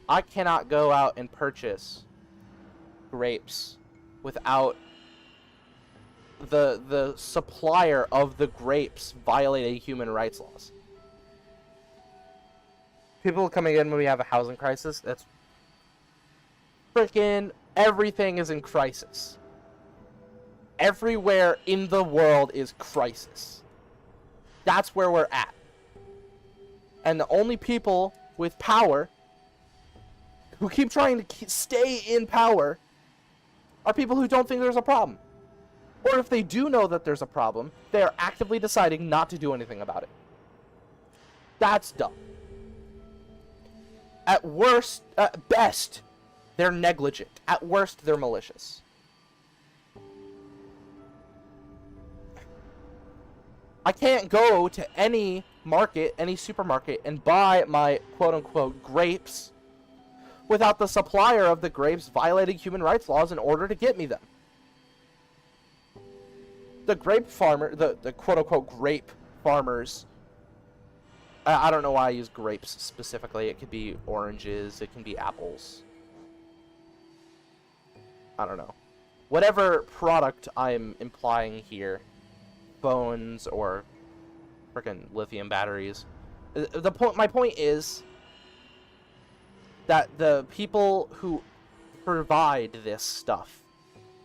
I cannot go out and purchase grapes without the supplier of the grapes violating human rights laws. People coming in when we have a housing crisis, that's freaking everything is in crisis. everywhere in the world is crisis. That's where we're at. And the only people with power who keep trying to stay in power are people who don't think there's a problem. Or if they do know that there's a problem, they are actively deciding not to do anything about it. That's dumb. At worst, at best, they're negligent. At worst, they're malicious. I can't go to any market, any supermarket, and buy my quote-unquote grapes without the supplier of the grapes violating human rights laws in order to get me them. The grape farmer, the quote-unquote grape farmers, I don't know why I use grapes specifically. It could be oranges, it can be apples. I don't know. Whatever product I'm implying here, phones or freaking lithium batteries. My point is that the people who provide this stuff,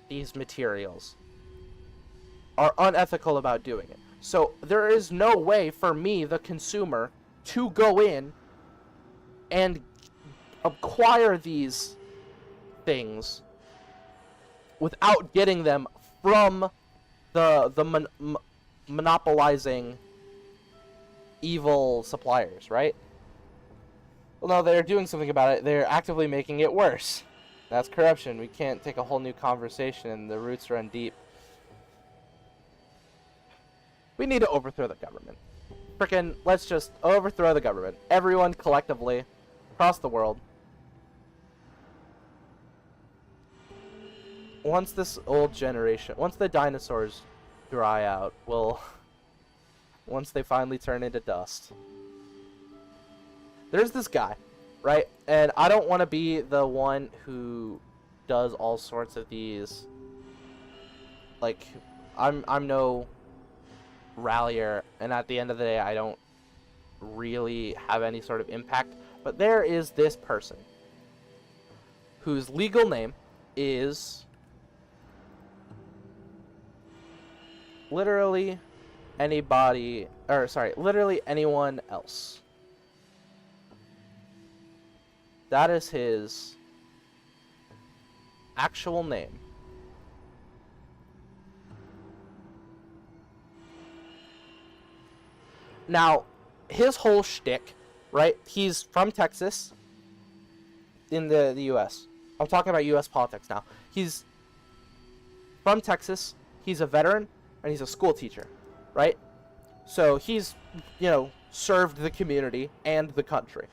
these materials, are unethical about doing it. So there is no way for me, the consumer, to go in and acquire these things without getting them from the monopolizing evil suppliers, right? Well, no, they're doing something about it. They're actively making it worse. That's corruption. We can't take a whole new conversation, and the roots run deep. We need to overthrow the government. Frickin', let's just overthrow the government. Everyone collectively, across the world. Once this old generation, once the dinosaurs dry out, once they finally turn into dust. There's this guy, right? And I don't want to be the one who does all sorts of these, like, I'm no rallier, and at the end of the day, I don't really have any sort of impact. But there is this person whose legal name is literally anybody, or sorry, literally anyone else. That is his actual name. Now, his whole shtick, right? He's from Texas in the U.S. I'm talking about U.S. politics now. He's from Texas. He's a veteran, and he's a school teacher, right? So he's, served the community and the country.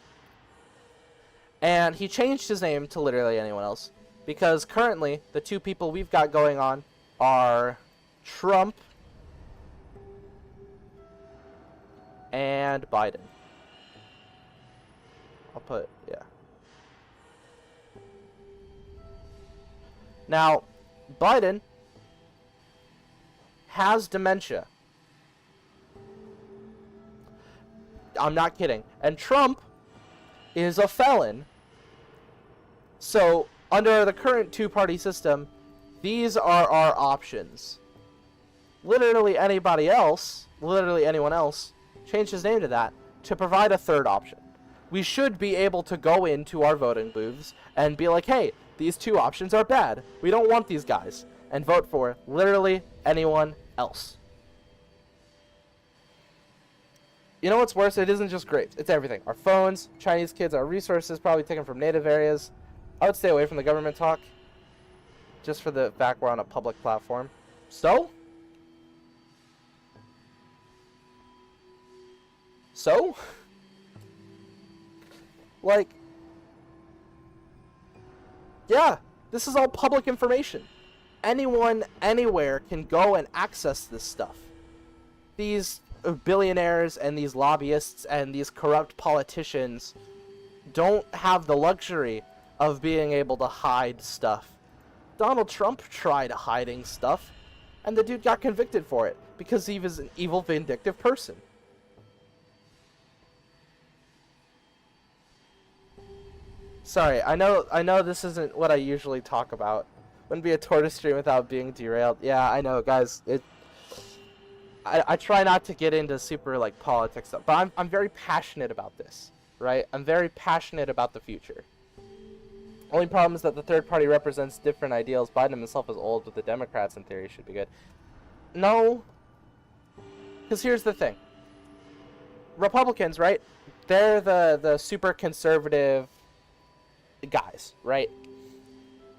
And he changed his name to literally anyone else because currently the two people we've got going on are Trump and Biden. I'll put, yeah. Now, Biden has dementia. I'm not kidding. And Trump is a felon. So, under the current two-party system, these are our options. Literally anybody else, literally anyone else, change his name to that to provide a third option. We should be able to go into our voting booths and be like, hey, these two options are bad. We don't want these guys. And vote for literally anyone else. You know what's worse? It isn't just grapes. It's everything. Our phones, Chinese kids, our resources probably taken from native areas. I would stay away from the government talk. Just for the fact we're on a public platform. So? Like, yeah, this is all public information. Anyone, anywhere can go and access this stuff. These billionaires and these lobbyists and these corrupt politicians don't have the luxury of being able to hide stuff. Donald Trump tried hiding stuff, and the dude got convicted for it because he was an evil, vindictive person. Sorry, I know this isn't what I usually talk about, Wouldn't be a Tortiss stream without being derailed. Yeah, I know, guys. I try not to get into super like politics stuff, but I'm very passionate about this, right? I'm very passionate about the future. Only problem is that the third party represents different ideals. Biden himself is old, but the Democrats in theory should be good. No, because here's the thing. Republicans, right? They're the super conservative guys, right?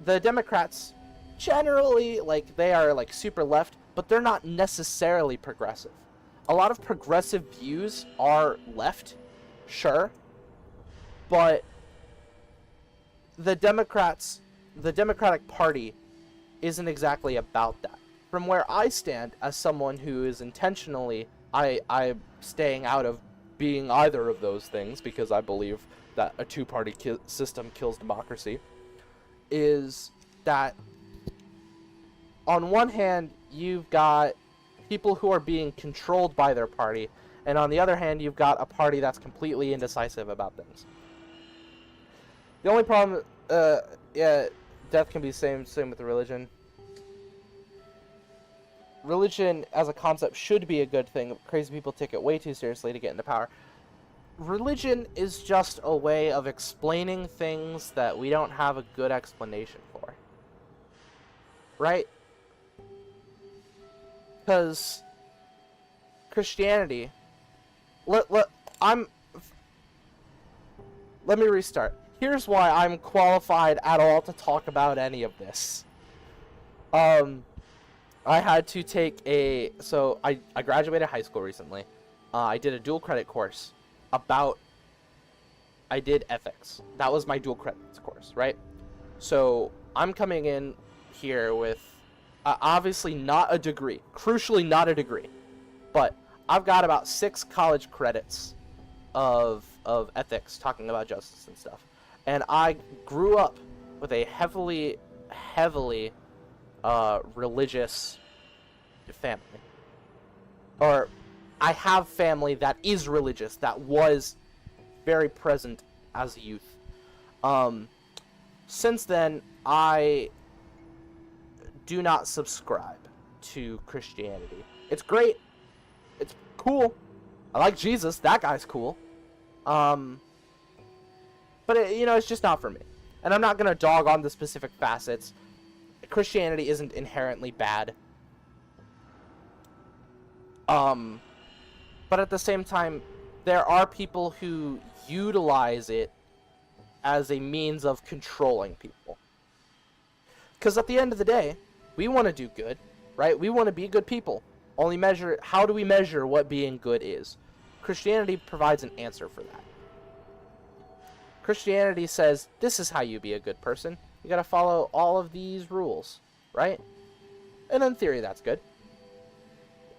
The Democrats generally, like, they are like super left, but they're not necessarily progressive. A lot of progressive views are left, sure, but the Democratic Party isn't exactly about that. From where I stand as someone who is intentionally, I'm staying out of being either of those things because I believe that a two-party system kills democracy, is that on one hand, you've got people who are being controlled by their party, and on the other hand, you've got a party that's completely indecisive about things. The only problem, yeah, death can be same with religion. Religion as a concept should be a good thing. Crazy people take it way too seriously to get into power. Religion is just a way of explaining things that we don't have a good explanation for. Right? Because Christianity, let me restart. Here's why I'm qualified at all to talk about any of this. I had to take so I graduated high school recently. I did a dual credit course I did ethics. That was my dual credits course, right? So I'm coming in here with obviously not a degree, crucially not a degree, but I've got about 6 college credits of ethics talking about justice and stuff. And I grew up with a heavily religious family. Or I have family that is religious, that was very present as a youth. Since then, I do not subscribe to Christianity. It's great. It's cool. I like Jesus. That guy's cool. But it's just not for me. And I'm not going to dog on the specific facets. Christianity isn't inherently bad. But at the same time, there are people who utilize it as a means of controlling people. Because at the end of the day, we want to do good, right? We want to be good people. How do we measure what being good is? Christianity provides an answer for that. Christianity says, this is how you be a good person. You gotta follow all of these rules, right? And in theory, that's good.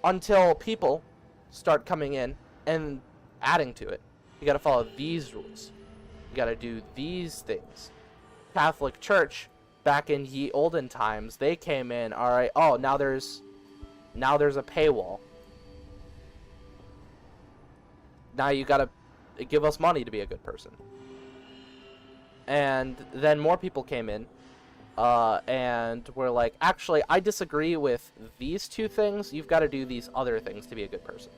Until people start coming in and adding to it. You gotta follow these rules. You gotta do these things. Catholic Church, back in ye olden times, they came in, alright, oh, now there's a paywall. Now you gotta give us money to be a good person. And then more people came in, and were like, actually, I disagree with these 2 things. You've got to do these other things to be a good person.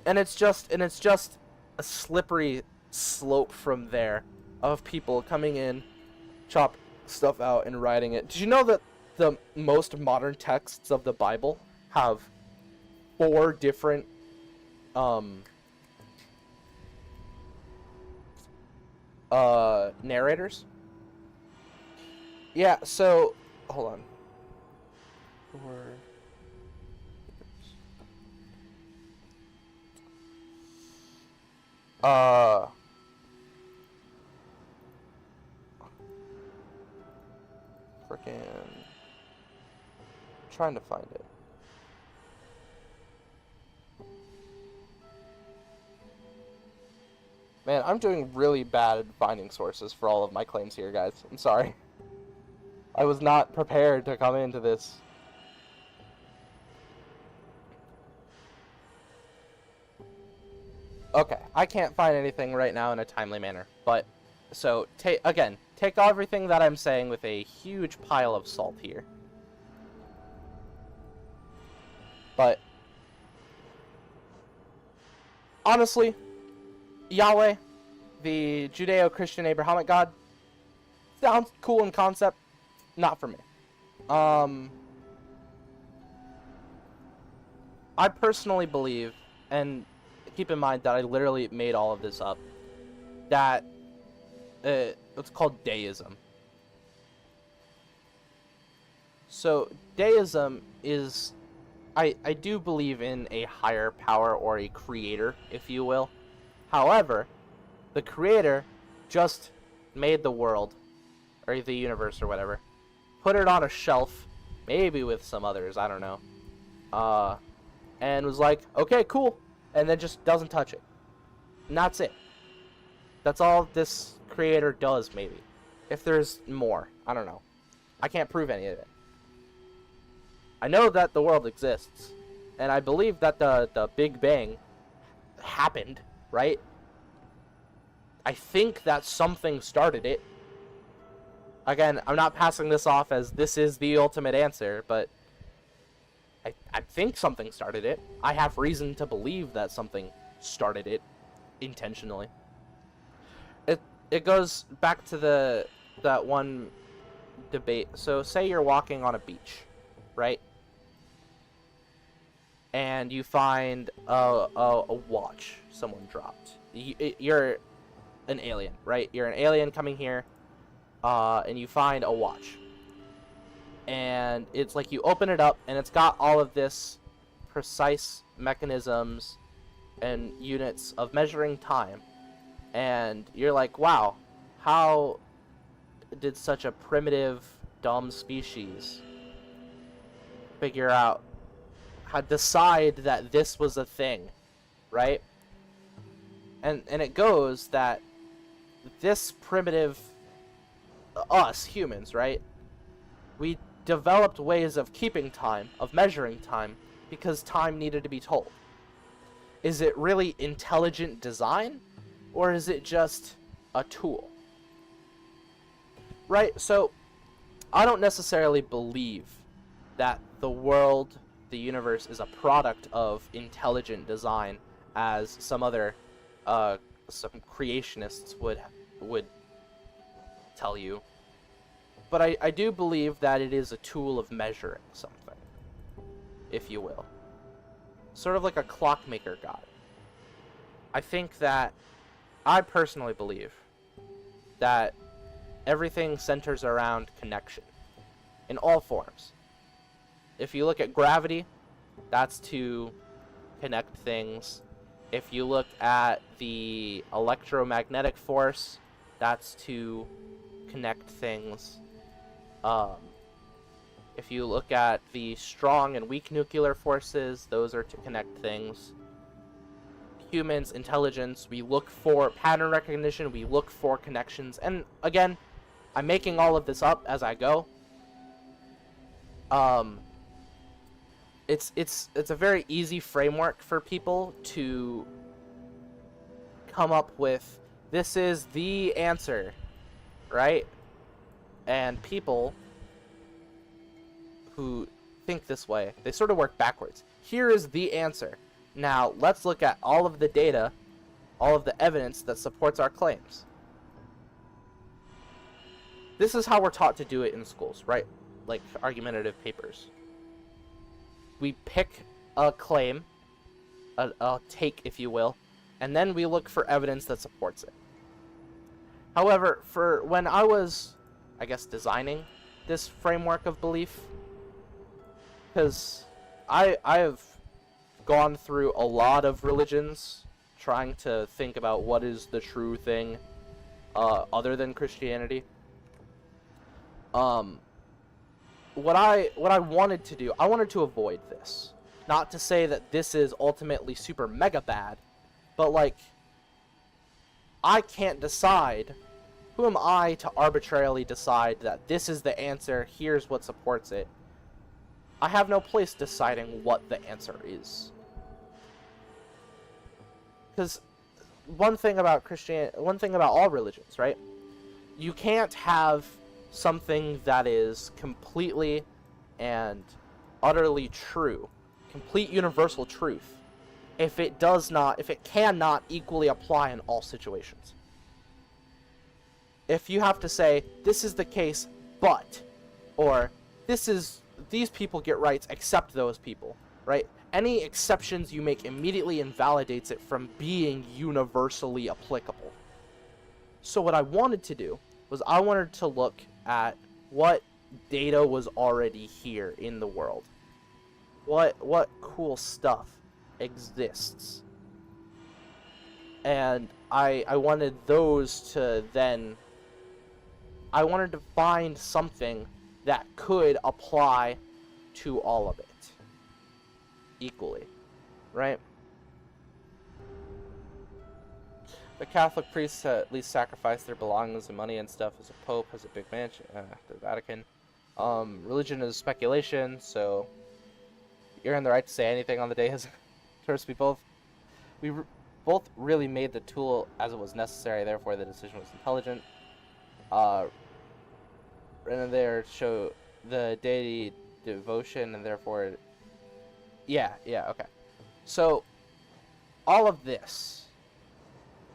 And it's just a slippery slope from there of people coming in, chop stuff out, and writing it. Did you know that the most modern texts of the Bible have 4 different narrators? Yeah, so hold on. Frickin' trying to find it. Man, I'm doing really bad at finding sources for all of my claims here, guys. I'm sorry. I was not prepared to come into this. Okay, I can't find anything right now in a timely manner, but, so, again, take everything that I'm saying with a huge pile of salt here. But honestly, Yahweh, the Judeo-Christian Abrahamic God, sounds cool in concept, not for me. I personally believe, and keep in mind that I literally made all of this up, that it's called deism. So deism is, I do believe in a higher power or a creator, if you will. However, the creator just made the world, or the universe or whatever, put it on a shelf, maybe with some others, I don't know, and was like, okay, cool, and then just doesn't touch it. And that's it. That's all this creator does, maybe. If there's more, I don't know. I can't prove any of it. I know that the world exists, and I believe that the Big Bang happened, right? I think that something started it. Again, I'm not passing this off as this is the ultimate answer, but I think something started it. I have reason to believe that something started it intentionally. It goes back to that one debate. So say you're walking on a beach, right? And you find a watch someone dropped. You're an alien, right? You're an alien coming here, and you find a watch. And it's like you open it up, and it's got all of this precise mechanisms and units of measuring time. And you're like, wow, how did such a primitive, dumb species figure out how to decide that this was a thing, right? And it goes that this primitive, us humans, right? We developed ways of keeping time, of measuring time, because time needed to be told. Is it really intelligent design, or is it just a tool? Right? So, I don't necessarily believe that the world, the universe, is a product of intelligent design, as some other, some creationists would tell you. But I do believe that it is a tool of measuring something, if you will. Sort of like a clockmaker god. I think that, I personally believe that everything centers around connection in all forms. If you look at gravity, that's to connect things. If you look at the electromagnetic force, that's to connect things. If you look at the strong and weak nuclear forces, those are to connect things. Humans' intelligence, we look for pattern recognition, we look for connections. And again, I'm making all of this up as I go. It's a very easy framework for people to come up with. This is the answer, right? And people who think this way, they sort of work backwards. Here is the answer. Now, let's look at all of the data, all of the evidence that supports our claims. This is how we're taught to do it in schools, right? Like argumentative papers. We pick a claim, a take, if you will, and then we look for evidence that supports it. However, for when I was, I guess, designing this framework of belief, because I have gone through a lot of religions trying to think about what is the true thing other than Christianity. What I wanted to do, I wanted to avoid this. Not to say that this is ultimately super mega bad, but like, I can't decide. Who am I to arbitrarily decide that this is the answer, here's what supports it? I have no place deciding what the answer is. Because one thing about all religions, right, you can't have something that is completely and utterly true, complete universal truth, if it cannot equally apply in all situations. If you have to say, this is the case, but, or these people get rights except those people, right? Any exceptions you make immediately invalidates it from being universally applicable. So what I wanted to do was I wanted to look at what data was already here in the world. What cool stuff exists. And I wanted those to then... I wanted to find something that could apply to all of it equally, right? The Catholic priests at least sacrifice their belongings and money and stuff, as a pope has a big mansion, the Vatican. Religion is speculation, so you're in the right to say anything on the day. First, we both really made the tool as it was necessary, therefore the decision was intelligent. And there show the deity devotion, and therefore, yeah, okay. So all of this,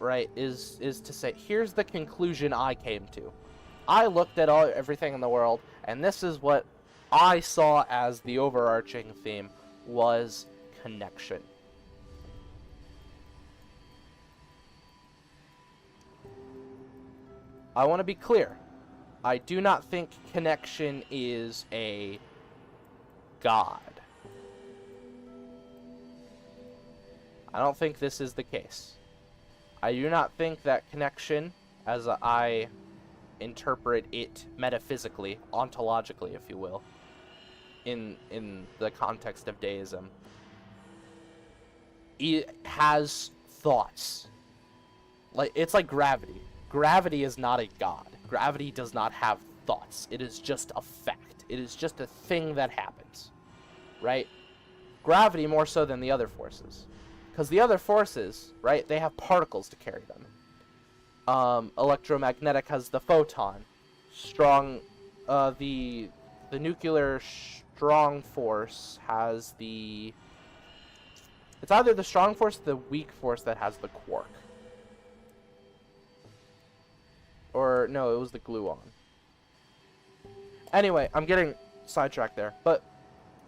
right, is to say, here's the conclusion I came to. I looked at everything in the world, and this is what I saw as the overarching theme was connection. I want to be clear. I do not think connection is a god. I don't think this is the case. I do not think that connection, as I interpret it metaphysically, ontologically, if you will, in the context of deism, it has thoughts. It's like gravity. Gravity is not a god. Gravity does not have thoughts. It is just a fact. It is just a thing that happens, right? Gravity more so than the other forces. Because the other forces, right, they have particles to carry them. Electromagnetic has the photon. Strong, the nuclear strong force has the... It's either the strong force or the weak force that has the quark. Or, no, it was the gluon. Anyway, I'm getting sidetracked there. But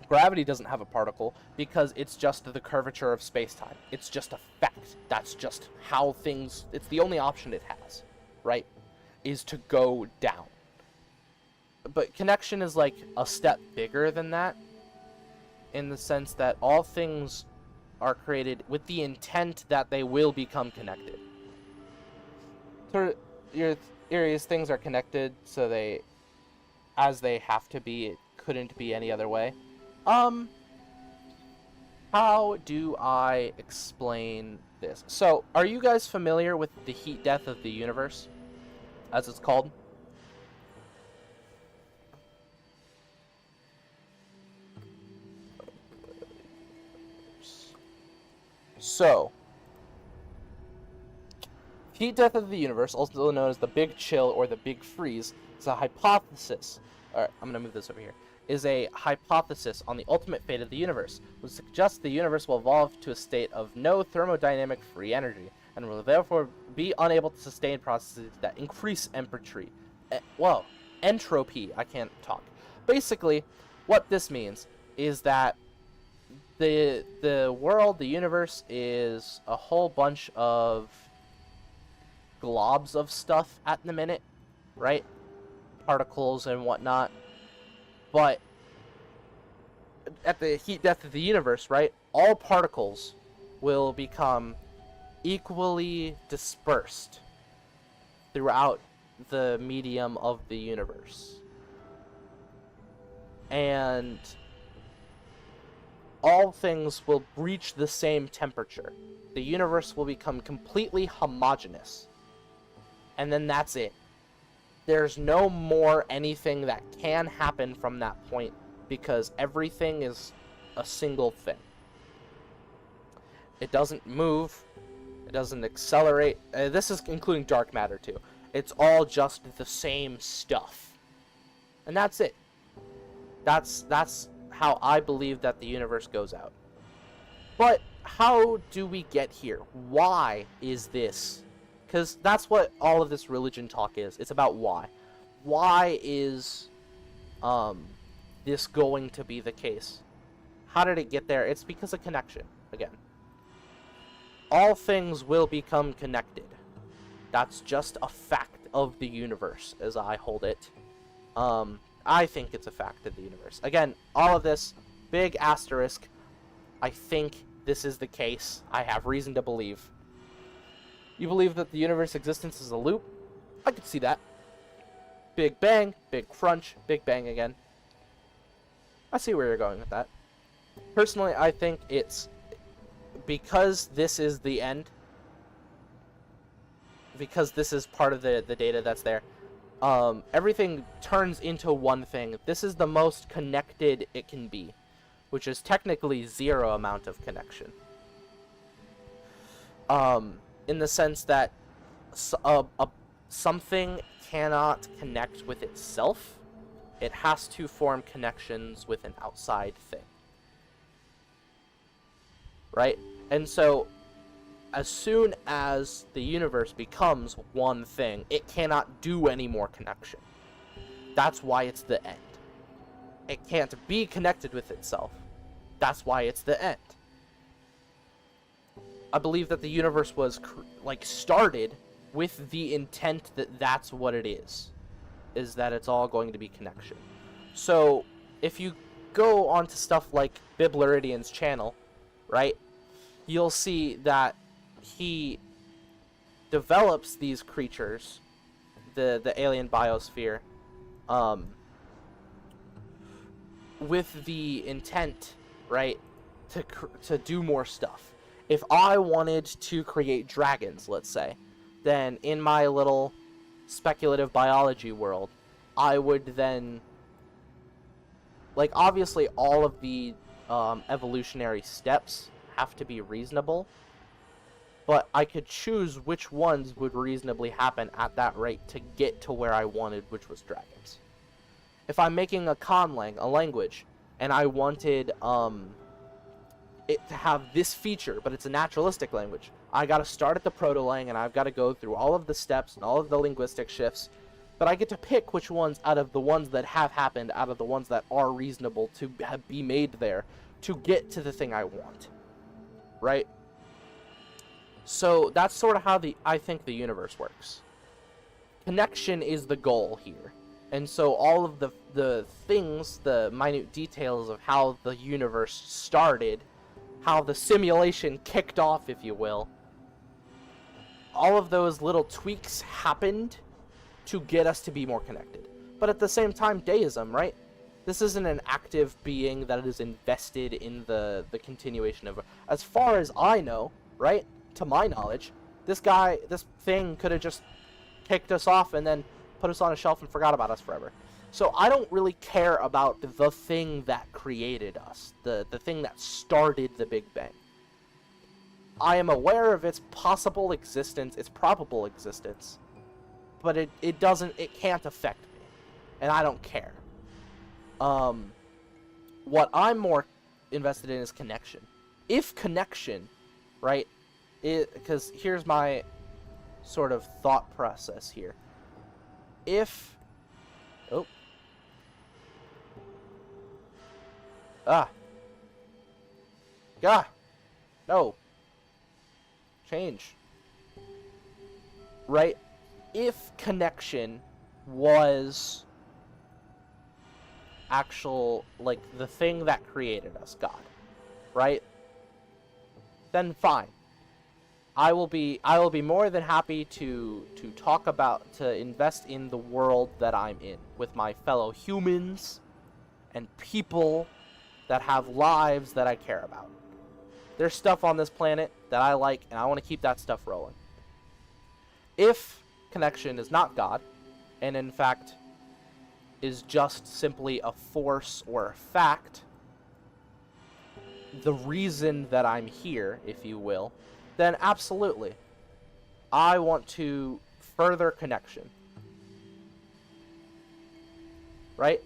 gravity doesn't have a particle because it's just the curvature of space-time. It's just a fact. That's just how things... It's the only option it has, right? Is to go down. But connection is like a step bigger than that, in the sense that all things are created with the intent that they will become connected. Your theory is things are connected, so as they have to be, it couldn't be any other way. How do I explain this? So, are you guys familiar with the heat death of the universe, as it's called? So, heat death of the universe, also known as the Big Chill or the Big Freeze, is a hypothesis. Alright, I'm going to move this over here. Is a hypothesis on the ultimate fate of the universe, which suggests the universe will evolve to a state of no thermodynamic free energy, and will therefore be unable to sustain processes that increase entropy. Entropy. I can't talk. Basically, what this means is that the world, the universe, is a whole bunch of globs of stuff at the minute, right? Particles and whatnot. But at the heat death of the universe, right, all particles will become equally dispersed throughout the medium of the universe. And all things will reach the same temperature. The universe will become completely homogeneous. And then that's it. There's no more anything that can happen from that point, because everything is a single thing. It doesn't move. It doesn't accelerate. This is including dark matter too. It's all just the same stuff. And that's it. That's how I believe that the universe goes out. But how do we get here? Why is this? Because that's what all of this religion talk is. It's about why. Why is this going to be the case? How did it get there? It's because of connection, again. All things will become connected. That's just a fact of the universe, as I hold it. I think it's a fact of the universe. Again, all of this, big asterisk. I think this is the case. I have reason to believe. You believe that the universe existence is a loop? I could see that. Big bang, big crunch, big bang again. I see where you're going with that. Personally, I think it's because this is the end, because this is part of the data that's there, everything turns into one thing. This is the most connected it can be, which is technically zero amount of connection. In the sense that something cannot connect with itself. It has to form connections with an outside thing. Right? And so, as soon as the universe becomes one thing, it cannot do any more connection. That's why it's the end. It can't be connected with itself. That's why it's the end. I believe that the universe was started with the intent that that's what it is that it's all going to be connection. So if you go onto stuff like Biblaridian's channel, right, you'll see that he develops these creatures, the alien biosphere, with the intent, right, to do more stuff. If I wanted to create dragons, let's say, then in my little speculative biology world, I would then, obviously all of the evolutionary steps have to be reasonable, but I could choose which ones would reasonably happen at that rate to get to where I wanted, which was dragons. If I'm making a conlang, a language, and I wanted it to have this feature, but it's a naturalistic language, I gotta start at the proto-lang, and I've gotta go through all of the steps and all of the linguistic shifts, but I get to pick which ones out of the ones that have happened, out of the ones that are reasonable to be made there, to get to the thing I want. Right? So that's sort of how I think the universe works. Connection is the goal here. And so all of the things, the minute details of how the universe started, how the simulation kicked off, if you will, all of those little tweaks happened to get us to be more connected. But at the same time, deism, right? This isn't an active being that is invested in the continuation of... As far as I know, right, to my knowledge, this thing could have just kicked us off and then put us on a shelf and forgot about us forever. So I don't really care about the thing that created us, the thing that started the Big Bang. I am aware of its possible existence, its probable existence, but it can't affect me, and I don't care. What I'm more invested in is connection. If connection, right, because here's my sort of thought process here. If... Oh. No. Change. Right? If connection was actual, the thing that created us, God, right? Then fine. I will be more than happy to invest in the world that I'm in with my fellow humans and people that have lives that I care about. There's stuff on this planet that I like, and I want to keep that stuff rolling. If connection is not God, and in fact is just simply a force or a fact, the reason that I'm here, if you will, then absolutely. I want to further connection. Right?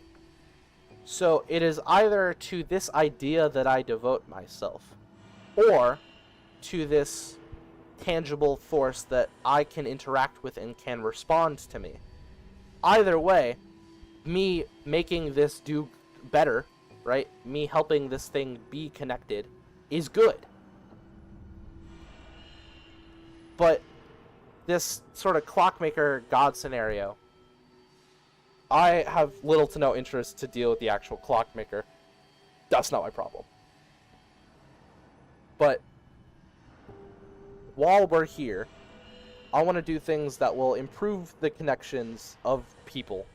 So it is either to this idea that I devote myself, or to this tangible force that I can interact with and can respond to me. Either way, me making this do better, right? Me helping this thing be connected is good. But this sort of clockmaker god scenario, I have little to no interest to deal with the actual clockmaker. That's not my problem. But while we're here, I want to do things that will improve the connections of people.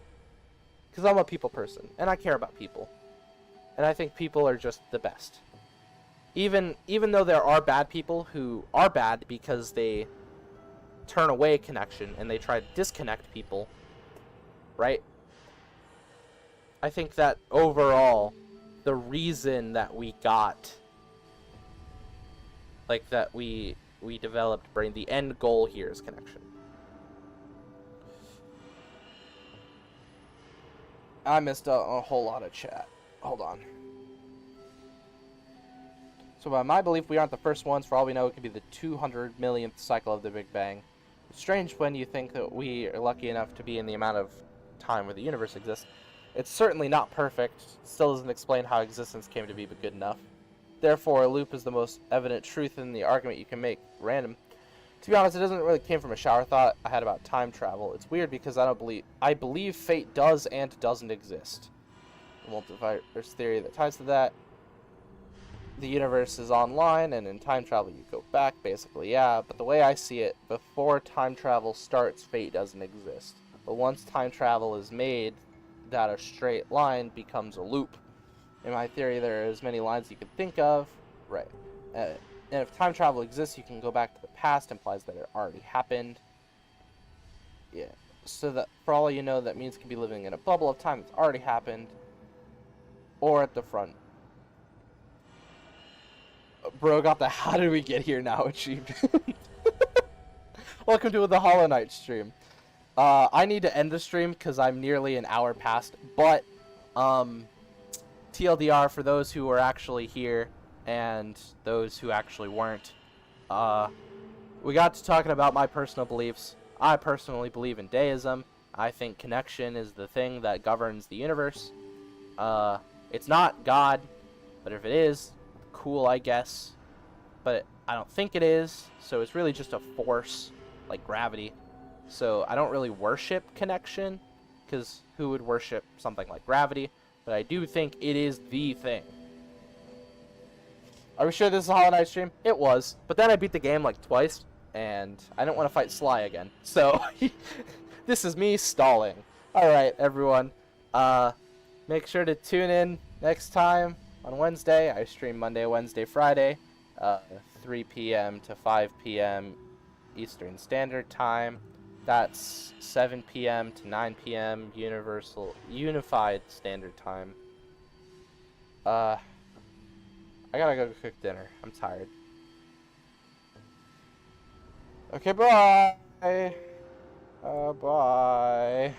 Because I'm a people person, and I care about people. And I think people are just the best. Even though there are bad people who are bad because they turn away connection and they try to disconnect people, right? I think that overall, the reason that we got, like, that we developed brain, the end goal here is connection. I missed a whole lot of chat. Hold on. So by my belief, we aren't the first ones. For all we know, it could be the 200 millionth cycle of the Big Bang. It's strange when you think that we are lucky enough to be in the amount of time where the universe exists. It's certainly not perfect. It still doesn't explain how existence came to be, but good enough. Therefore, a loop is the most evident truth in the argument you can make. Random. To be honest, it doesn't really came from a shower thought I had about time travel. It's weird because I believe fate does and doesn't exist. The multiverse theory that ties to that. The universe is online, and in time travel you go back, basically, yeah. But the way I see it, before time travel starts, fate doesn't exist. But once time travel is made, that a straight line becomes a loop. In my theory, there are as many lines you could think of. Right. And if time travel exists, you can go back to the past, implies that it already happened. Yeah. So that, for all you know, that means you could be living in a bubble of time that's already happened. Or at the front. Bro got the how did we get here now achieved. Welcome to the Hollow Knight stream. I need to end the stream because I'm nearly an hour past, but TLDR for those who are actually here and those who actually weren't. We got to talking about my personal beliefs. I personally believe in deism. I think connection is the thing that governs the universe. It's not God, but if it is, cool, I guess. But I don't think it is, so it's really just a force, like gravity. So I don't really worship connection, because who would worship something like gravity? But I do think it is the thing. Are we sure this is a Hollow Knight stream? It was, but then I beat the game like twice, and I don't want to fight Sly again. So this is me stalling. Alright, everyone. Make sure to tune in next time on Wednesday. I stream Monday, Wednesday, Friday, 3 p.m. to 5 p.m. Eastern Standard Time. That's 7 p.m. to 9 p.m. Unified Standard Time. I gotta go cook dinner. I'm tired. Okay, bye. Bye.